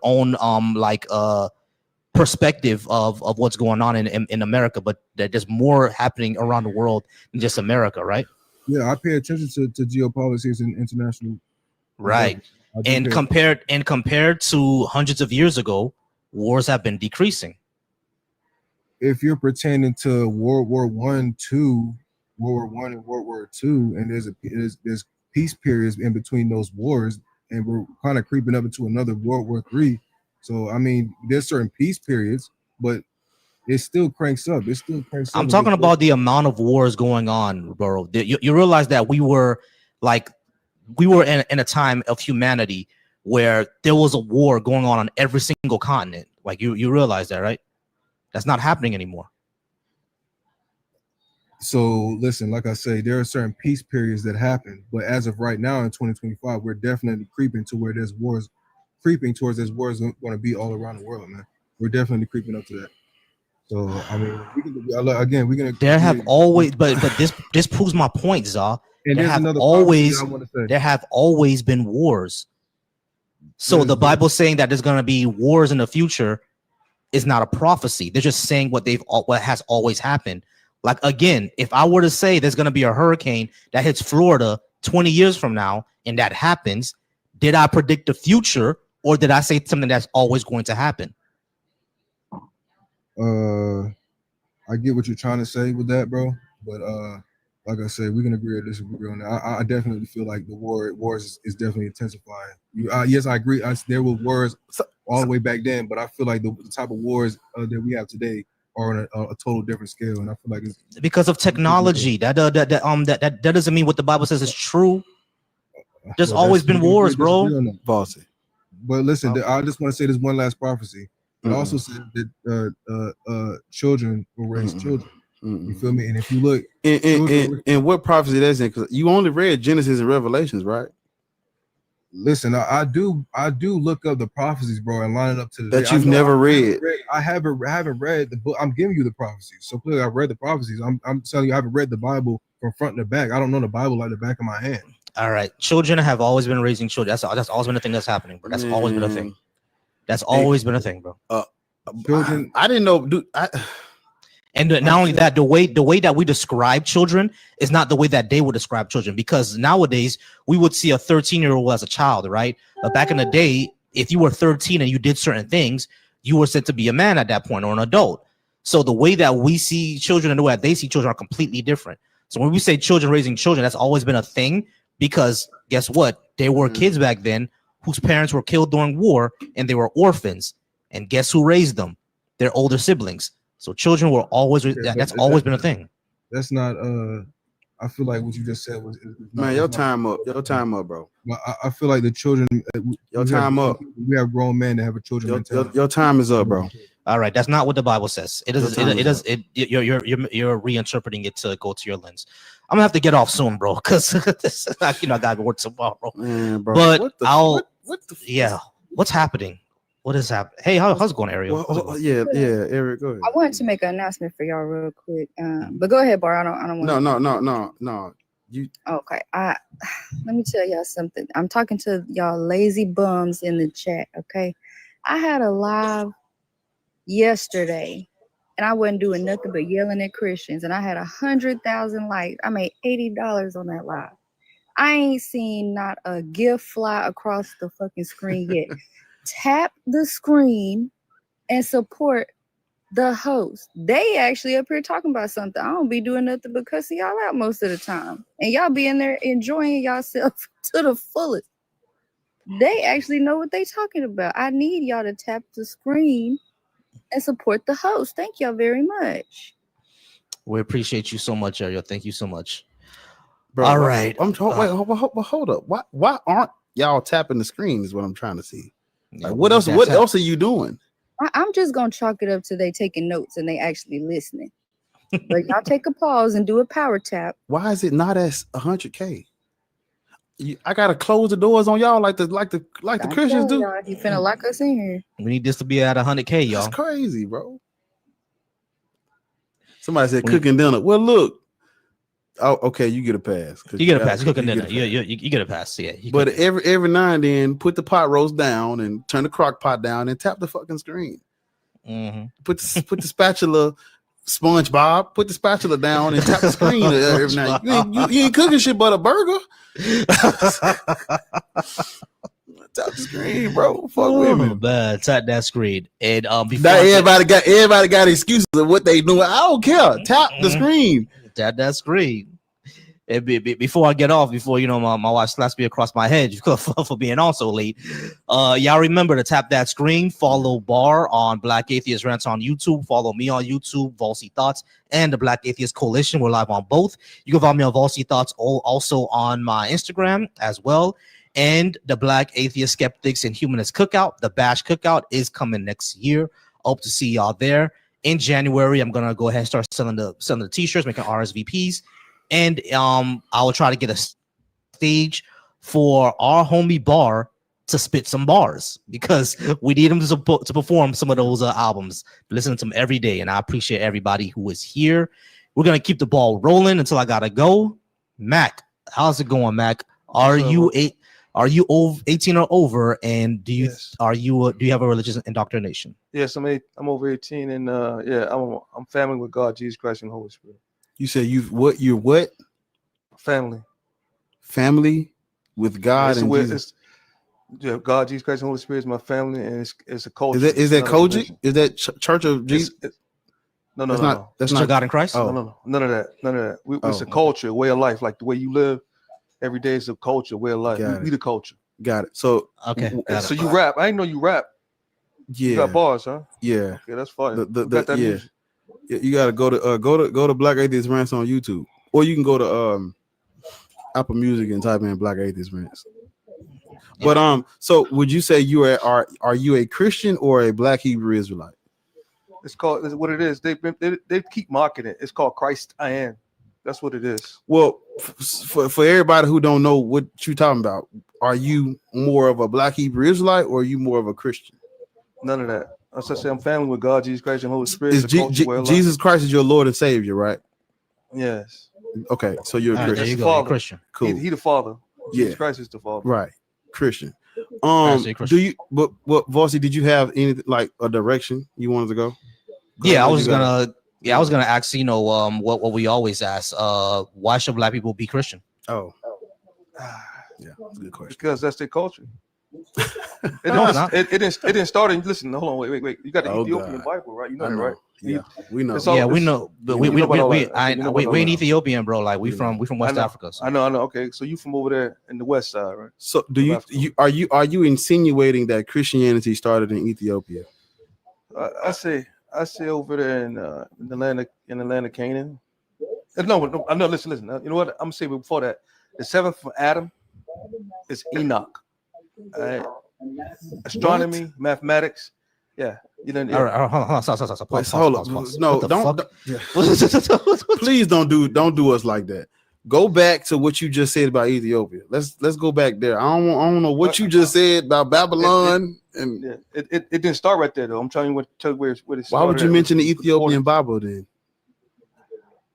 perspective of what's going on in America, but that there's more happening around the world than just America, right? Yeah, I pay attention to geopolitics and international. Right. And compared to hundreds of years ago, wars have been decreasing. If you're pertaining to World War I, II, World War I and World War II, and there's peace periods in between those wars, and we're kind of creeping up into another World War III. So I mean, there's certain peace periods, but it still cranks up. It still cranks up. I'm talking about the amount of wars going on, bro. You realize that we were in a time of humanity where there was a war going on every single continent. Like you realize that, right? That's not happening anymore. So listen, like I say, there are certain peace periods that happen, but as of right now in 2025, we're definitely creeping to where there's wars, creeping towards there's wars going to be all around the world, man. We're definitely creeping up to that. So I mean, we're gonna. There have always, but this proves my point, Zah. And there have always been wars. So the Bible saying that there's going to be wars in the future is not a prophecy. They're just saying what has always happened. Like, again, if I were to say there's going to be a hurricane that hits Florida 20 years from now and that happens, did I predict the future, or did I say something that's always going to happen? I get what you're trying to say with that, bro. But like I said, we can agree or disagree on that. I definitely feel like the wars is definitely intensifying. Yes, I agree. There were wars all the way back then, but I feel like the type of wars that we have today are on a total different scale, and I feel like it's because of technology. That doesn't mean what the Bible says is true. There's always been wars, bro. Bossy. But listen, I just want to say this one last prophecy. It also said that children will raise children. You feel me? And if you look, and what prophecy that's in, because you only read Genesis and Revelations, right? Listen, I do look up the prophecies, bro, and line it up to that you've never read. I haven't read the book. I'm giving you the prophecies, so clearly I've read the prophecies. I'm telling you, I haven't read the Bible from front to back. I don't know the Bible like the back of my hand. All right, children have always been raising children. That's always been a thing that's happening, bro. That's always been a thing. That's always been a thing, bro. Children, I didn't know, dude. And not only that, the way that we describe children is not the way that they would describe children, because nowadays we would see a 13-year-old as a child, right? But back in the day, if you were 13 and you did certain things, you were said to be a man at that point or an adult. So the way that we see children and the way that they see children are completely different. So when we say children raising children, that's always been a thing, because guess what? There were kids back then whose parents were killed during war and they were orphans. And guess who raised them? Their older siblings. So children were always, that's always been a thing. That's not, I feel like what you just said was, man, your time up, bro. Well, I feel like the children, your time up. We have grown men that have a children. Your time is up, bro. All right, that's not what the Bible says. You're reinterpreting it to go to your lens. I'm gonna have to get off soon, bro, because I got to work tomorrow. Man, bro. But what's happening? What is happening? Hey, how's it going, Ariel? Eric, go ahead. I wanted to make an announcement for y'all real quick. But go ahead, Bar. I don't want. No. You okay? Let me tell y'all something. I'm talking to y'all lazy bums in the chat. Okay, I had a live yesterday, and I wasn't doing nothing but yelling at Christians, and I had 100,000 likes. I made $80 on that live. I ain't seen not a gift fly across the fucking screen yet. Tap the screen and support the host. They actually up here talking about something. I don't be doing nothing but cussing y'all out most of the time, and y'all be in there enjoying yourself to the fullest. They actually know what they talking about. I need y'all to tap the screen and support the host. Thank y'all very much. We appreciate you so much, Ariel. Thank you so much. Bro, all right. Hold up. Why aren't y'all tapping the screen is what I'm trying to see. Like, what else are you doing? I'm just gonna chalk it up to they taking notes and they actually listening. But y'all take a pause and do a power tap. Why is it not as 100K? I gotta close the doors on y'all like the Christians do. Y'all, you finna lock us in here. We need this to be at 100K, y'all. That's crazy, bro. Somebody said cooking dinner. Well, look. Oh, okay, you get a pass. You get a pass. Cooking dinner. You get a pass. Yeah. But every now and then, put the pot roast down and turn the crock pot down and tap the fucking screen. Put the spatula, SpongeBob. Put the spatula down and tap the screen every night. You ain't cooking shit but a burger. Tap the screen, bro. Fuck with me, man. Tap that screen. And everybody got excuses of what they doing. I don't care. Tap the screen. Tap that screen. And before I get off, before my wife slaps me across my head for being on so late. Y'all remember to tap that screen. Follow Bar on Black Atheist Rants on YouTube. Follow me on YouTube, Volsy Thoughts, and the Black Atheist Coalition. We're live on both. You can follow me on Volsy Thoughts also on my Instagram as well. And the Black Atheist Skeptics and Humanist Cookout, the Bash Cookout, is coming next year. Hope to see y'all there. In January, I'm gonna go ahead and start selling the t-shirts, making RSVPs, and I will try to get a stage for our homie Bar to spit some bars because we need him to perform some of those albums. Listen to him every day, and I appreciate everybody who is here. We're gonna keep the ball rolling until I gotta go. Mac, how's it going, Mac? Are you 18 or over, and do you have a religious indoctrination? Yes, I'm over 18, and I'm family with God, Jesus Christ, and the Holy Spirit. You said you're what? Family with God and Jesus. God, Jesus Christ, and Holy Spirit is my family, and it's a culture. Is that Kojic? Is that Church of Jesus? No. That's not God in Christ. Oh. No, none of that. It's a culture, a way of life, like the way you live. Every day is a culture, way of life. We the culture. Got it. So so you rap. I didn't know you rap. Yeah. You got bars, huh? Yeah. Okay, that's fine. Music. You gotta go to Black Atheist Rants on YouTube, or you can go to Apple Music and type in Black Atheist Rants. But so would you say are you a Christian or a Black Hebrew Israelite? It's what it is. They keep mocking it. It's called Christ I Am. That's what it is. Well, for everybody who don't know what you're talking about, are you more of a Black Hebrew Israelite or are you more of a Christian? None of that. As I say, I'm family with God, Jesus Christ, and Holy Spirit. Jesus Christ is your Lord and Savior, right? Yes. Okay, so you're a Christian. You're Christian. Cool. He the Father. Yeah. Jesus Christ is the Father. Right. Christian. Do you? But Volsy, did you have any like a direction you wanted to go? Yeah, I was gonna ask, what we always ask. Why should Black people be Christian? Oh, yeah, that's a good question. Because that's their culture. It didn't start. Listen, hold on, wait. You got the Ethiopian Bible, right? You know that, right? Yeah, we know. We know, but we ain't Ethiopian, bro. Like we from West Africa. So. I know. Okay, so you from over there in the west side, right? So are you insinuating that Christianity started in Ethiopia? I say over there in the land of Canaan. No, I know. Listen. You know what? I'm gonna say before that. The seventh from Adam is Enoch. Astronomy, mathematics. Yeah. You know. All right, hold on. No, don't. Please don't do us like that. Go back to what you just said about Ethiopia. Let's go back there. I don't know what you just said about Babylon. It didn't start right there though. I'm telling you where it started. Why would you mention the Ethiopian Bible then?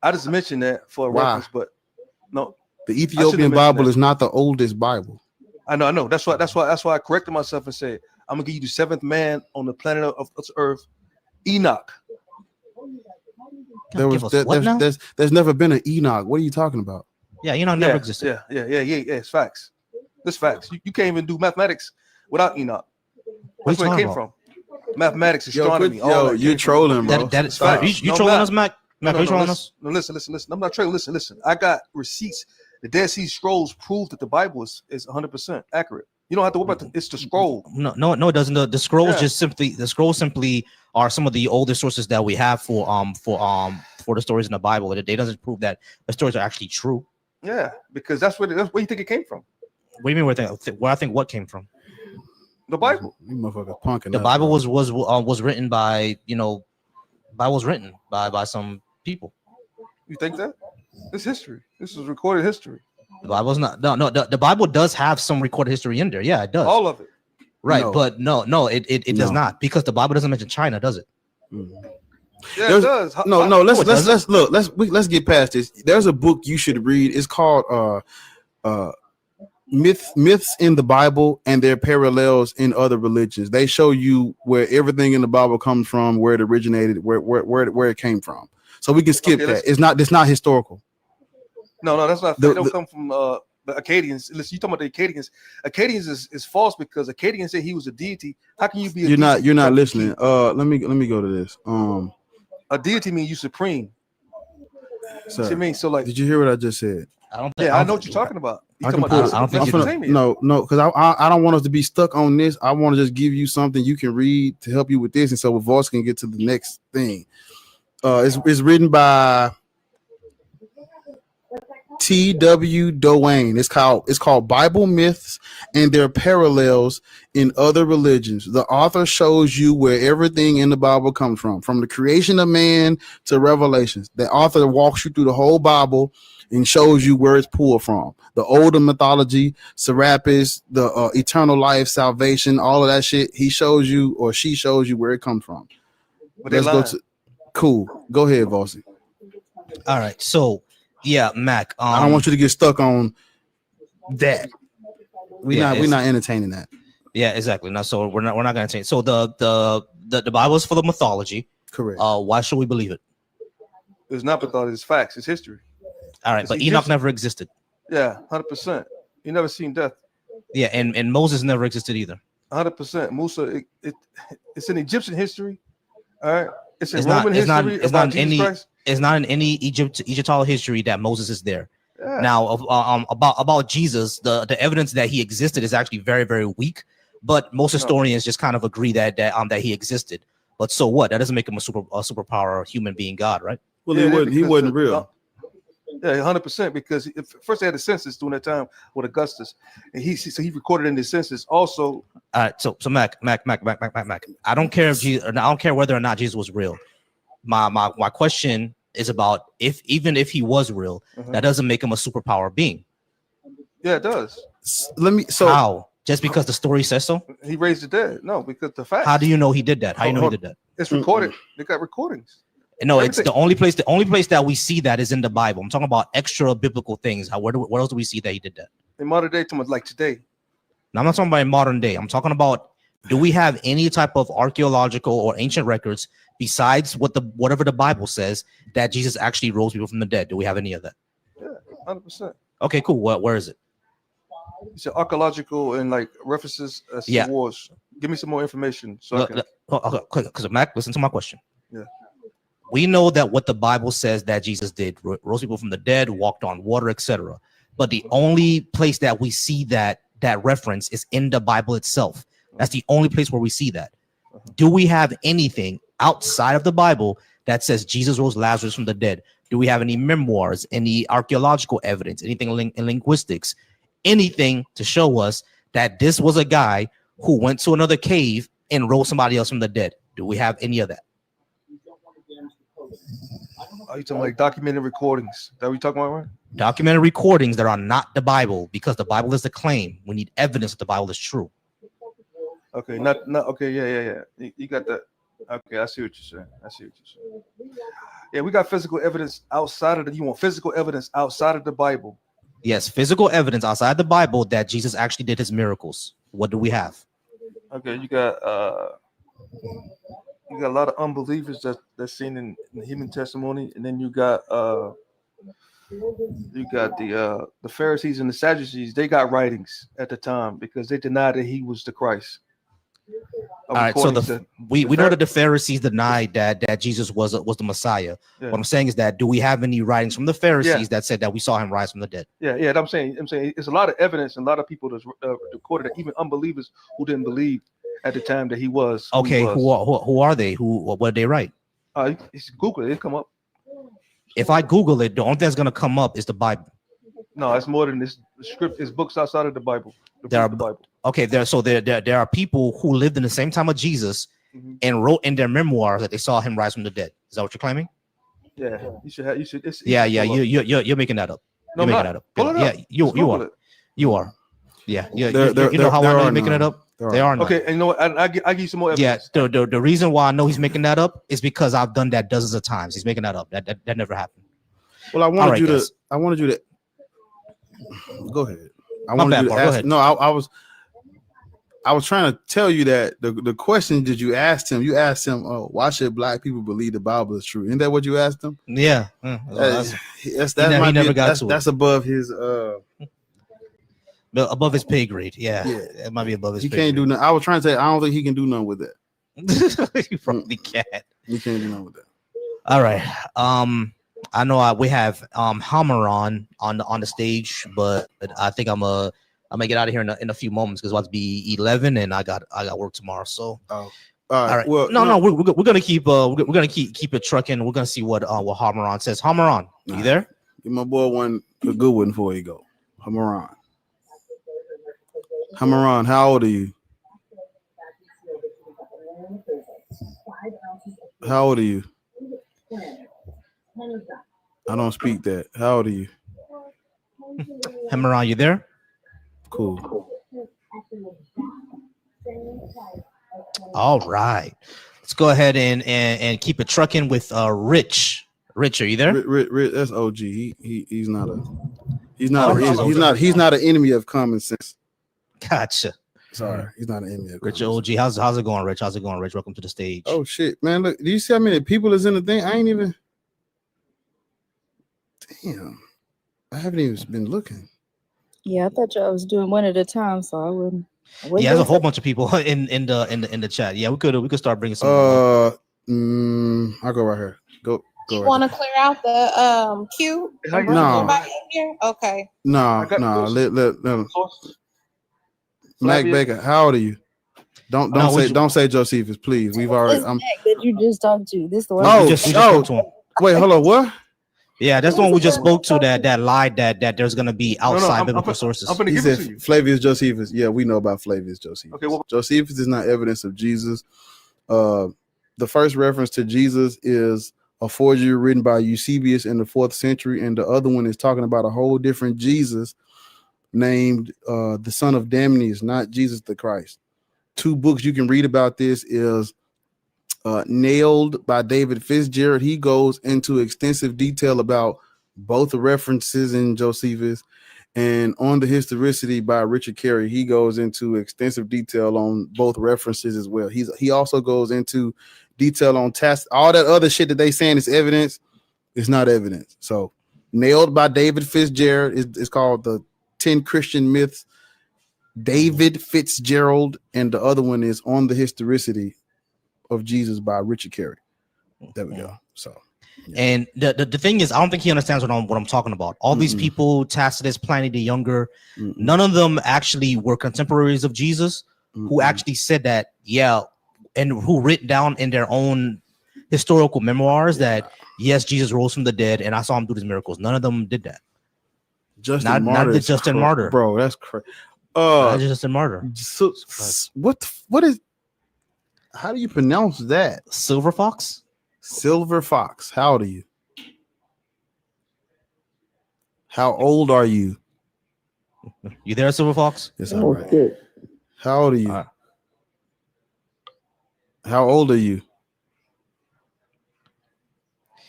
I just mentioned that for a reference, but no. The Ethiopian Bible is not the oldest Bible. I know. That's why I corrected myself and said I'm gonna give you the seventh man on the planet of Earth, Enoch. There's never been an Enoch. What are you talking about? Yeah, Enoch never existed. Yeah. It's facts. It's facts. You can't even do mathematics without Enoch. That's where it came from. Mathematics, astronomy. You're trolling, bro. That is facts. You trolling us, Mac? Mac, are you trolling us? No, listen. I'm not trolling. Listen. I got receipts. The Dead Sea Scrolls prove that the Bible is 100% accurate. You don't have to worry about it's the scroll. No, it doesn't. The scrolls simply are some of the older sources that we have for the stories in the Bible. It doesn't prove that the stories are actually true. Yeah, because that's where you think it came from. What do you mean? Where I think what came from? The Bible. You motherfucker punking. The Bible was written by by some people. You think that? It's history. This is recorded history. The Bible's not. No. The Bible does have some recorded history in there. Yeah, it does. All of it. Right, but it does not, because the Bible doesn't mention China, does it? Mm-hmm. Yeah, it does. No. Let's look. Let's get past this. There's a book you should read. It's called myths in the Bible and their parallels in other religions. They show you where everything in the Bible comes from, where it originated, where it came from. So we can skip that. It's not historical. No, that's not. They don't come from the Akkadians. Listen, you talking about the Akkadians? Akkadians is false because Akkadians said he was a deity. How can you be? You're not listening. Let me go to this. A deity means you supreme. Sir, I mean, so like, did you hear what I just said? I know what you're talking about. No, because I don't want us to be stuck on this. I want to just give you something you can read to help you with this, and so Voss can get to the next thing. It's written by T.W. Doane. It's called Bible Myths and Their Parallels in Other Religions. The author shows you where everything in the Bible comes from the creation of man to Revelations. The author walks you through the whole Bible and shows you where it's pulled from. The older mythology, Serapis, the eternal life, salvation, all of that shit. He shows you, or she shows you where it comes from. Let's go to. Cool. Go ahead, Vossi. All right. So, yeah, Mac. I don't want you to get stuck on that. We're not entertaining that. Yeah, exactly. No, so we're not gonna entertain. So the Bible is full of mythology. Correct. Why should we believe it? It's not mythology. It's facts. It's history. All right, but Enoch never existed. Yeah, 100%. You never seen death. Yeah, and Moses never existed either. 100%. Musa, it's in Egyptian history. All right, it's in Roman history. It's not in any Egyptological history that Moses is there. Yeah. Now, about Jesus, the evidence that he existed is actually very, very weak. But most historians just kind of agree that he existed. But so what? That doesn't make him a superpower or human being God, right? Well, he wasn't real. Yeah, 100%. Because first they had a census during that time with Augustus, and he recorded in the census also. All right, so Mac. I don't care I don't care whether or not Jesus was real. My question is about even if he was real, that doesn't make him a superpower being. Yeah, it does. How? Just because the story says so? He raised the dead. No, because the fact. How do you know he did that? How do you know he did that? It's recorded. They got recordings. No, everything. It's the only place that we see that is in the Bible. I'm talking about extra biblical things. Where else do we see that he did that? In modern day, like today. Now, I'm not talking about in modern day. I'm talking about, do we have any type of archaeological or ancient records besides whatever the Bible says that Jesus actually rose people from the dead? Do we have any of that? Yeah, 100%. Okay, cool. Where is it? You said archaeological and like references to wars. Give me some more information. So because Mac, listen to my question. Yeah. We know that what the Bible says that Jesus did, rose people from the dead, walked on water, etc. But the only place that we see that reference is in the Bible itself. That's the only place where we see that. Do we have anything outside of the Bible that says Jesus rose Lazarus from the dead? Do we have any memoirs, any archaeological evidence, anything in linguistics, anything to show us that this was a guy who went to another cave and rose somebody else from the dead? Do we have any of that? Are you talking like documented recordings? That we talking about, right? Documented recordings that are not the Bible, because the Bible is the claim. We need evidence that the Bible is true. Okay, not okay, yeah. You got that. Okay, I see what you're saying. Yeah, we got physical evidence outside of you want physical evidence outside of the Bible. Yes, physical evidence outside the Bible that Jesus actually did his miracles. What do we have? Okay, you got a lot of unbelievers that's seen in human testimony, and then you got the Pharisees and the Sadducees. They got writings at the time because they denied that he was the Christ. All right, so we know that the Pharisees denied that Jesus was the Messiah. Yeah. What I'm saying is that, do we have any writings from the Pharisees that said that we saw him rise from the dead? Yeah. I'm saying it's a lot of evidence and a lot of people that's recorded that even unbelievers who didn't believe at the time that he was. Okay, who are they? What did they write? Google it. It'll come up. If I Google it, the only thing that's gonna come up is the Bible. No, it's more than this. The script is books outside of the Bible. The Bible. Okay, there are people who lived in the same time of Jesus and wrote in their memoirs that they saw him rise from the dead. Is that what you're claiming? Yeah, you should. You're making that up. No, you're making that up. Yeah, you are. Yeah, you know how I know you're making it up? They are not. Okay, and you know what? I give you some more evidence. Yeah, the reason why I know he's making that up is because I've done that dozens of times. He's making that up. That never happened. Well, I wanted you to go ahead. I wanted you to ask. No, I was trying to tell you that the question that you asked him, why should black people believe the Bible is true? Isn't that what you asked him? Yeah. That's above his above his pay grade. Yeah. It might be above his he pay can't grade. do nothing. I was trying to say I don't think he can do nothing with that. You probably can't. He can't do nothing with that. All right. I know we have Hamaron on the stage, but I think I'm gonna get out of here in a few moments because it's about to be 11 and I got work tomorrow. So all right. Well, no, we're gonna keep keep it trucking. We're gonna see what Hamaron says. Hamaron, you there? Give my boy a good one before you go. Hamaron, how old are you? How old are you? I don't speak that. How old are you? Hamaron, you there? Cool. All right. Let's go ahead and keep it trucking with Rich. Rich, are you there? Rich, that's OG. He's not an enemy of common sense. Gotcha. Sorry, he's not an enemy of Rich OG. How's it going, Rich? How's it going, Rich? Welcome to the stage. Oh shit, man. Look, do you see how many people is in the thing? I ain't even. Damn. I haven't even been looking. Yeah, I thought y'all was doing one at a time, so I wouldn't. Yeah, there's a whole bunch of people in the chat. Yeah, we could start bringing some. I'll go right here. Go. You want to clear out the queue? No. Okay. No. Let Mac Baker. How old are you? Don't say Josephus, please. We've already. That you just talked to. This the one. Wait, hold on. What? Yeah, that's the one we just spoke to. That lied that there's gonna be outside biblical sources. He said Flavius Josephus. Yeah, we know about Flavius Josephus. Okay, well, Josephus is not evidence of Jesus. The first reference to Jesus is a forgery written by Eusebius in the 4th century, and the other one is talking about a whole different Jesus named the son of Damnes, not Jesus the Christ. 2 books you can read about this is Nailed by David Fitzgerald. He goes into extensive detail about both the references in Josephus, and On the Historicity by Richard Carey. He goes into extensive detail on both references as well. He also goes into detail on all that other shit that they saying is evidence. It's not evidence. So Nailed by David Fitzgerald is called the 10 Christian Myths. David Fitzgerald, and the other one is On the Historicity of Jesus by Richard Carey. There we go. So, yeah. And the thing is, I don't think he understands what I'm talking about. All these people, Tacitus, Pliny the Younger, none of them actually were contemporaries of Jesus, who actually said that, and who written down in their own historical memoirs that yes, Jesus rose from the dead, and I saw him do these miracles. None of them did that. Justin Martyr, bro, that's crazy. Justin Martyr. So what is? How do you pronounce that? Silver Fox. Silver Fox. How old are you? How old are you? You there, Silver Fox? Yes, I'm right. Good. How old are you? How old are you?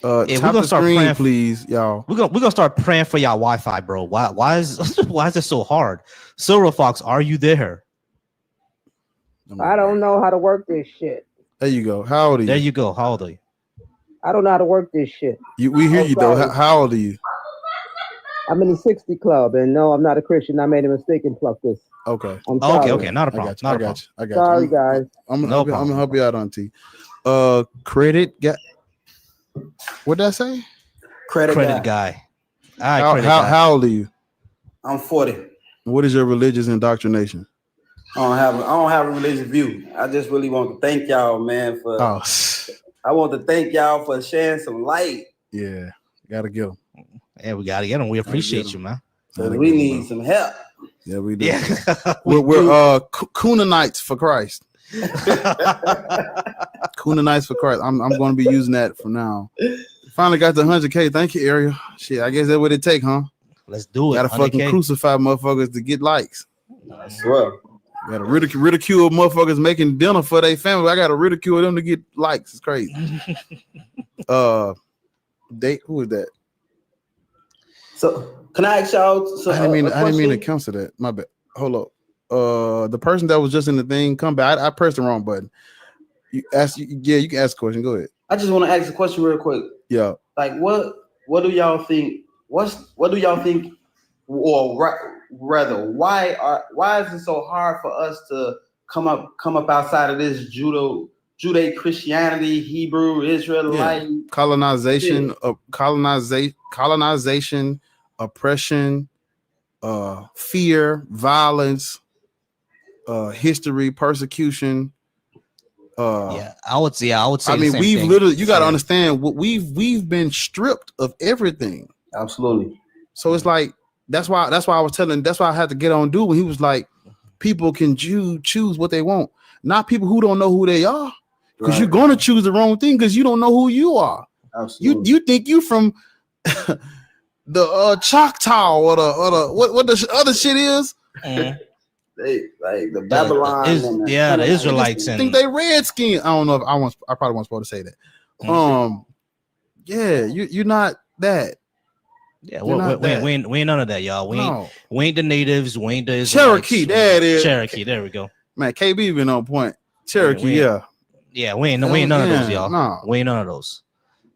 We're gonna start praying, please, y'all. We're gonna start praying for y'all Wi-Fi, bro. Why is it so hard? Silver Fox, are you there? I don't know how to work this shit. There you go. How old are you? There you go. How old are you? I don't know how to work this shit. We hear you though. How old are you? I'm in the 60 club, and no, I'm not a Christian. I made a mistake and plucked this. Okay. Okay. Not a problem. I got you. Sorry, guys. I'm gonna help you out, Auntie. Credit guy. What did I say? Credit guy. All right, how old are you? I'm 40. What is your religious indoctrination? I don't have a religious view. I just really want to thank y'all, man, for. I want to thank y'all for sharing some light. Yeah, gotta get them. Yeah, we gotta get them. We appreciate you, man. So we need some help. Yeah, we do. Yeah. we're Coonanites for Christ. Coonanites for Christ. I'm going to be using that from now. Finally got the 100K. Thank you, Ariel. Shit, I guess that's what it take, huh? Let's do it. Gotta fucking crucify motherfuckers to get likes. I swear. Gotta ridicule motherfuckers making dinner for their family. I gotta ridicule them to get likes. It's crazy. Who is that? So Can I ask y'all? I didn't mean to cancel that. My bad. Hold up. The person that was just in the thing, come back. I pressed the wrong button. You can ask a question. Go ahead. I just want to ask a question real quick. Yeah. Like, what do y'all think? What do y'all think? Or rather, why is it so hard for us to come up outside of this Judeo-Christianity, Hebrew, Israelite colonization, oppression, fear, violence, history, persecution. I would say. I mean, we've thing. literally. You got to understand what we've been stripped of everything. Absolutely. So it's like that's why I was telling. That's why I had to get on dude when he was like, people can choose what they want, not people who don't know who they are, because you're going to choose the wrong thing because you don't know who you are. Absolutely. You think you from the Choctaw or the what the other shit is. They like the Babylon, the Israelites, and think they redskin. I don't know if I probably wasn't supposed to say that. You're not that. Yeah, we ain't none of that, y'all. We ain't the natives. We ain't the Israelites. Cherokee. There it is. Cherokee. There we go. Man, KB been on point. Cherokee. Yeah, we ain't none of those, y'all. No. We ain't none of those.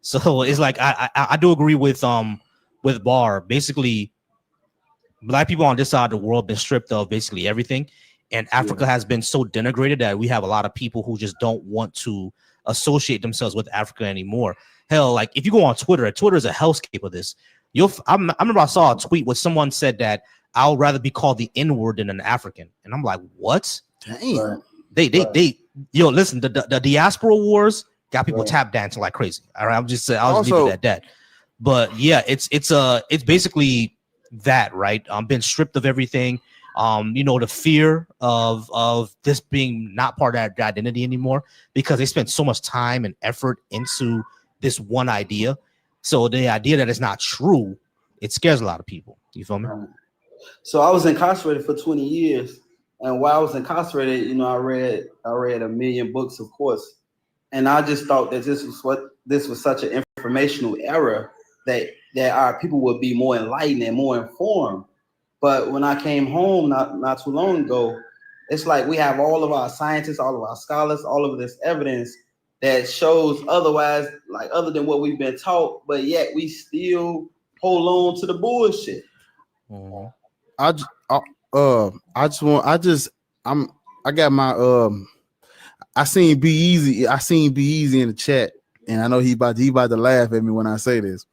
So it's like I do agree with Bar. Basically, Black people on this side of the world been stripped of basically everything, and Africa has been so denigrated that we have a lot of people who just don't want to associate themselves with Africa anymore. Hell, like if you go on Twitter is a hellscape of this. I remember I saw a tweet where someone said that I'll rather be called the N-word than an African, and I'm like, what? Damn. They listen. The diaspora wars got people tap dancing like crazy. All right, I'll just leave it at that. But yeah, it's basically that, right? Been stripped of everything. The fear of this being not part of their identity anymore because they spent so much time and effort into this one idea. So the idea that it's not true, it scares a lot of people. You feel me? So I was incarcerated for 20 years, and while I was incarcerated, I read 1 million books, of course, and I just thought that this was such an informational era that our people would be more enlightened and more informed. But when I came home not too long ago, it's like we have all of our scientists, all of our scholars, all of this evidence that shows otherwise, like other than what we've been taught, but yet we still hold on to the bullshit. I seen Be Easy. I seen Be Easy in the chat, and I know he about to laugh at me when I say this.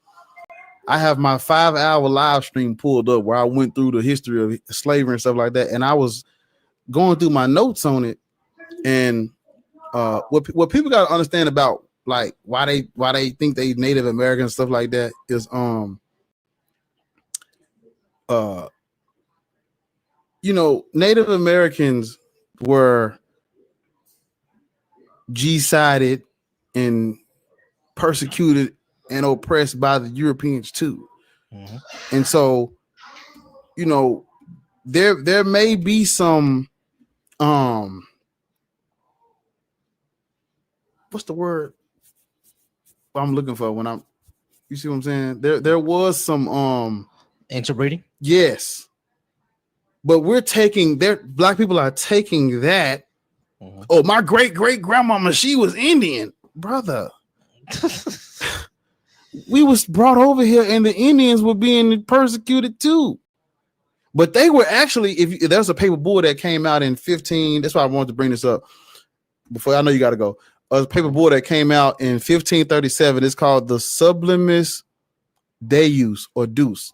I have my 5-hour live stream pulled up where I went through the history of slavery and stuff like that, and I was going through my notes on it, and what people got to understand about like why they think they Native American and stuff like that is Native Americans were G-sided and persecuted and oppressed by the Europeans too. And so there may be some what's the word I'm looking for when you see what I'm saying? There was some interbreeding. Yes. But Black people are taking that. Oh, my great grandmama, she was Indian, brother. We was brought over here and the Indians were being persecuted too. But they were actually, if there's a paper bull that came out in 15, that's why I wanted to bring this up before. I know you got to go. A paper bull that came out in 1537. It's called the Sublimis Deus or Deus.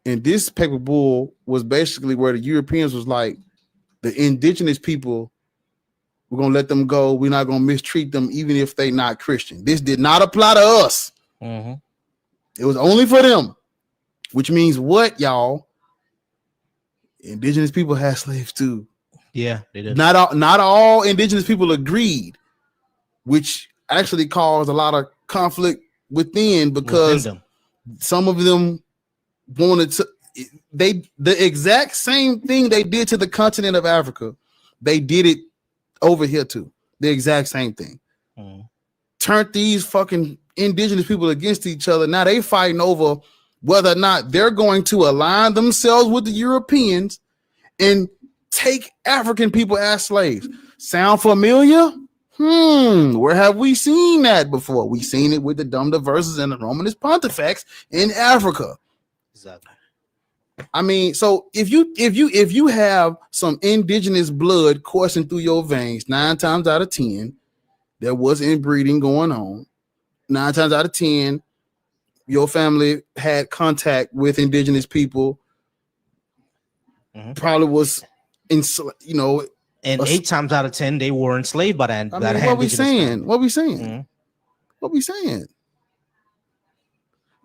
And this paper bull was basically where the Europeans was like, the indigenous people, we're going to let them go. We're not going to mistreat them, even if they not Christian. This did not apply to us. It was only for them, which means what, y'all? Indigenous people had slaves too. Yeah, they did. Not all indigenous people agreed, which actually caused a lot of conflict within because some of them wanted to. The exact same thing they did to the continent of Africa, they did it over here too. The exact same thing. Turned these fucking indigenous people against each other. Now they fighting over whether or not they're going to align themselves with the Europeans and take African people as slaves. Sound familiar? Where have we seen that before? We've seen it with the Dum Diversas and the Romanus Pontifex in Africa. Exactly. I mean, so if you have some indigenous blood coursing through your veins, 9 times out of 10, there was inbreeding going on. 9 times out of 10, your family had contact with indigenous people. Probably was in, you know. And 8 times out of 10, they were enslaved by that. I mean, what we saying? What we saying? What we saying?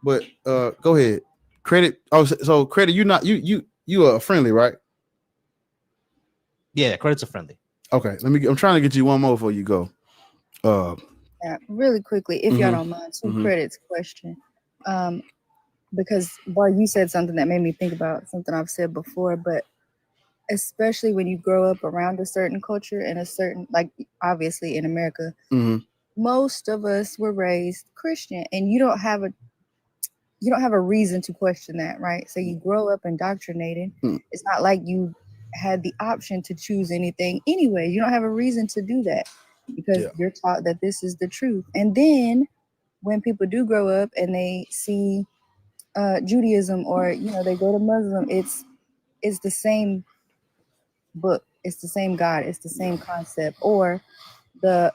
But go ahead. Credit. Oh, so credit. You are friendly, right? Yeah, credits are friendly. Okay. I'm trying to get you one more before you go. Yeah, really quickly, if y'all don't mind, 2 credits question. Because boy, you said something that made me think about something I've said before, but especially when you grow up around a certain culture and a certain, like obviously in America, most of us were raised Christian, and you don't have a reason to question that, right? So you grow up indoctrinated. It's not like you had the option to choose anything anyway. You don't have a reason to do that because you're taught that this is the truth. And then when people do grow up and they see Judaism, or you know, they go to Muslim, it's the same book, it's the same God, it's the same concept. Or the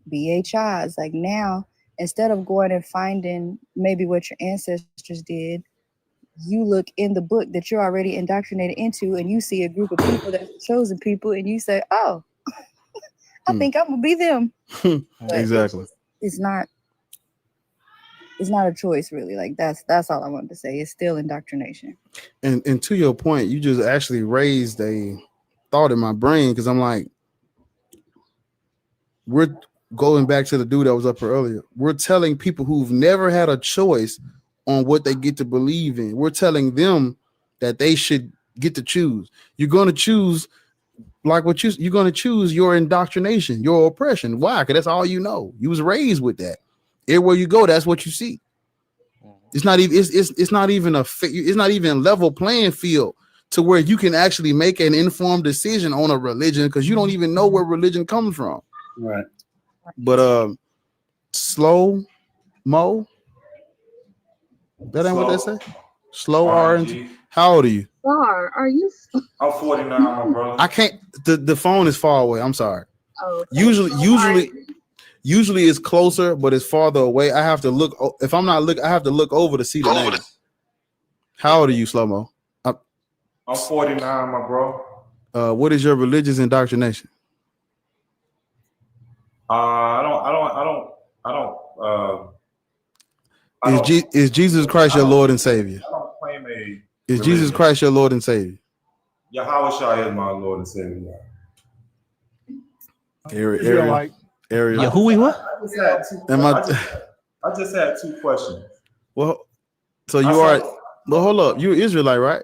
BHIs, like now, instead of going and finding maybe what your ancestors did, you look in the book that you're already indoctrinated into, and you see a group of people that's the chosen people, and you say, oh, I think I'm gonna be them. Exactly. It's not a choice, really. Like that's all I wanted to say. It's still indoctrination. And to your point, you just actually raised a thought in my brain, because I'm like, we're going back to the dude that was up here earlier. We're telling people who've never had a choice on what they get to believe in. We're telling them that they should get to choose. You're going to choose like you're going to choose your indoctrination, your oppression. Why? Because that's all you know. You was raised with that. Everywhere you go, that's what you see. It's not even it's not even a level playing field to where you can actually make an informed decision on a religion, because you don't even know where religion comes from. Right. But slow mo. That ain't what they say. Slow R&G. How old are you? Are you? I'm 49, my brother. I can't. The phone is far away. I'm sorry. Oh, okay. Usually it's closer, but it's farther away. I have to look. If I'm not looking, I have to look over to see the name. How old are you, Slow Mo? I'm 49, my bro. What is your religious indoctrination? Is Jesus Christ your Lord and Savior? I don't claim a. Is Jesus Christ your Lord and Savior? Yahweh Shai is my Lord and Savior. Ariel. Yeah, who we what? I just had 2 questions. Well, so you are. Well, hold up. You're Israelite, right?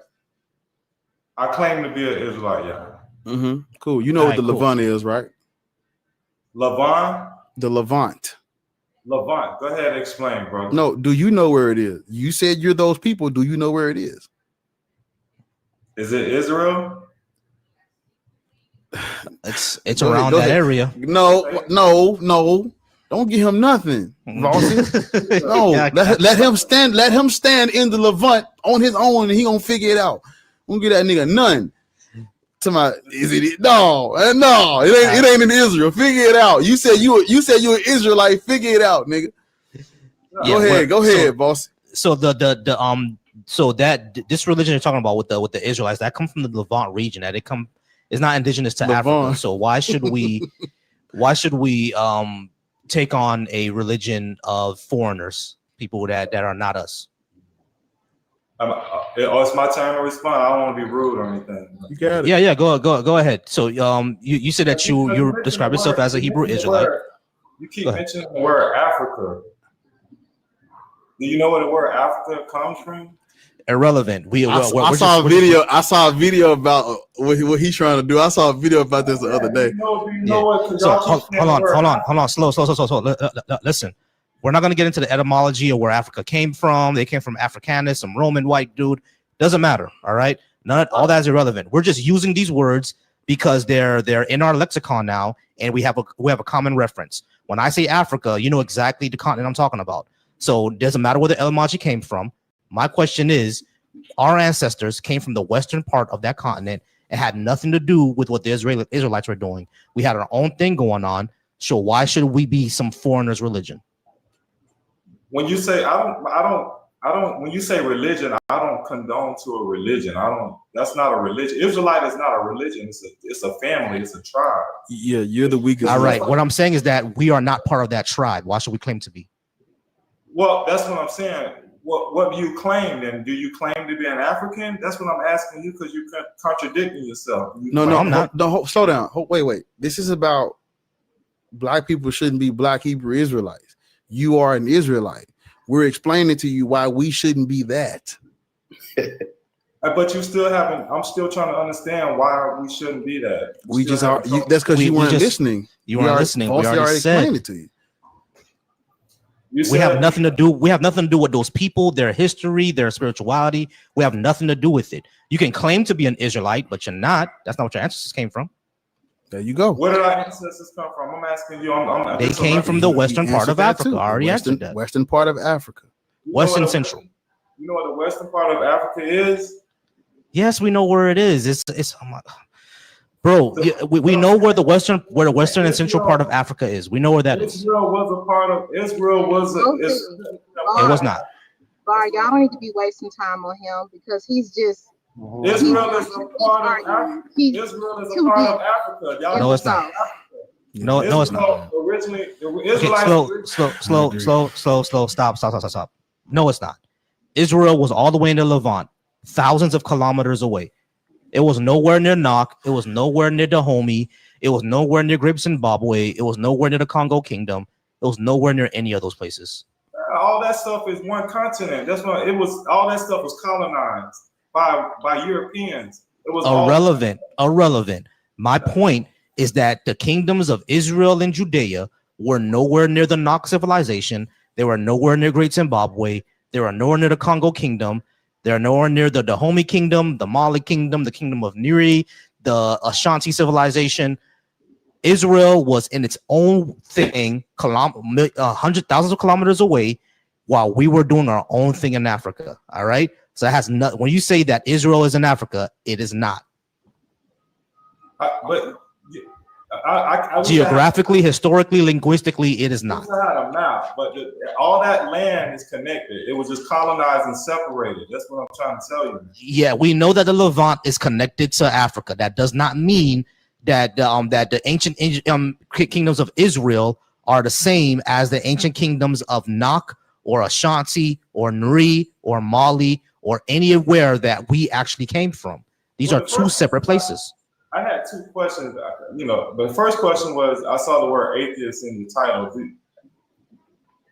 I claim to be an Israelite, yeah. Cool. You know what the Levant is, right? Levant? The Levant. Levant. Go ahead and explain, bro. No, do you know where it is? You said you're those people. Do you know where it is? Is it Israel? It's around that area. No. Don't give him nothing, Rossi. No, let him stand. Let him stand in the Levant on his own, and he gonna figure it out. Don't get that nigga none. To my, is it? No, it ain't in Israel. Figure it out. You said you're an Israelite. Figure it out, nigga. Yeah, go ahead, boss. So so that this religion you're talking about with the Israelites, that come from the Levant region. That it's not indigenous to Africa. So why should we take on a religion of foreigners, people that are not us? It's my turn to respond. I don't want to be rude or anything. You got it. Yeah. Go ahead. So you said that you describe yourself as a Hebrew Israelite. You keep mentioning the word Africa. Do you know where the word Africa comes from? Irrelevant. I saw a video about what he's trying to do. I saw a video about this the other day. So hold on. Slow. Listen. We're not going to get into the etymology of where Africa came from. They came from Africanus, some Roman white dude. Doesn't matter. All right. All that's irrelevant. We're just using these words because they're in our lexicon now, and we have a common reference. When I say Africa, you know exactly the continent I'm talking about. So it doesn't matter where the etymology came from. My question is, our ancestors came from the western part of that continent. It had nothing to do with what the Israelites were doing. We had our own thing going on. So why should we be some foreigner's religion? When you say when you say religion, I don't condone to a religion. That's not a religion. Israelite is not a religion. It's a family. It's a tribe. Yeah, you're the weakest. All right. What I'm saying is that we are not part of that tribe. Why should we claim to be? Well, that's what I'm saying. What do you claim then? Do you claim to be an African? That's what I'm asking you, because you're contradicting yourself. No, I'm not. Slow down. Wait. This is about black people shouldn't be black Hebrew Israelites. You are an Israelite. We're explaining to you why we shouldn't be that. But you still haven't. I'm still trying to understand why we shouldn't be that. We just are. That's because you weren't listening. You weren't listening. We already explained it to you. We have nothing to do. We have nothing to do with those people, their history, their spirituality. We have nothing to do with it. You can claim to be an Israelite, but you're not. That's not what your ancestors came from. There you go. Where did our ancestors come from? I'm asking you. They came from the western part of Africa. I already answered that. Western part of Africa. Western Central. You know what the western part of Africa is? Yes, we know where it is. It's bro. We know where the western and central part of Africa is. We know where that is. Israel was a part of. Israel was. It was not. Bar, y'all don't need to be wasting time on him because he's just. Israel is a part of Africa. Israel is a part of Africa. Y'all no, it's not. No, it's not. Originally, slow. Stop. No, it's not. Israel was all the way in the Levant, thousands of kilometers away. It was nowhere near Nok. It was nowhere near Dahomey. It was nowhere near Great Zimbabwe. It was nowhere near the Congo Kingdom. It was nowhere near any of those places. All that stuff is one continent. That's why it was. All that stuff was colonized by Europeans. It was irrelevant. My point is that the kingdoms of Israel and Judea were nowhere near the Nok civilization. They were nowhere near Great Zimbabwe. They were nowhere near the Congo Kingdom. They're nowhere near the Dahomey Kingdom, the Mali Kingdom, the Kingdom of Niri, the Ashanti civilization. Israel was in its own thing, thousands of kilometers away, while we were doing our own thing in Africa. All right. So it has nothing. When you say that Israel is in Africa, it is not. Geographically, historically, linguistically, it is not. But all that land is connected. It was just colonized and separated. That's what I'm trying to tell you. Yeah, we know that the Levant is connected to Africa. That does not mean that the ancient kingdoms of Israel are the same as the ancient kingdoms of Nok or Ashanti or Nri or Mali or anywhere that we actually came from. These are two separate places. I had two questions. The first question was, I saw the word atheist in the title.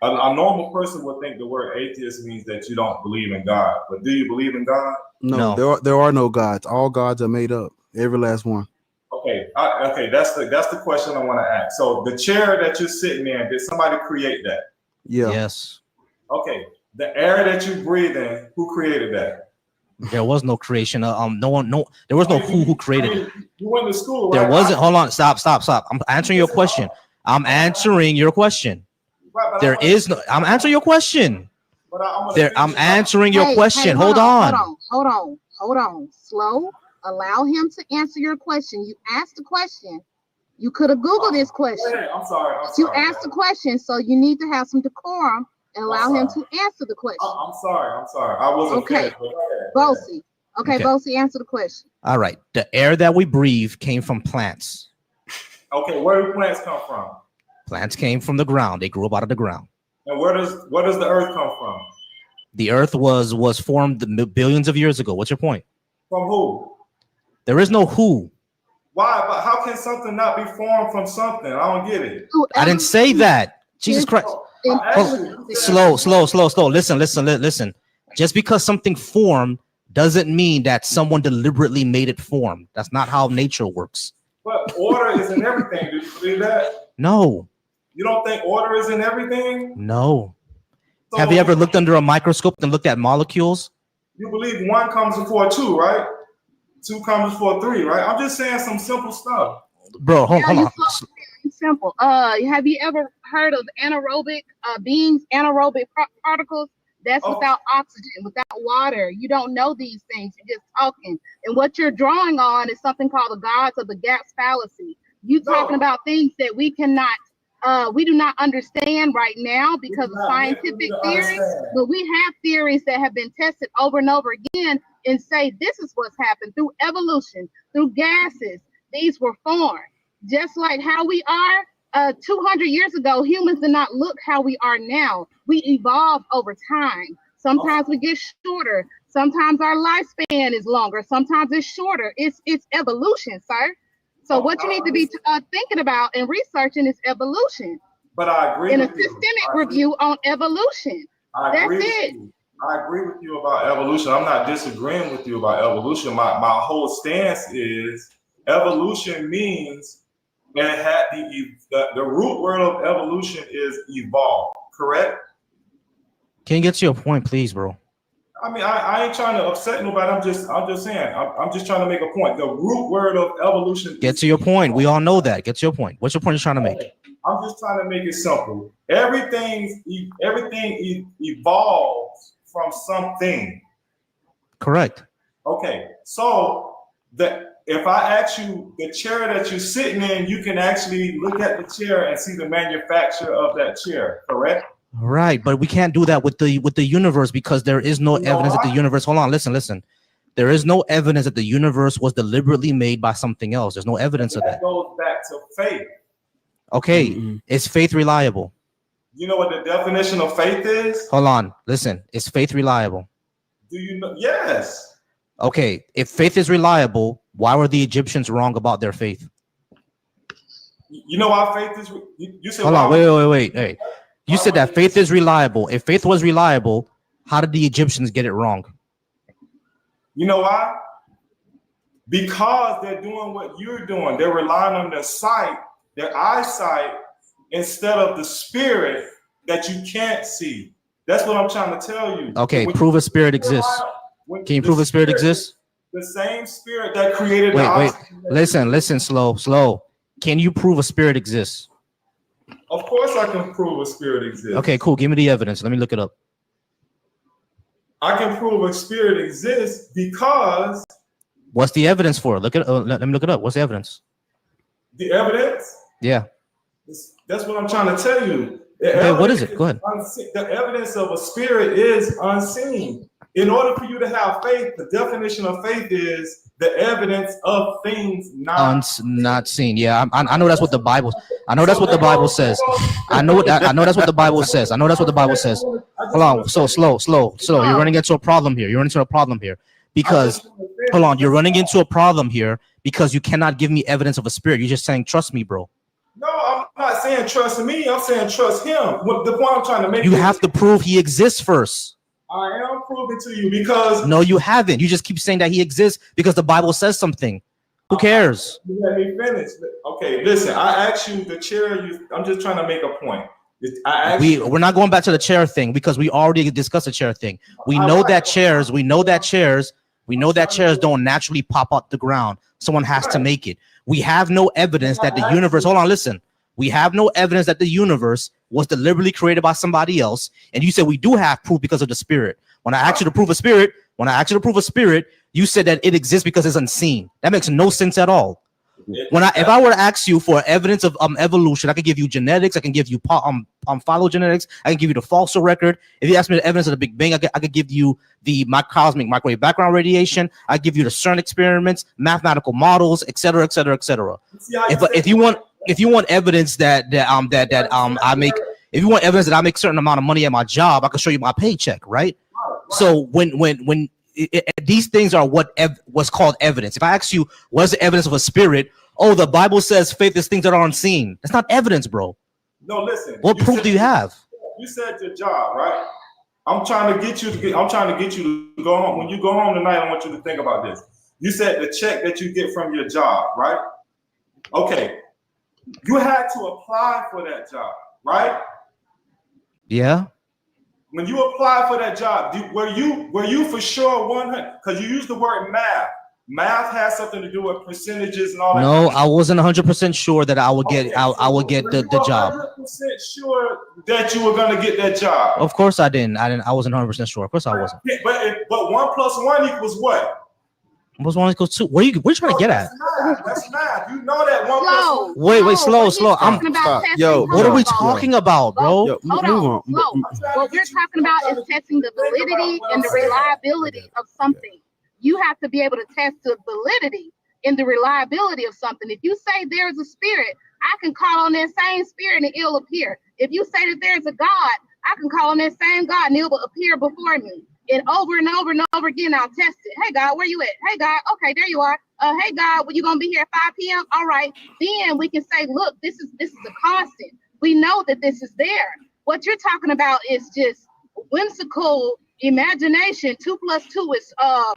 A normal person would think the word atheist means that you don't believe in God. But do you believe in God? No. There are no gods. All gods are made up. Every last one. Okay. That's the question I want to ask. So the chair that you're sitting in, did somebody create that? Yeah. Yes. Okay. The air that you breathe in, who created that? There was no creation. There was no who created it. You went to school, right? There wasn't. Hold on. Stop. I'm answering your question. I'm answering your question. There is no. I'm answering your question. I'm answering your question. Hold on. Slow. Allow him to answer your question. You asked the question. You could have Googled this question. I'm sorry. You asked the question, so you need to have some decorum and allow him to answer the question. I'm sorry. I wasn't okay. Bosie. Okay, Bosie, answer the question. All right. The air that we breathe came from plants. Okay, where do plants come from? Plants came from the ground. They grew up out of the ground. And where does the earth come from? The earth was formed billions of years ago. What's your point? From who? There is no who. Why? But how can something not be formed from something? I don't get it. I didn't say that. Jesus Christ. Slow. Listen. Just because something formed doesn't mean that someone deliberately made it form. That's not how nature works. But order is in everything. Do you believe that? No. You don't think order is in everything? No. Have you ever looked under a microscope and looked at molecules? You believe one comes before two, right? Two comes before three, right? I'm just saying some simple stuff. Bro, hold on. Simple. Have you ever heard of anaerobic beings, anaerobic particles? That's without oxygen, without water. You don't know these things. You're just talking. And what you're drawing on is something called the gods of the gaps fallacy. You talking about things that we cannot, we do not understand right now because of scientific theories, but we have theories that have been tested over and over again and say this is what's happened through evolution, through gases. These were formed. Just like how we are 200 years ago, humans did not look how we are now. We evolve over time. Sometimes we get shorter. Sometimes our lifespan is longer. Sometimes it's shorter. It's evolution, sir. So what you need to be thinking about and researching is evolution. But I agree in with a systemic review on evolution. That's it. I agree with you about evolution. I'm not disagreeing with you about evolution. My whole stance is evolution means that the root word of evolution is evolve, correct? Can you get to your point, please, bro? I mean, I ain't trying to upset nobody. I'm just saying. I'm just trying to make a point. The root word of evolution. Get to your point. We all know that. Get to your point. What's your point you're trying to make? I'm just trying to make it simple. Everything evolves from something. Correct. Okay, so if I ask you the chair that you're sitting in, you can actually look at the chair and see the manufacturer of that chair, correct? Right, but we can't do that with the universe because there is no evidence that the universe. Hold on, listen. There is no evidence that the universe was deliberately made by something else. There's no evidence of that. That goes back to faith. Okay, is faith reliable? You know what the definition of faith is? Hold on, listen. Is faith reliable? Do you know? Yes. Okay, if faith is reliable, why were the Egyptians wrong about their faith? You know why faith is? You said. Hold on, wait. You said that faith is reliable. If faith was reliable, how did the Egyptians get it wrong? You know why? Because they're doing what you're doing. They're relying on their eyesight, instead of the spirit that you can't see. That's what I'm trying to tell you. Okay, prove a spirit exists. Can you prove a spirit exists? The same spirit that created. Wait. Listen, slow. Can you prove a spirit exists? Of course I can prove a spirit exists. Okay, cool. Give me the evidence. Let me look it up. I can prove a spirit exists because. What's the evidence for? Let me look it up. What's the evidence? The evidence? Yeah. That's what I'm trying to tell you. Okay, what is it? Go ahead. The evidence of a spirit is unseen. In order for you to have faith, the definition of faith is the evidence of things not seen. Yeah, I know that's what the Bible. I know that's what the Bible says. I know that's what the Bible says. Hold on. So slow. You're running into a problem here. Because hold on, you're running into a problem here because you cannot give me evidence of a spirit. You're just saying trust me, bro. No, I'm not saying trust me. I'm saying trust him. The point I'm trying to make. You have to prove he exists first. I am proving to you because. No, you haven't. You just keep saying that he exists because the Bible says something. Who cares? Let me finish. Okay, listen. I asked you the chair. I'm just trying to make a point. We're not going back to the chair thing because we already discussed the chair thing. We know that chairs don't naturally pop out the ground. Someone has to make it. We have no evidence that the universe. Hold on, listen. We have no evidence that the universe was deliberately created by somebody else. And you said we do have proof because of the spirit. When I asked you to prove a spirit, you said that it exists because it's unseen. That makes no sense at all. If I were to ask you for evidence of evolution, I could give you genetics, I can give you phylogenetics, I can give you the fossil record. If you ask me the evidence of the Big Bang, I could give you the cosmic microwave background radiation. I give you the CERN experiments, mathematical models, etc. If you want evidence that I make, if you want evidence that I make a certain amount of money at my job, I can show you my paycheck, right? So when these things are what's called evidence. If I ask you, what's the evidence of a spirit? Oh, the Bible says faith is things that are unseen. That's not evidence, bro. No, listen. What proof do you have? You said your job, right? I'm trying to get you to go home. When you go home tonight, I want you to think about this. You said the check that you get from your job, right? Okay. You had to apply for that job, right? Yeah. When you apply for that job, were you for sure 100? Because you used the word math. Math has something to do with percentages and all that. No, I wasn't 100% sure that I would get I would get the job. 100% sure that you were gonna get that job. Of course I didn't. I wasn't 100% sure. Of course I wasn't. But 1 + 1 equals what? What's 1 equals 2? Where you trying to get at? That's math. You know that 1 + 1. Wait, slow. I'm Yo, what are we talking about, bro? Hold on. What we're talking about is testing the validity and the reliability of something. You have to be able to test the validity and the reliability of something. If you say there's a spirit, I can call on that same spirit and it'll appear. If you say that there's a God, I can call on that same God and it will appear before me. And over again, I'll test it. Hey God, where you at? Hey God, okay, there you are. Hey God, well, you gonna be here at 5 p.m.? All right. Then we can say, look, this is a constant. We know that this is there. What you're talking about is just whimsical imagination. 2 + 2 is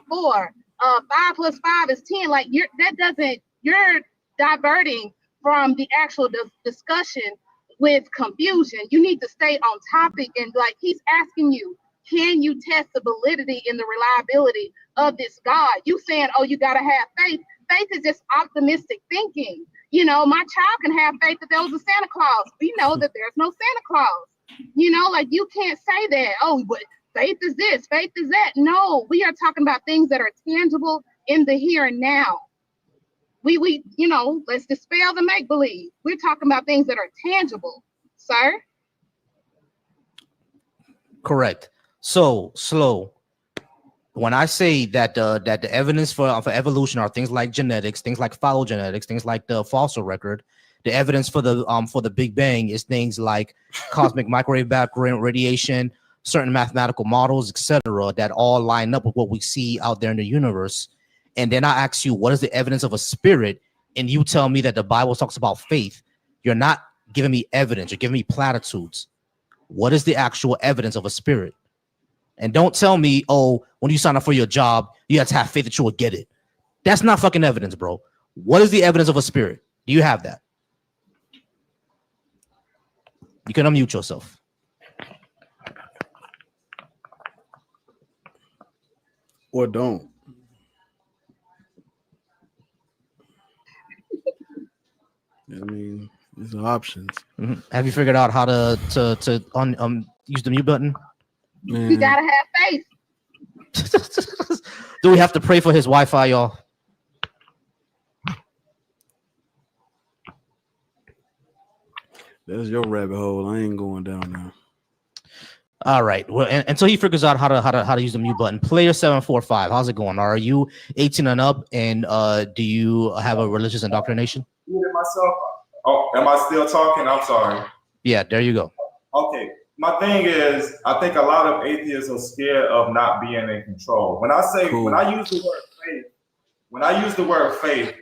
4. 5 + 5 is 10. Like you're diverting from the actual discussion with confusion. You need to stay on topic, and like he's asking you, can you test the validity and the reliability of this God? You saying, oh, you gotta have faith. Faith is just optimistic thinking. You know, my child can have faith that there was a Santa Claus. We know that there's no Santa Claus. You know, like you can't say that. Oh, but faith is this, faith is that. No, we are talking about things that are tangible in the here and now. We you know, let's dispel the make-believe. We're talking about things that are tangible, sir. Correct. So slow. When I say that the evidence for evolution are things like genetics, things like phylogenetics, things like the fossil record, the evidence for the Big Bang is things like cosmic microwave background radiation, certain mathematical models, etc., that all line up with what we see out there in the universe. And then I ask you, what is the evidence of a spirit? And you tell me that the Bible talks about faith. You're not giving me evidence. You're giving me platitudes. What is the actual evidence of a spirit? And don't tell me, oh, when you sign up for your job, you have to have faith that you will get it. That's not fucking evidence, bro. What is the evidence of a spirit? Do you have that? You can unmute yourself. Or don't. I mean, these are options. Mm-hmm. Have you figured out how to use the mute button? Man. You gotta have faith. Do we have to pray for his Wi-Fi, y'all? That's your rabbit hole. I ain't going down there. All right. Well, until he figures out how to use the mute button, player 745. How's it going? Are you 18 and up? And do you have a religious indoctrination? Myself. Oh, am I still talking? I'm sorry. Yeah, there you go. Okay. My thing is, I think a lot of atheists are scared of not being in control. When I say, when I use the word faith,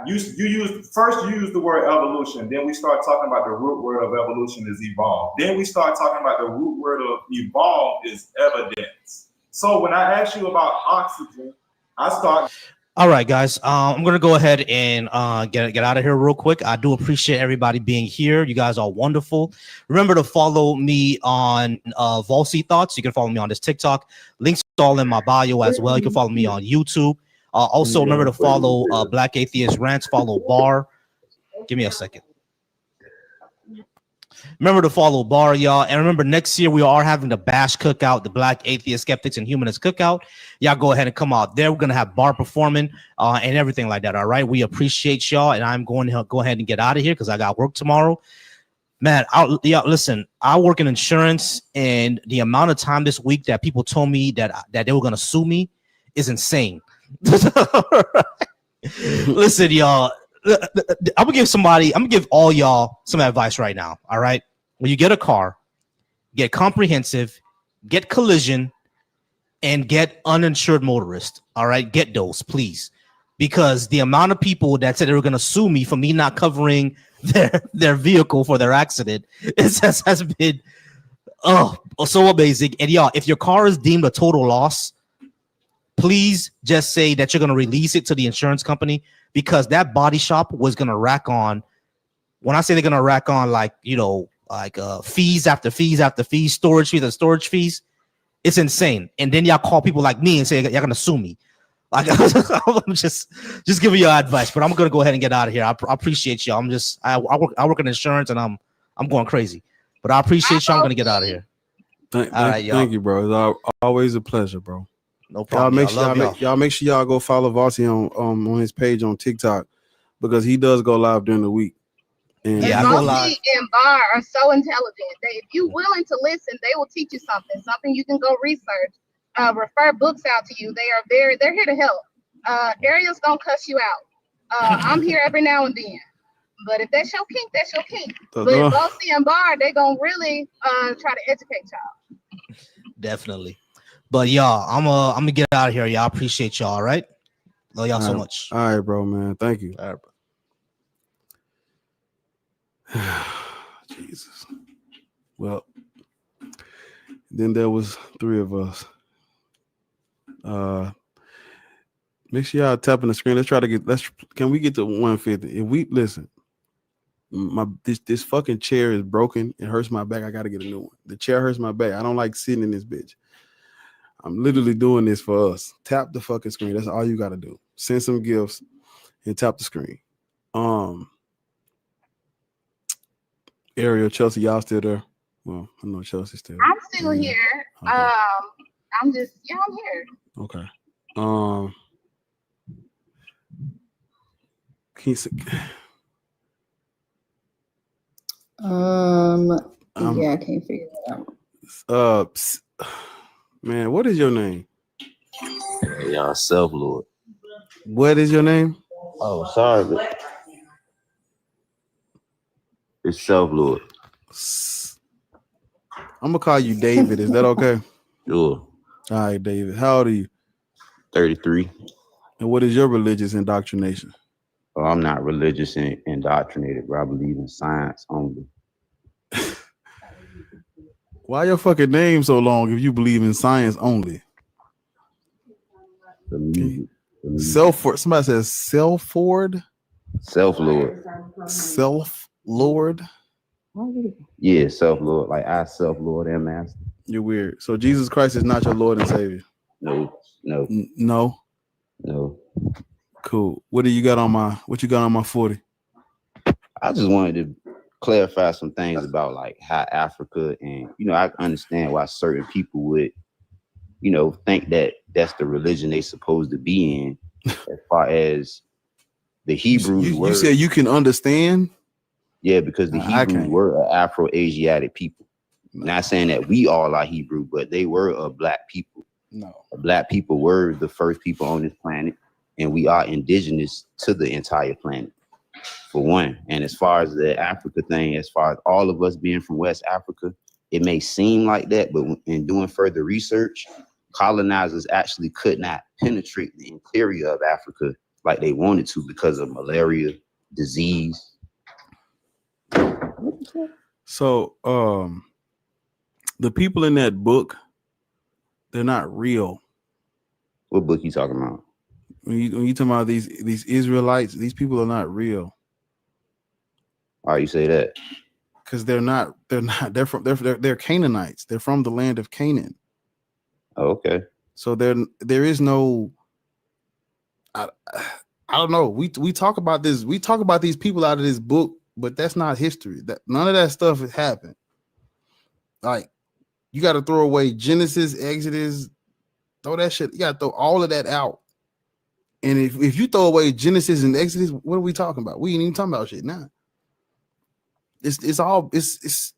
you use the word evolution. Then we start talking about the root word of evolution is evolve. Then we start talking about the root word of evolve is evidence. So when I ask you about oxygen, I start. All right, guys. I'm gonna go ahead and get out of here real quick. I do appreciate everybody being here. You guys are wonderful. Remember to follow me on Volsy Thoughts. You can follow me on this TikTok. Links all in my bio as well. You can follow me on YouTube. Also, remember to follow Black Atheist Rants. Follow Bar. Give me a second. Remember to follow Bar, y'all. And remember, next year we are having the Bash Cookout, the Black Atheist Skeptics and Humanist Cookout. Y'all go ahead and come out there. We're going to have Bar performing and everything like that, all right? We appreciate y'all, and I'm going to go ahead and get out of here because I got work tomorrow. Man, listen, I work in insurance, and the amount of time this week that people told me that they were going to sue me is insane. Listen, y'all. I'm gonna give all y'all some advice right now. All right. When you get a car, get comprehensive, get collision, and get uninsured motorist. All right. Get those, please. Because the amount of people that said they were gonna sue me for me not covering their vehicle for their accident has been so amazing. And y'all, if your car is deemed a total loss, please just say that you're gonna release it to the insurance company, because that body shop was going to rack on when I say they're gonna rack on like fees after fees after fees, storage fees and storage fees, it's insane. And then y'all call people like me and say y'all gonna sue me. Like I'm just giving you advice, but I'm gonna go ahead and get out of here. I appreciate y'all. I work in insurance and I'm going crazy, but I appreciate y'all. I'm gonna get out of here. Thank you, bro. It's always a pleasure, bro. No problem. Y'all make sure y'all go follow Vossi on his page on TikTok because he does go live during the week. And I go live. And Bar are so intelligent. If you're willing to listen, they will teach you something you can go research, refer books out to you. They're here to help. Ariel's gonna cuss you out. I'm here every now and then. But if that's your kink, that's your kink. But Vossi and Bar, they're gonna really try to educate y'all. Definitely. But y'all, I'm gonna get out of here. Y'all appreciate y'all. All right. Love y'all so much. All right, bro, man. Thank you. All right, bro. Jesus. Well, then there was 3 of us. Make sure y'all tapping the screen. Can we get to 150? If we listen, this fucking chair is broken. It hurts my back. I gotta get a new one. The chair hurts my back. I don't like sitting in this bitch. I'm literally doing this for us. Tap the fucking screen. That's all you gotta do. Send some gifts and tap the screen. Ariel, Chelsea, y'all still there? Well, I know Chelsea's still there. I'm still here. Okay. I'm here. Okay. Can you see? Yeah, I can't figure it out. Man, what is your name? Y'all Self Lord. What is your name? Oh, sorry, but it's Self Lord. I'm gonna call you David. Is that okay? Sure. All right, David. How old are you? 33. And what is your religious indoctrination? Oh, I'm not religious and indoctrinated, bro. I believe in science only. Why your fucking name so long if you believe in science only? Self-Ford. Somebody says Self-Ford? Self-Lord. Self-Lord? Yeah, Self-Lord. Like I Self-Lord and Master. You're weird. So Jesus Christ is not your Lord and Savior? No. No? No. Cool. What you got on my 40? I just wanted to clarify some things about like how Africa and I understand why certain people would think that that's the religion they supposed to be in as far as the Hebrews you said you can understand? Yeah, because the Hebrews were an Afro-Asiatic people. Not saying that we all are Hebrew, but they were a black people. No. Black people were the first people on this planet, and we are indigenous to the entire planet, for one. And as far as the Africa thing, as far as all of us being from West Africa, it may seem like that, but in doing further research, colonizers actually could not penetrate the interior of Africa like they wanted to because of malaria, disease. So, the people in that book, they're not real. What book you talking about? When you talking about these Israelites, these people are not real. Why you say that? Because they're Canaanites. They're from the land of Canaan. Oh, okay. So there is no. I don't know. We talk about this. We talk about these people out of this book, but that's not history. That none of that stuff has happened. Like, you got to throw away Genesis, Exodus, throw that shit. You got to throw all of that out. And if you throw away Genesis and Exodus, what are we talking about? We ain't even talking about shit now. It's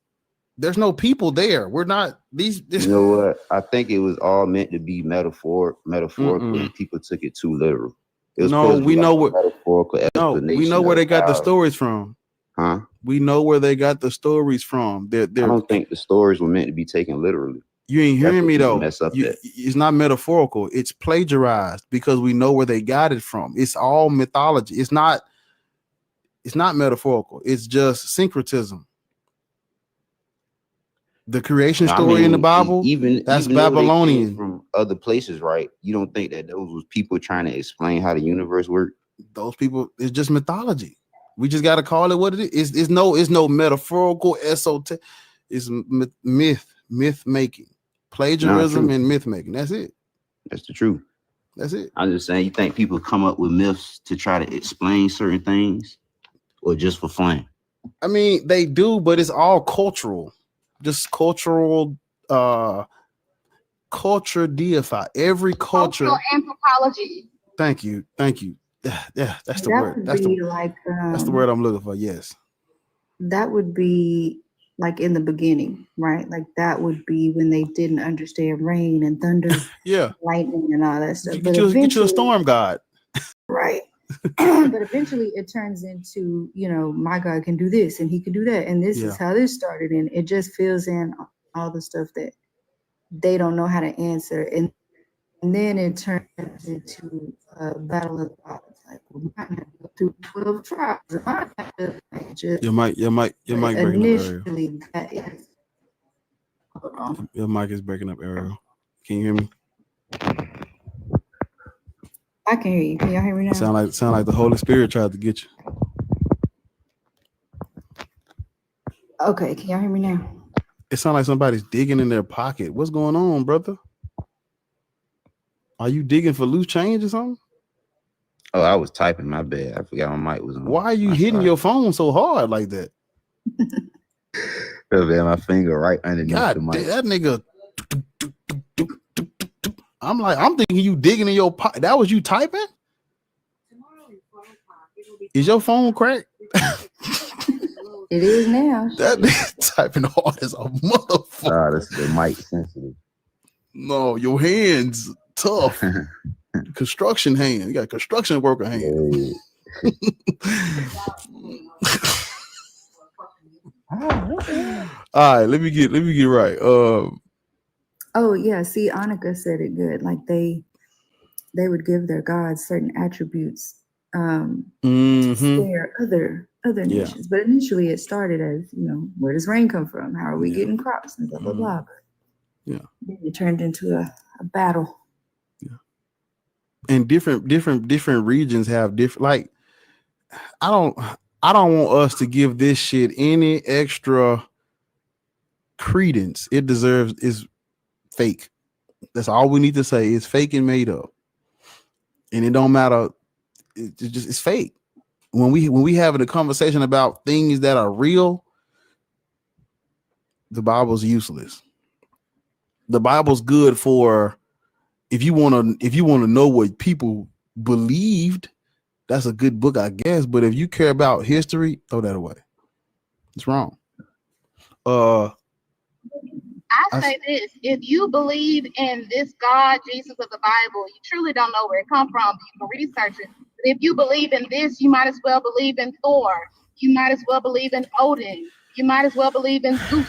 there's no people there. We're not these. You know what? I think it was all meant to be metaphorical, and people took it too literal. We know where they got the stories from. Huh? We know where they got the stories from. I don't think the stories were meant to be taken literally. You ain't hearing me though. It's not metaphorical. It's plagiarized because we know where they got it from. It's all mythology. It's not metaphorical. It's just syncretism. The creation story in the Bible, that's Babylonian. From other places, right? You don't think that those was people trying to explain how the universe worked? Those people, it's just mythology. We just got to call it what it is. It's no metaphorical esoteric. It's myth making, plagiarism, and myth making. That's it. That's the truth. That's it. I'm just saying, you think people come up with myths to try to explain certain things, or just for fun? I mean, they do, but it's all cultural. Just cultural, culture deified. Every culture. Cultural anthropology. Thank you. Yeah, that's the That word. would That's be the like that's the word I'm looking for. Yes. that would be like in the beginning, right? Like that would be when they didn't understand rain and thunder, Yeah. lightning, and all that stuff. Get you a storm god. Right. But eventually it turns into, my God can do this and he can do that. And this is how this started. And it just fills in all the stuff that they don't know how to answer. And then it turns into a battle of the gods. Like, we might have to go through 12 tribes. Your mic breaking up, Ariel. Initially, that is. Hold on. Your mic is breaking up, Ariel. Can you hear me? I can hear you. Can y'all hear me now? Sound like the Holy Spirit tried to get you. Okay, can y'all hear me now? It sounds like somebody's digging in their pocket. What's going on, brother? Are you digging for loose change or something? Oh, I was typing. My bad. I forgot my mic was on. Why are you hitting your phone so hard like that? Man, my finger right underneath God, the mic. that nigga. I'm thinking you digging in your pocket. That was you typing? Is your phone cracked? It is now. That nigga typing hard as a motherfucker. That's the mic sensitive. No, your hands tough. Construction hand. You got construction worker hand. All right, let me get right. Oh yeah, see, Annika said it good. Like they would give their gods certain attributes to scare other nations. But initially it started as, where does rain come from? How are we getting crops and blah blah blah. Yeah. Then it turned into a battle. And different regions have different, like, I don't want us to give this shit any extra credence. It deserves is fake. That's all we need to say. It's fake and made up. And it don't matter. It's fake. When we having a conversation about things that are real, the Bible's useless. The Bible's good for if you want to know what people believed, that's a good book, I guess. But if you care about history, throw that away. It's wrong. I say this: if you believe in this God, Jesus of the Bible, you truly don't know where it comes from. You can research it. But if you believe in this, you might as well believe in Thor. You might as well believe in Odin. You might as well believe in Zeus,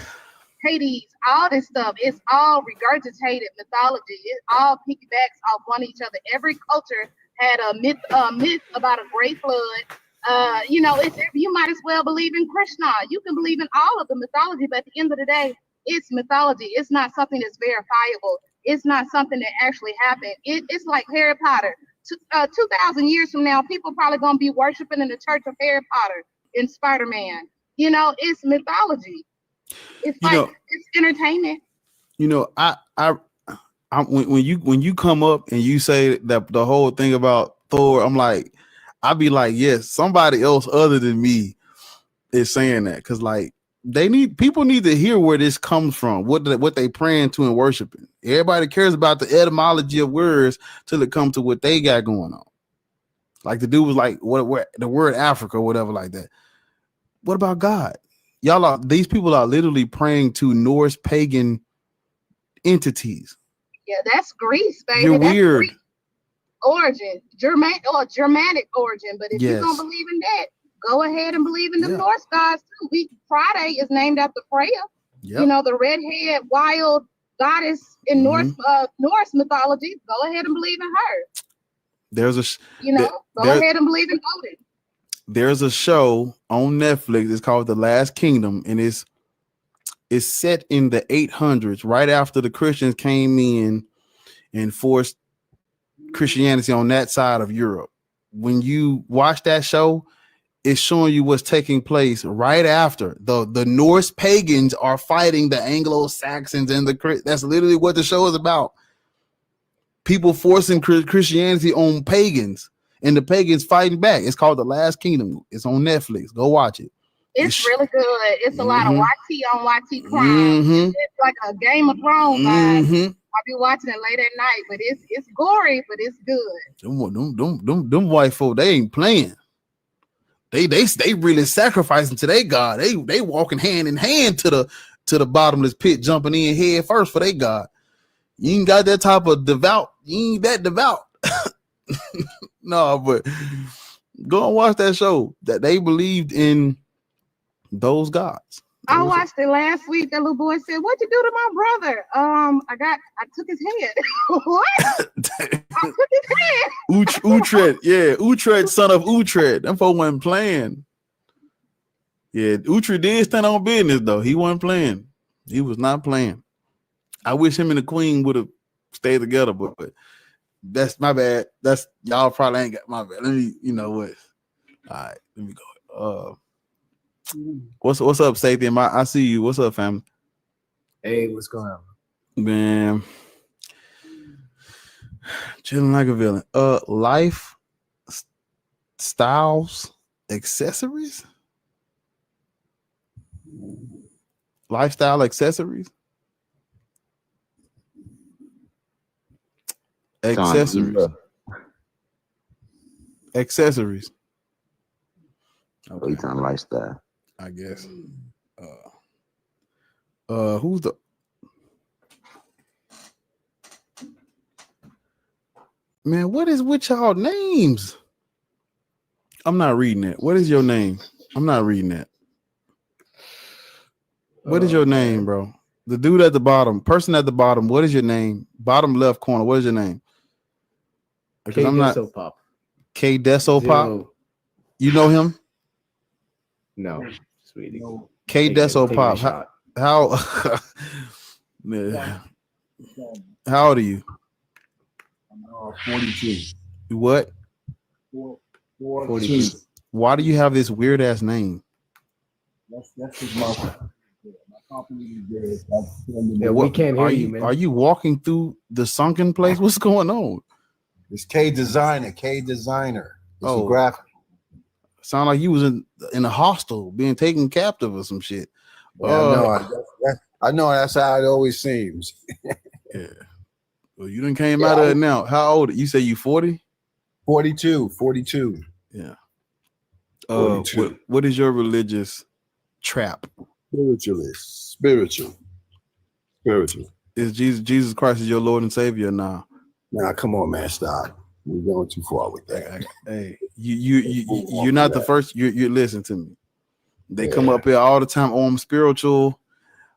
Hades, all this stuff. It's all regurgitated mythology. It all piggybacks off one each other. Every culture had a myth about a great flood. You might as well believe in Krishna. You can believe in all of the mythology, but at the end of the day, it's mythology. It's not something that's verifiable. It's not something that actually happened. It's like Harry Potter. 2,000 years from now, people probably gonna be worshiping in the church of Harry Potter and Spider-Man. It's mythology. It's it's entertainment. When you come up and you say that the whole thing about Thor, I'd be like, yes, somebody else other than me is saying that, because like people need to hear where this comes from, what they praying to and worshiping. Everybody cares about the etymology of words till it comes to what they got going on. Like the dude was like, what the word Africa or whatever like that. What about God? These people are literally praying to Norse pagan entities. Yeah, that's Greece, baby. You're that's weird. Greek origin, Germanic origin. But if you don't believe in that, go ahead and believe in the Norse gods too. Friday is named after Freya. Yep. The redhead wild goddess in Norse mythology. Go ahead and believe in her. Go ahead and believe in Odin. There's a show on Netflix. It's called The Last Kingdom, and it's set in the 800s, right after the Christians came in and forced Christianity on that side of Europe. When you watch that show, is showing you what's taking place right after the Norse pagans are fighting the Anglo-Saxons and that's literally what the show is about. People forcing Christianity on pagans and the pagans fighting back. It's called The Last Kingdom. It's on Netflix. Go watch it. It's really good. It's a lot of YT on YT crime. It's like a Game of Thrones vibe. I'll be watching it late at night, but it's gory, but it's good. Them white folk, they ain't playing. They really sacrificing to their God. They walking hand in hand to the bottomless pit, jumping in head first for their God. You ain't got that type of devout. You ain't that devout. No, but go and watch that show. That they believed in those gods. I watched it last week. That little boy said, "What'd you do to my brother?" I took his head. What? I took his head. Uhtred, yeah, Uhtred, son of Uhtred. Them folk wasn't playing. Yeah, Uhtred did stand on business though. He wasn't playing. He was not playing. I wish him and the queen would have stayed together, but that's my bad. That's y'all probably ain't got my bad. Let me, you know what? All right, let me go. What's up, Sathian? I see you. What's up, family? Hey, what's going on? Man, chilling like a villain. Life styles accessories. Lifestyle accessories. Accessories. Okay. He's on lifestyle. I guess. Who's the man? What is with y'all names? I'm not reading it. What is your name? I'm not reading that. What is your name, bro? The dude at the bottom, person at the bottom. What is your name? Bottom left corner. What is your name? Because I'm not Pop. K Deso Pop. You know him? No, sweetie. K Deso Pop. How man, how old are you? 42. What? 42. Why do you have this weird ass name? That's his mouth. Yeah, we can't hear you, man. Are you walking through the sunken place? What's going on? It's K Designer. It's a graphic. Sound like you was in a hostel being taken captive or some shit. Yeah, I know that's how it always seems. Yeah. Well, you done came out of it now. How old? You say you 40? 42. Yeah. 42. What is your religious trap? Spiritual. Is Jesus Christ is your Lord and Savior now? Nah, come on, man, stop. We're going too far with that. Hey, you're not the first. You listen to me. They come up here all the time. Oh, I'm spiritual.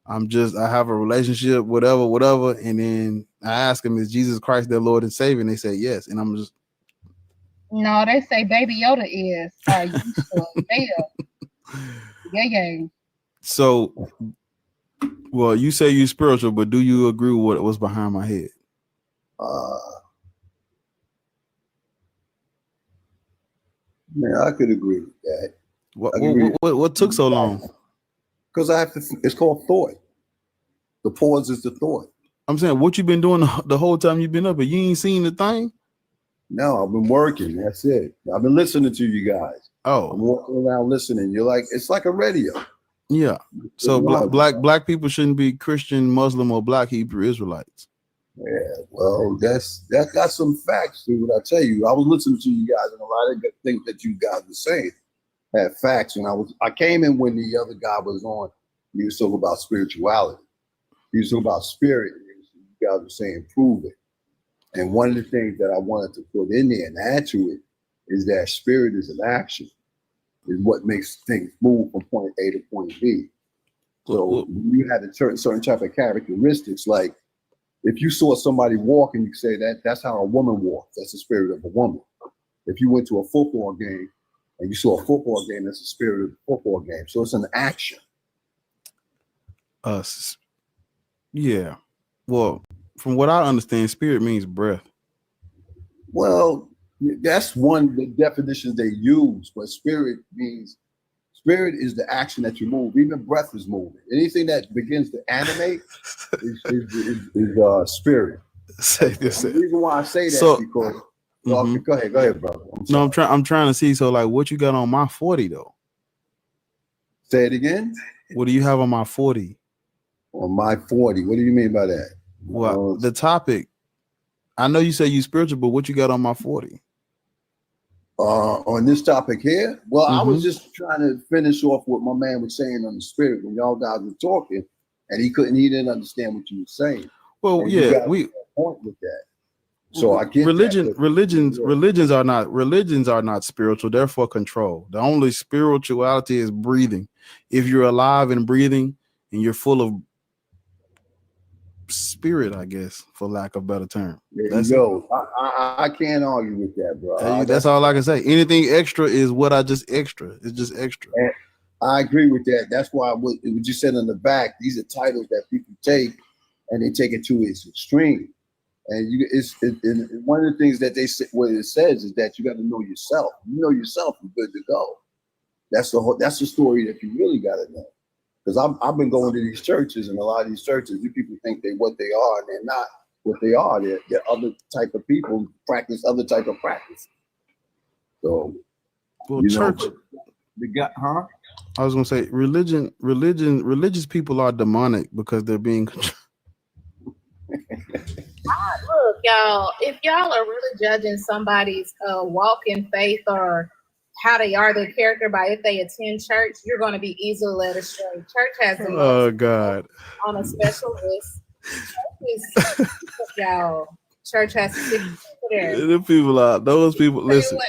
I have a relationship, whatever. And then I ask them, is Jesus Christ their Lord and Savior? And they say yes. And I'm just. No, they say Baby Yoda is. Are you sure? Yeah. So, well, you say you're spiritual, but do you agree with what was behind my head? Man, I could agree with that. What took so long? Because it's called thought. The pause is the thought. I'm saying, what you been doing the whole time you've been up, and you ain't seen the thing? No, I've been working. That's it. I've been listening to you guys. Oh, I'm walking around listening. You're like, it's like a radio. Yeah. So black people shouldn't be Christian, Muslim, or Black Hebrew Israelites. Yeah. Well, that's got some facts. See what I tell you. I was listening to you guys, and a lot of things that you guys were saying had facts. And I came in when the other guy was on. He was talking about spirituality. He was talking about spirit. You guys were saying prove it. And one of the things that I wanted to put in there and add to it is that spirit is an action, is what makes things move from point A to point B. So you had a certain type of characteristics, like if you saw somebody walking, you say that's how a woman walks. That's the spirit of a woman. If you went to a football game and you saw a football game, that's the spirit of the football game. So it's an action. Yeah. Well, from what I understand, spirit means breath. Well, That's one of the definitions they use, but spirit is the action that you move. Even breath is moving. Anything that begins to animate is spirit. Say this. The reason why I say that is because go ahead, brother. I'm trying to see. So, like, what you got on my 40 though? Say it again. What do you have on my 40? On my 40. What do you mean by that? Well, the topic. I know you say you spiritual, but what you got on my 40? On this topic here, well, I was just trying to finish off what my man was saying on the spirit when y'all guys were talking, and he didn't understand what you were saying. Well, and yeah, point with that. So I get religions are not spiritual. They're for control. The only spirituality is breathing. If you're alive and breathing, and you're full of spirit, I guess, for lack of a better term. I can't argue with that, bro. That's all I can say. Anything extra is what I just extra. It's just extra. And I agree with that. That's why what you said in the back, these are titles that people take and they take it to its extreme. And one of the things that what it says is that you got to know yourself. You know yourself, you're good to go. That's the story that you really got to know. Because I've been going to these churches, and a lot of these churches, you people think they're what they are, and they're not what they are. They're other type of people who practice other type of practice. So, church. I was gonna say religious people are demonic because they're being controlled. Look, y'all, if y'all are really judging somebody's walk in faith or how they are, their character, by if they attend church, you're going to be easily led astray. Church has the most God on a special list. Y'all, church has to stick there. Those people. Listen,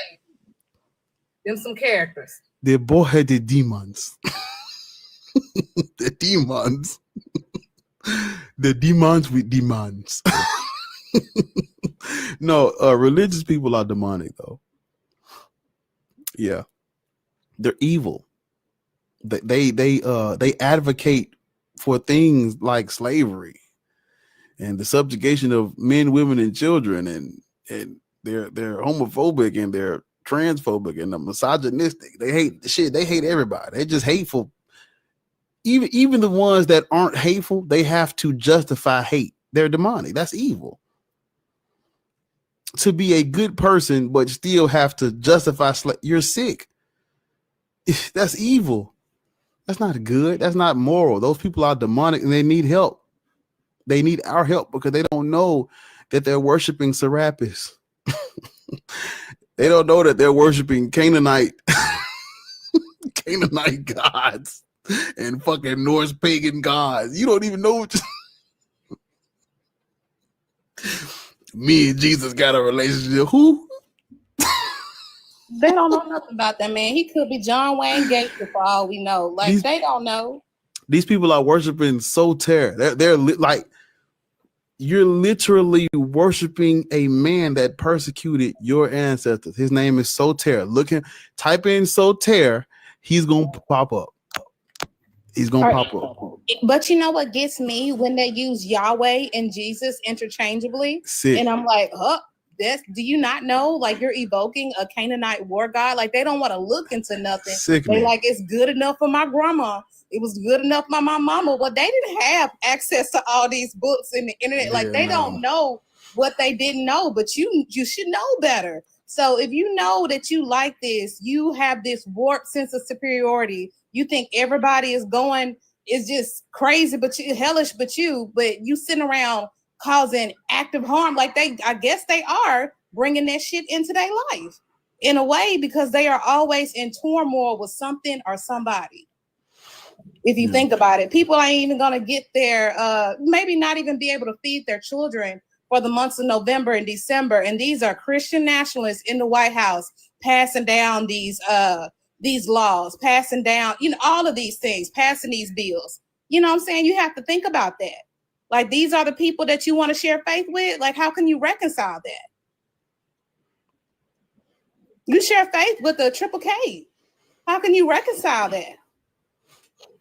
them some characters. They both had the demons. The demons. The demons with demands. No, religious people are demonic though. Yeah, they're evil. They advocate for things like slavery and the subjugation of men, women, and children, and they're homophobic and they're transphobic and they're misogynistic. They hate the shit. They hate everybody. They're just hateful. Even the ones that aren't hateful, they have to justify hate. They're demonic. That's evil. To be a good person, but still have to justify you're sick. That's evil. That's not good. That's not moral. Those people are demonic and they need help. They need our help because they don't know that they're worshiping Serapis. They don't know that they're worshiping Canaanite gods and fucking Norse pagan gods. You don't even know what me and Jesus got a relationship. Who? They don't know nothing about that man. He could be John Wayne Gacy for all we know. Like, they don't know. These people are worshiping Soter. They're like, you're literally worshiping a man that persecuted your ancestors. His name is Soter. Type in Soter. He's gonna pop up. He's gonna pop up. But you know what gets me? When they use Yahweh and Jesus interchangeably. Sick. And I'm like, do you not know? Like, you're evoking a Canaanite war god. Like, they don't want to look into nothing. Sick, they man. like, it's good enough for my grandma. It was good enough for my mama. Well, they didn't have access to all these books and the internet. Like, they don't know what they didn't know, but you should know better. So if you know that you like this, you have this warped sense of superiority. You think everybody is just crazy, but hellish, but you sitting around causing active harm. Like, I guess they are bringing that shit into their life in a way, because they are always in turmoil with something or somebody. If you think about it, people ain't even going to get their, maybe not even be able to feed their children for the months of November and December. And these are Christian nationalists in the White House passing down these laws, passing down, all of these things, passing these bills. You know what I'm saying? You have to think about that. Like, these are the people that you want to share faith with. Like, how can you reconcile that? You share faith with a Triple K. How can you reconcile that?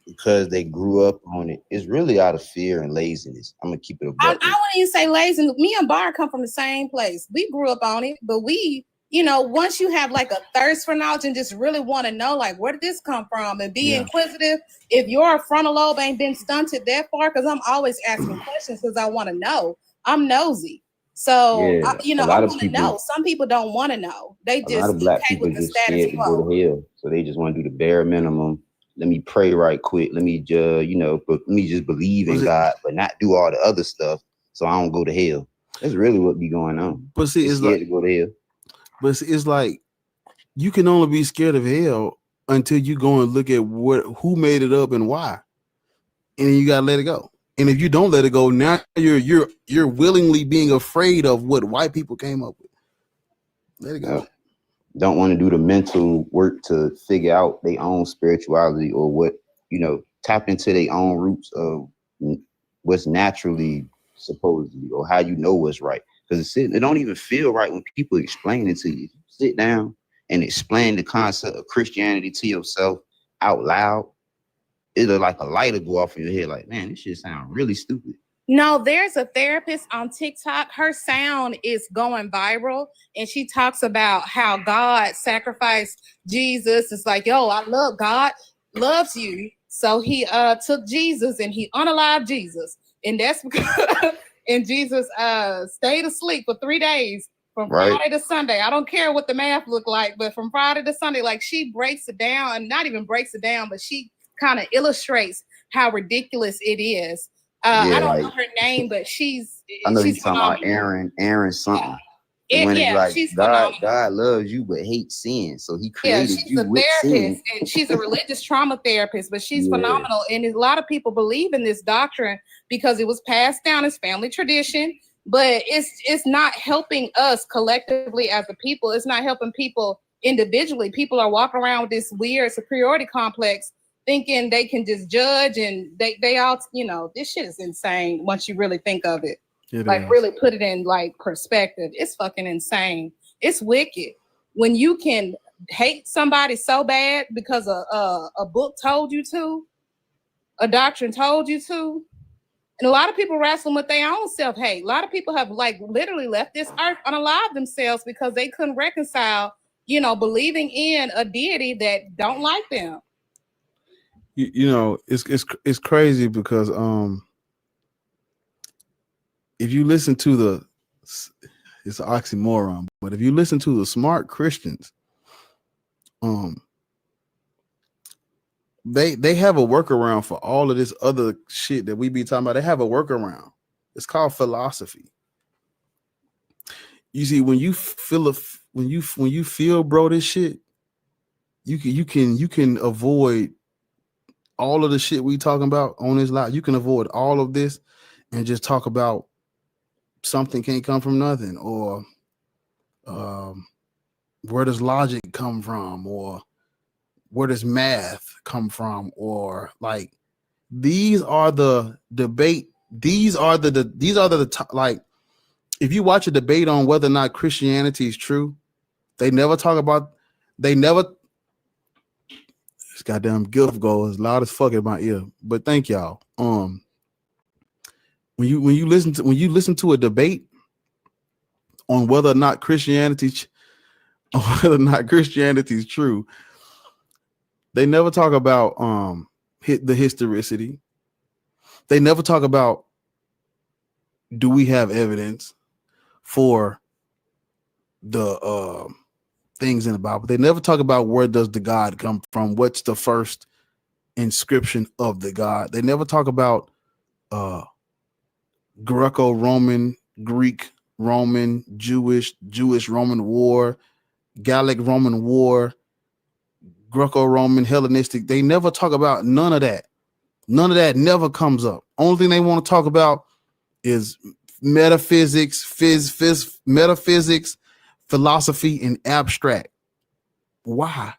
Because they grew up on it. It's really out of fear and laziness. I'm gonna keep it a buck. I wouldn't even say lazy. Me and Bar come from the same place. We grew up on it, but we you know, once you have like a thirst for knowledge and just really want to know, like, where did this come from, and be inquisitive. If your frontal lobe ain't been stunted that far, because I'm always asking questions because I want to know. I'm nosy. So, you know, I want to know. Some people don't want to know. They just a lot of black people just scared to go to hell, so they just want to do the bare minimum. Let me pray right quick. Let me just, you know, let me just believe in God, but not do all the other stuff, so I don't go to hell. That's really what be going on. But see, it's like to go to hell. But it's like you can only be scared of hell until you go and look at who made it up and why, and then you gotta let it go. And if you don't let it go, now you're willingly being afraid of what white people came up with. Let it go. Don't want to do the mental work to figure out their own spirituality or what, you know, tap into their own roots of what's naturally supposedly, or how you know what's right. Because it don't even feel right when people explain it to you. Sit down and explain the concept of Christianity to yourself out loud. It'll like a light will go off in your head, like, man, this shit sounds really stupid. No, there's a therapist on TikTok. Her sound is going viral, and she talks about how God sacrificed Jesus. It's like, yo, I love God, loves you. So he took Jesus and he unalived Jesus. And that's because and Jesus stayed asleep for 3 days from Friday to Sunday. I don't care what the math looked like, but from Friday to Sunday, like she breaks it down, and not even breaks it down, but she kind of illustrates how ridiculous it is. I don't know her name, but I know you're talking about Aaron something. She's God loves you but hates sin, so he created you with sin. And she's a religious trauma therapist, but she's phenomenal. And a lot of people believe in this doctrine because it was passed down as family tradition, but it's not helping us collectively as a people. It's not helping people individually. People are walking around with this weird superiority complex, thinking they can just judge, and they all, you know, this shit is insane once you really think of it. Really put it in like perspective. It's fucking insane. It's wicked when you can hate somebody so bad because a book told you to, a doctrine told you to. And a lot of people wrestling with their own self-hate. A lot of people have like literally left this earth unalived themselves because they couldn't reconcile, you know, believing in a deity that don't like them. You know, it's crazy because if you listen to it's an oxymoron, but if you listen to the smart Christians, they have a workaround for all of this other shit that we be talking about. They have a workaround. It's called philosophy. You see, when you feel bro this shit, you can avoid all of the shit we talking about on this live. You can avoid all of this and just talk about something can't come from nothing, or where does logic come from, or where does math come from, or like these are the debate. These are the like if you watch a debate on whether or not Christianity is true, they never talk about this goddamn gift goes loud as fuck in my ear. But thank y'all. When you listen to a debate on whether or not Christianity is true, they never talk about the historicity. They never talk about, do we have evidence for the things in the Bible. They never talk about where does the God come from, what's the first inscription of the God. They never talk about Greco-Roman, Greek, Roman, Jewish, Roman War, Gallic Roman War, Greco-Roman, Hellenistic. They never talk about none of that. None of that never comes up. Only thing they want to talk about is metaphysics, metaphysics, philosophy, and abstract. Why?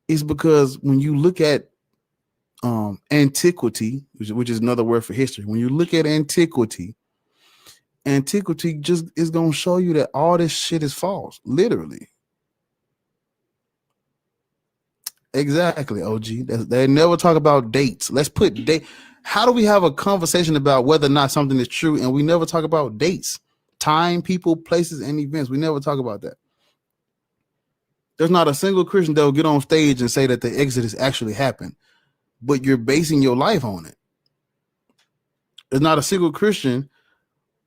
It's because when you look at antiquity, which is another word for history, when you look at antiquity just is going to show you that all this shit is false, literally. Exactly, OG. They never talk about dates. Let's put date. How do we have a conversation about whether or not something is true and we never talk about dates, time, people, places, and events? We never talk about that. There's not a single Christian that will get on stage and say that the Exodus actually happened, but you're basing your life on it. There's not a single Christian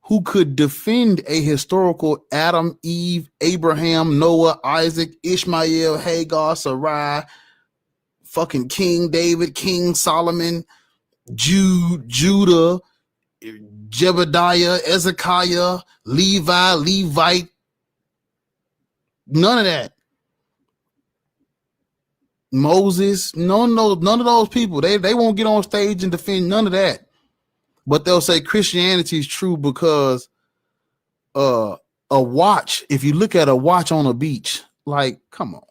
who could defend a historical Adam, Eve, Abraham, Noah, Isaac, Ishmael, Hagar, Sarai, fucking King David, King Solomon, Judah, Jebediah, Ezekiah, Levi, Levite. None of that. Moses, none of those people. They won't get on stage and defend none of that. But they'll say Christianity is true because a watch, if you look at a watch on a beach, like, come on.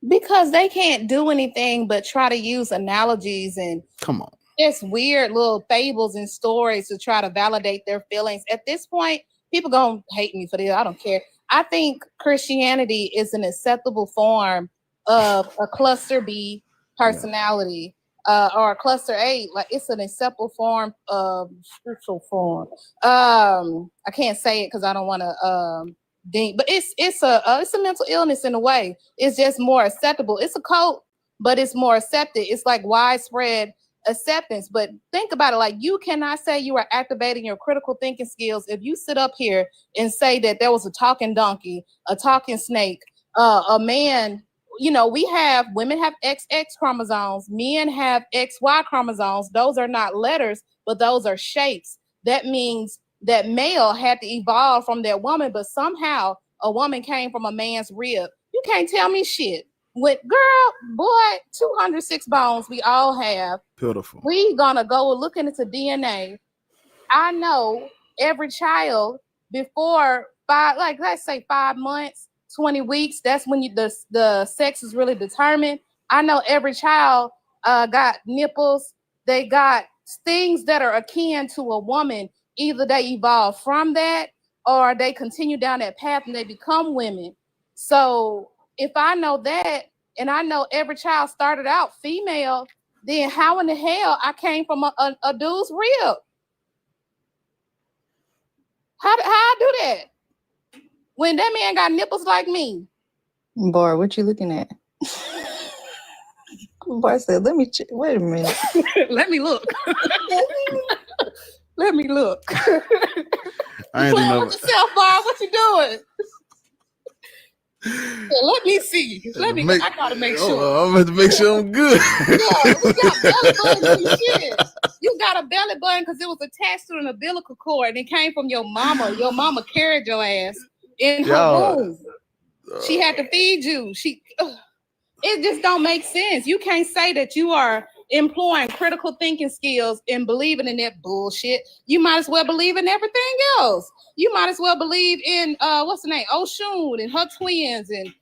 Because they can't do anything but try to use analogies and come on, just weird little fables and stories to try to validate their feelings. At this point, people gonna hate me for this. I don't care. I think Christianity is an acceptable form of a cluster B personality. Or a cluster A, like it's an acceptable form of spiritual form. I can't say it because I don't want to ding, but it's a mental illness in a way. It's just more acceptable. It's a cult, but it's more accepted. It's like widespread acceptance. But think about it, like you cannot say you are activating your critical thinking skills if you sit up here and say that there was a talking donkey, a talking snake, a man. You know, women have XX chromosomes, men have XY chromosomes. Those are not letters, but those are shapes. That means that male had to evolve from that woman, but somehow a woman came from a man's rib. You can't tell me shit. With girl, boy, 206 bones we all have. Beautiful. We gonna go looking into DNA. I know every child before let's say 5 months, 20 weeks, that's when the sex is really determined. I know every child got nipples. They got things that are akin to a woman. Either they evolve from that or they continue down that path and they become women. So if I know that, and I know every child started out female, then how in the hell I came from a dude's rib? How I do that? When that man got nipples like me. Boy, what you looking at? Boy said, let me check. Wait a minute. Let me look. Let me look. I ain't playing with yourself, Bob. What you doing? Let me see. I gotta make sure. I'm going to make sure I'm good. Yeah, we got belly buttons and shit. You got a belly button because it was attached to an umbilical cord and it came from your mama. Your mama carried your ass in her womb. She had to feed you. It just don't make sense. You can't say that you are employing critical thinking skills and believing in that bullshit. You might as well believe in everything else. You might as well believe in what's the name? Oshun and her twins and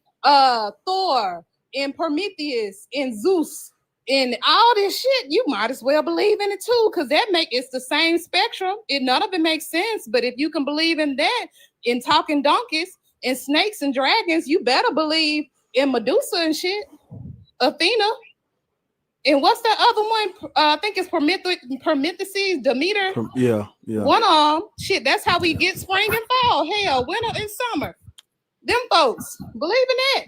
Thor and Prometheus and Zeus and all this shit. You might as well believe in it too, because it's the same spectrum. None of it makes sense. But if you can believe in that, in talking donkeys and snakes and dragons, you better believe in Medusa and shit, Athena. And what's that other one? I think it's Prometheus, Demeter. Yeah. One arm. Shit, that's how we get spring and fall. Hell, winter and summer. Them folks believe in that.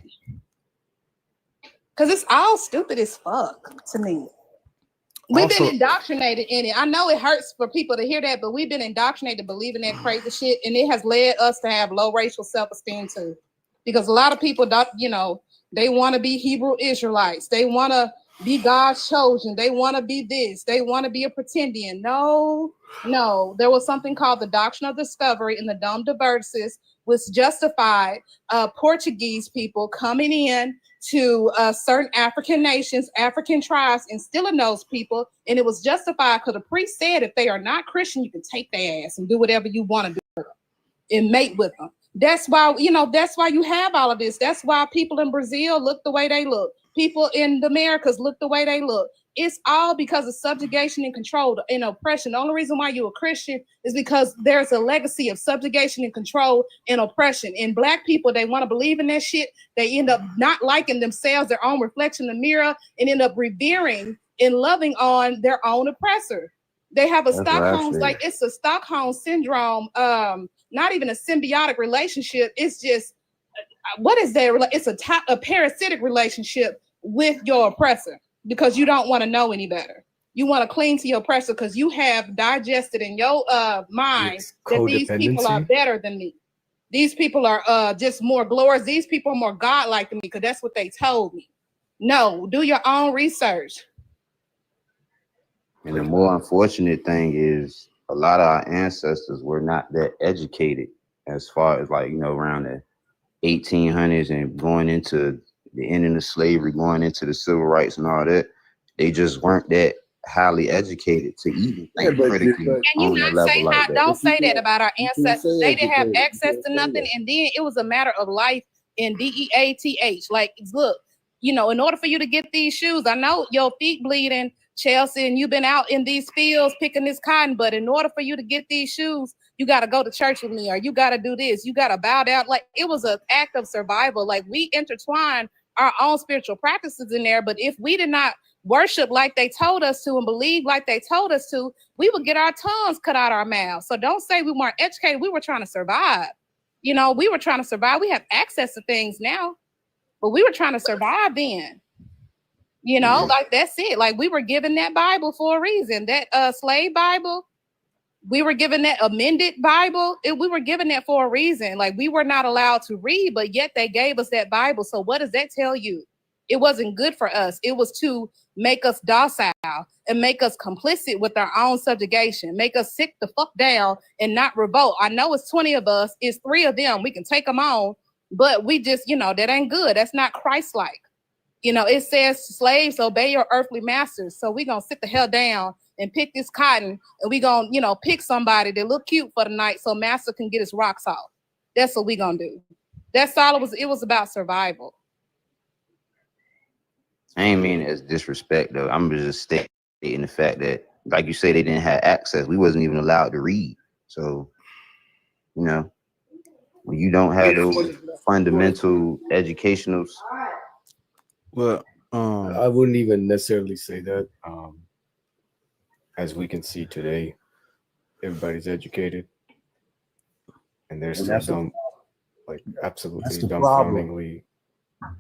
Because it's all stupid as fuck to me. We've been indoctrinated in it. I know it hurts for people to hear that, but we've been indoctrinated to believe in that crazy shit. And it has led us to have low racial self-esteem too. Because a lot of people, they want to be Hebrew Israelites. They want to be God's chosen. They want to be this. They want to be a pretendian. No. There was something called the Doctrine of Discovery in the Dom de Verses, which justified Portuguese people coming in to certain African nations, African tribes, instilling those people. And it was justified because the priest said if they are not Christian, you can take their ass and do whatever you want to do with them and mate with them. That's why you have all of this. That's why people in Brazil look the way they look. People in the Americas look the way they look. It's all because of subjugation and control and oppression. The only reason why you're a Christian is because there's a legacy of subjugation and control and oppression. And Black people, they want to believe in that shit. They end up not liking themselves, their own reflection in the mirror, and end up revering and loving on their own oppressor. They have a it's a Stockholm syndrome, not even a symbiotic relationship. It's just what is that? It's a parasitic relationship with your oppressor because you don't want to know any better. You want to cling to your oppressor because you have digested in your mind that these people are better than me. These people are just more glorious. These people are more godlike than me because that's what they told me. No, do your own research. And the more unfortunate thing is a lot of our ancestors were not that educated as far as like, you know, around the 1800s and going into the ending of slavery, going into the civil rights and all that. They just weren't that highly educated to even think critically on a level like that. Don't say that about our ancestors. They didn't have access to nothing, and then it was a matter of life and DEATH. Like, look, you know, in order for you to get these shoes, I know your feet bleeding, Chelsea, and you've been out in these fields picking this cotton, but in order for you to get these shoes, you got to go to church with me, or you got to do this, you got to bow down. Like, it was an act of survival. Like, we intertwined our own spiritual practices in there, but if we did not worship like they told us to and believe like they told us to, we would get our tongues cut out our mouths. So don't say we weren't educated. We were trying to survive. You know, we were trying to survive. We have access to things now, but we were trying to survive then. You know, like that's it. Like, we were given that Bible for a reason. That slave Bible, we were given that amended Bible. We were given that for a reason. Like, we were not allowed to read, but yet they gave us that Bible. So what does that tell you? It wasn't good for us. It was to make us docile and make us complicit with our own subjugation, make us sit the fuck down and not revolt. I know it's 20 of us, it's 3 of them. We can take them on, but we just, you know, that ain't good. That's not Christ-like. You know, it says slaves, obey your earthly masters. So we gonna sit the hell down and pick this cotton, and we gonna, you know, pick somebody that look cute for the night so master can get his rocks off. That's what we gonna do. That's all it was. It was about survival. I ain't mean it as disrespect though. I'm just stating the fact that, like you say, they didn't have access. We wasn't even allowed to read. So, you know, when you don't have those fundamental educationals. Well, I wouldn't even necessarily say that. As we can see today, everybody's educated, and there's still some, like, absolutely dumbfoundingly,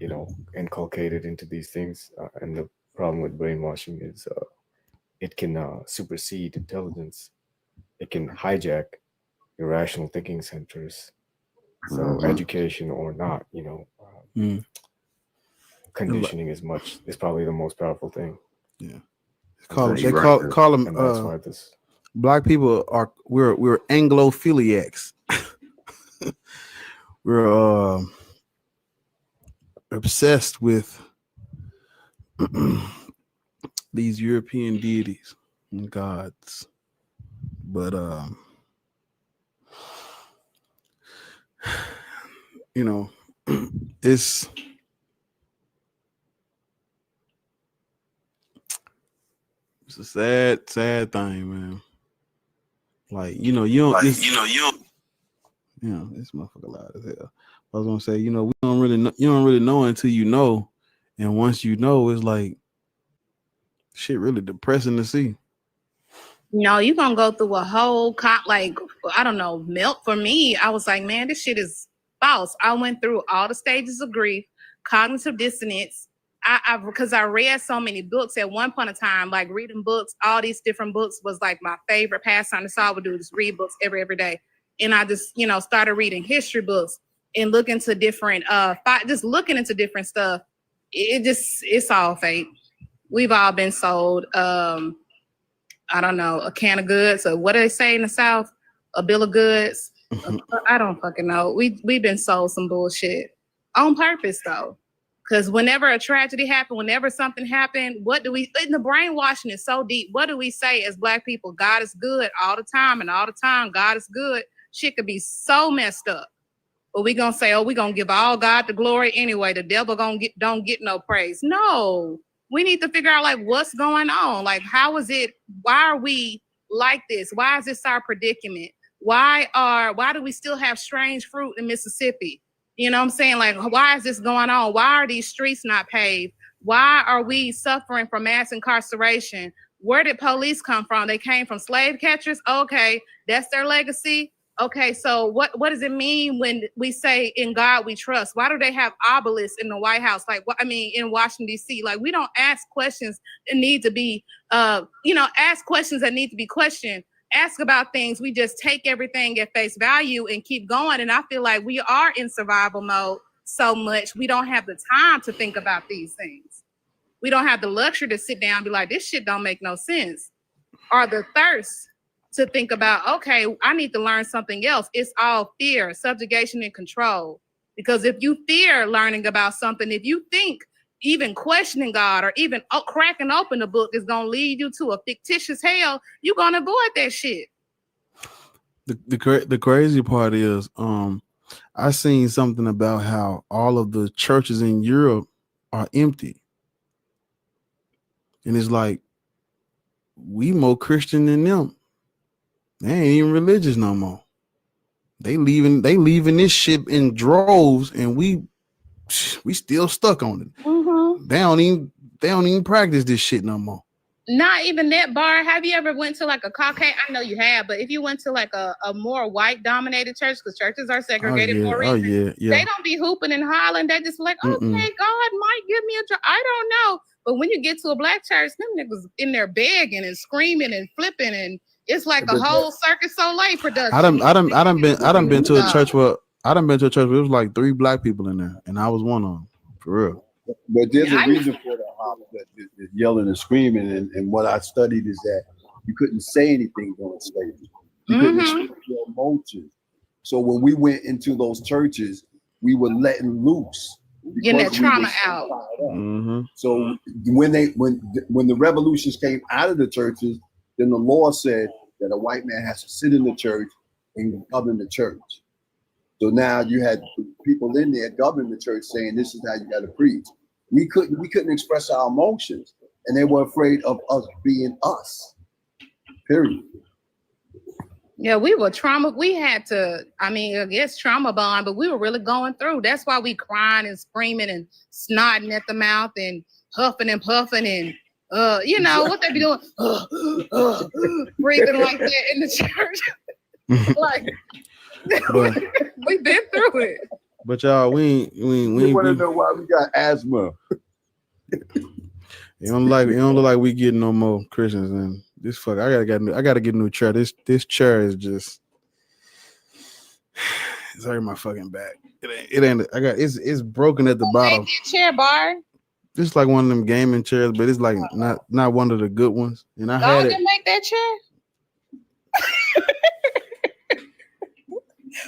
you know, inculcated into these things. And the problem with brainwashing is it can supersede intelligence. It can hijack your rational thinking centers. So education or not, you know, conditioning is probably the most powerful thing. Yeah. Call them black people are we're Anglophiliacs. We're obsessed with these European deities and gods, but you know, it's a sad thing, man. Like, you know, you don't, this motherfucker loud as hell. I was gonna say, you know, you don't really know until you know, and once you know, it's like shit really depressing to see. No, you're gonna go through a whole melt. For me, I was like, man, this shit is false. I went through all the stages of grief, cognitive dissonance. Because I read so many books at one point in time, like reading books, all these different books was like my favorite pastime. That's all I would do, just read books every day. And I just, you know, started reading history books and looking into different, just looking into different stuff. It's all fake. We've all been sold, I don't know, a can of goods, or what do they say in the South? A bill of goods. I don't fucking know. We've been sold some bullshit on purpose though. Because whenever a tragedy happened, whenever something happened, the brainwashing is so deep. What do we say as Black people? God is good all the time, and all the time, God is good. Shit could be so messed up. But we gonna say, oh, we gonna give all God the glory anyway. The devil don't get no praise. No, we need to figure out like what's going on. Like, how is it? Why are we like this? Why is this our predicament? Why do we still have strange fruit in Mississippi? You know what I'm saying? Like, why is this going on? Why are these streets not paved? Why are we suffering from mass incarceration? Where did police come from? They came from slave catchers. Okay, that's their legacy. Okay, so what does it mean when we say in God we trust? Why do they have obelisks in the White House? Like, I mean, in Washington D.C. Like, we don't ask questions that need to be, ask questions that need to be questioned. Ask about things. We just take everything at face value and keep going. And I feel like we are in survival mode so much. We don't have the time to think about these things. We don't have the luxury to sit down and be like, this shit don't make no sense. Or the thirst to think about, okay, I need to learn something else. It's all fear, subjugation, and control. Because if you fear learning about something, if you think even questioning God or even cracking open the book is going to lead you to a fictitious hell, you're going to avoid that shit. The crazy part is, I seen something about how all of the churches in Europe are empty. And it's like, we more Christian than them. They ain't even religious no more. They leaving this shit in droves, and we still stuck on it. Mm-hmm. They don't even practice this shit no more. Not even that, Bar. Have you ever went to like a Caucasian? I know you have, but if you went to like a more white dominated church, because churches are segregated for a reason, they don't be hooping and hollering. They just like, okay, God might give me a job. I don't know. But when you get to a black church, them niggas in there begging and screaming and flipping, and it's like a whole Circus Soleil production. I done been to a church where it was like 3 black people in there, and I was one of them, for real. But there's a reason for the yelling and screaming, and what I studied is that you couldn't say anything during slavery. You couldn't express your emotions. So when we went into those churches, we were letting loose. Getting that trauma out. So when the revolutions came out of the churches, then the law said that a white man has to sit in the church and govern the church. So now you had people in there governing the church saying, this is how you got to preach. We couldn't express our emotions, and they were afraid of us being us. Period. Yeah, we were trauma. We had to, I guess trauma bond, but we were really going through. That's why we crying and screaming and snotting at the mouth and huffing and puffing and what they be doing, breathing like that in the church. Like, we've been through it. But y'all, we want to know why we got asthma. It don't look like we getting no more Christians. And this fuck, I gotta get a new chair. This chair is just, it's hurting my fucking back. It's broken at the bottom. Chair, Bar. It's like one of them gaming chairs, but it's like not one of the good ones. And I had it. Make that chair.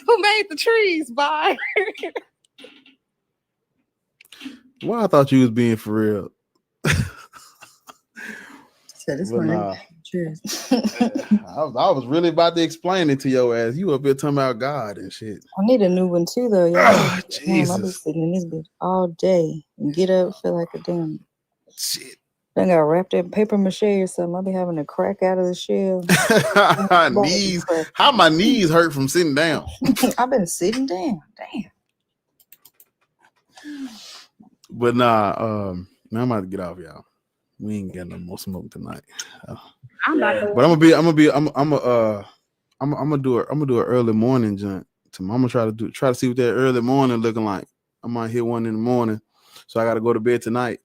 Who made the trees, Bar? Well, I thought you was being for real. So this But one, nah. I was really about to explain it to your ass. You up here talking about God and shit. I need a new one too, though. Y'all. Oh, Damn, I've been sitting in this bitch all day and get up, feel like a damn shit. I got wrapped in paper mache or something. I'll be having to crack out of the shell. Knees. How my knees hurt from sitting down. I've been sitting down. Damn. But nah, now I'm about to get off, y'all. We ain't got no more smoke tonight. I'm not. But I'm gonna do an early morning jump. I'm gonna try to see what that early morning looking like. I might hit one in the morning, so I gotta go to bed tonight.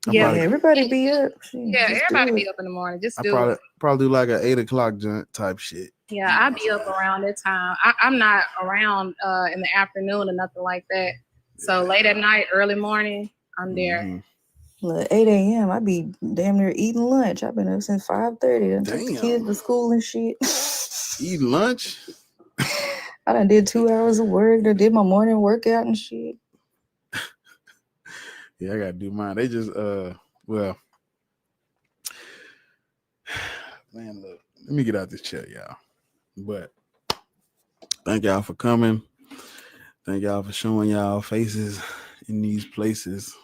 Yeah, everybody be up. Yeah, everybody be up in the morning. Just do it. Probably do like an 8 o'clock jump type shit. Yeah, I'll be up around that time. I'm not around in the afternoon or nothing like that. So late at night, early morning, I'm there. Look, 8 a.m. I be damn near eating lunch. I've been up since 5:30. Took the kids to school and shit. Eating lunch? I done did 2 hours of work. I did my morning workout and shit. Yeah, I gotta do mine. They just well, man, look, let me get out this chair, y'all. But thank y'all for coming. Thank y'all for showing y'all faces in these places.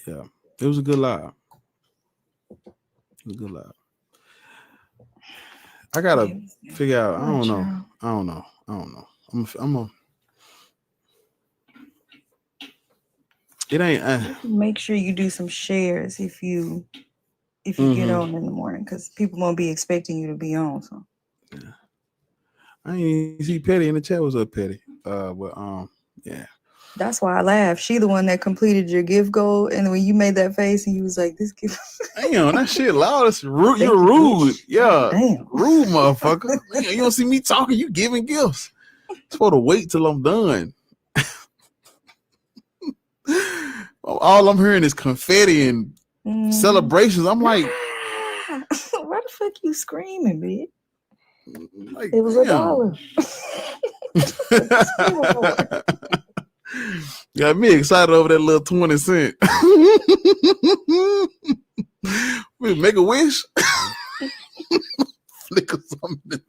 Yeah, it was a good live. It was a good live. I gotta figure out. I don't know. I'm a. It ain't. Make sure you do some shares if you if you get on in the morning, because people won't be expecting you to be on. So I ain't see Petty in the chat. What's up, Petty? Yeah. that's why I laughed. She the one that completed your gift goal, and when you made that face and you was like, "This gift." Damn, that shit loud. That's rude. You're rude. Yeah. Damn. Rude motherfucker. Damn, you don't see me talking, you giving gifts. It's for to wait till I'm done. All I'm hearing is confetti and celebrations. I'm like, why the fuck you screaming, bitch? Like, it was $1. Got me excited over that little 20 cent. We make a wish. Flicker something.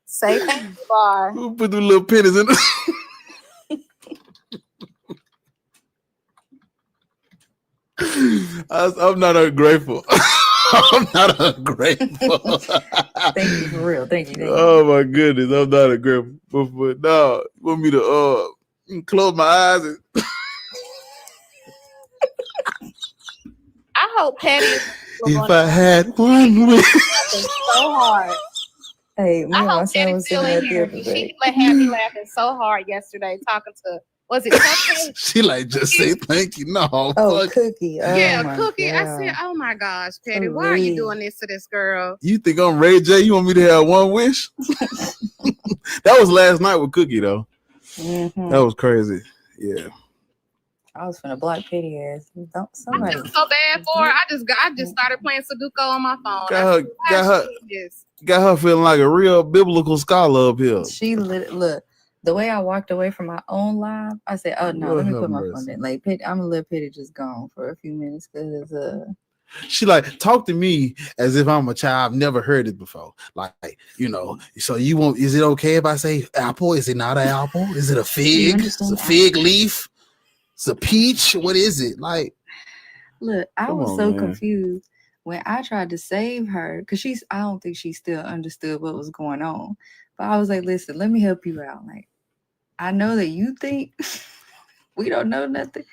Say thank you, bar. We'll put the little pennies in. I'm not ungrateful. I'm not ungrateful. Thank you for real. Thank you. Oh my goodness, I'm not ungrateful. But no, you want me to close my eyes and I hope Patty. if I had one wish. So hard. Hey, me and my son was sitting at here. the She had me laughing so hard yesterday talking to. Was it Cupcake? She like just say thank you. No. Oh, Cookie. Oh, yeah, my Cookie. God. I said, "Oh my gosh, Patty, why are you doing this to this girl?" You think I'm Ray J? You want me to have one wish? That was last night with Cookie though. That was crazy. Yeah. I was finna block pity ass. Don't somebody. I feel so bad for her. I just started playing Sudoku on my phone. Got her feeling like a real biblical scholar up here. She look. The way I walked away from my own live, I said, "Oh no, let me put my phone in." Like, I'm gonna let Petty just gone for a few minutes because she like talk to me as if I'm a child. I've never heard it before. Like, you know, so you won't. Is it okay if I say apple? Is it not an apple? Is it a fig? It's a fig leaf. It's a peach. What is it? Like, look, I was so confused when I tried to save her because I don't think she still understood what was going on. But I was like, listen, let me help you out. Like, I know that you think we don't know nothing,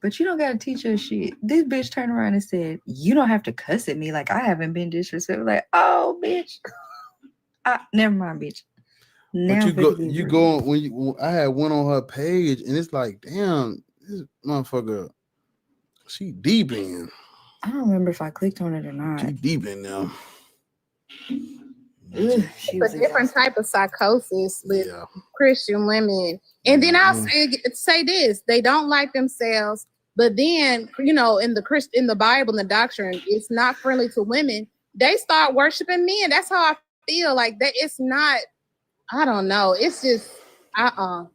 but you don't got to teach us shit. This bitch turned around and said, you don't have to cuss at me like I haven't been disrespectful. Like, oh, bitch. Never mind, bitch. Now but you go when I had one on her page and it's like, damn, this motherfucker, she deep in. I don't remember if I clicked on it or not. She deep in now. It's a different type of psychosis with Christian women. And then I'll say this: they don't like themselves, but then in the Bible and the doctrine, it's not friendly to women. They start worshiping men. That's how I feel. Like that, it's not. I don't know. It's just I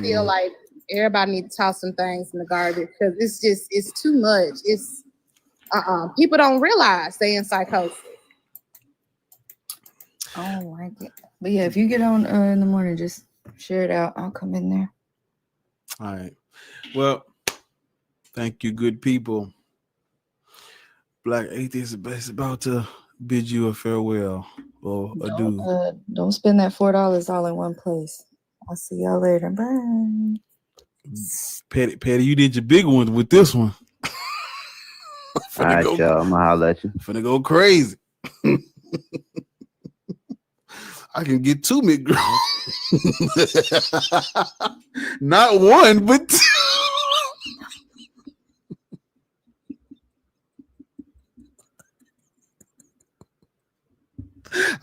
feel like everybody needs to toss some things in the garbage because it's too much. It's people don't realize they in psychosis. I don't like it. But yeah, if you get on in the morning, just share it out. I'll come in there. All right. Well, thank you, good people. Black Atheist is about to bid you a farewell or adieu. Don't spend that $4 all in one place. I'll see y'all later. Bye. Patty, you did your big one with this one. All right, y'all. I'm gonna holler at you. Finna go crazy. I can get 2 McGriddles. Not one, but 2.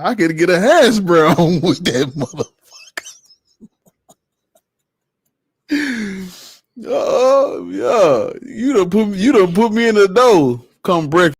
I could get a hash brown with that motherfucker. Oh yeah, you done put me in the dough. Come breakfast.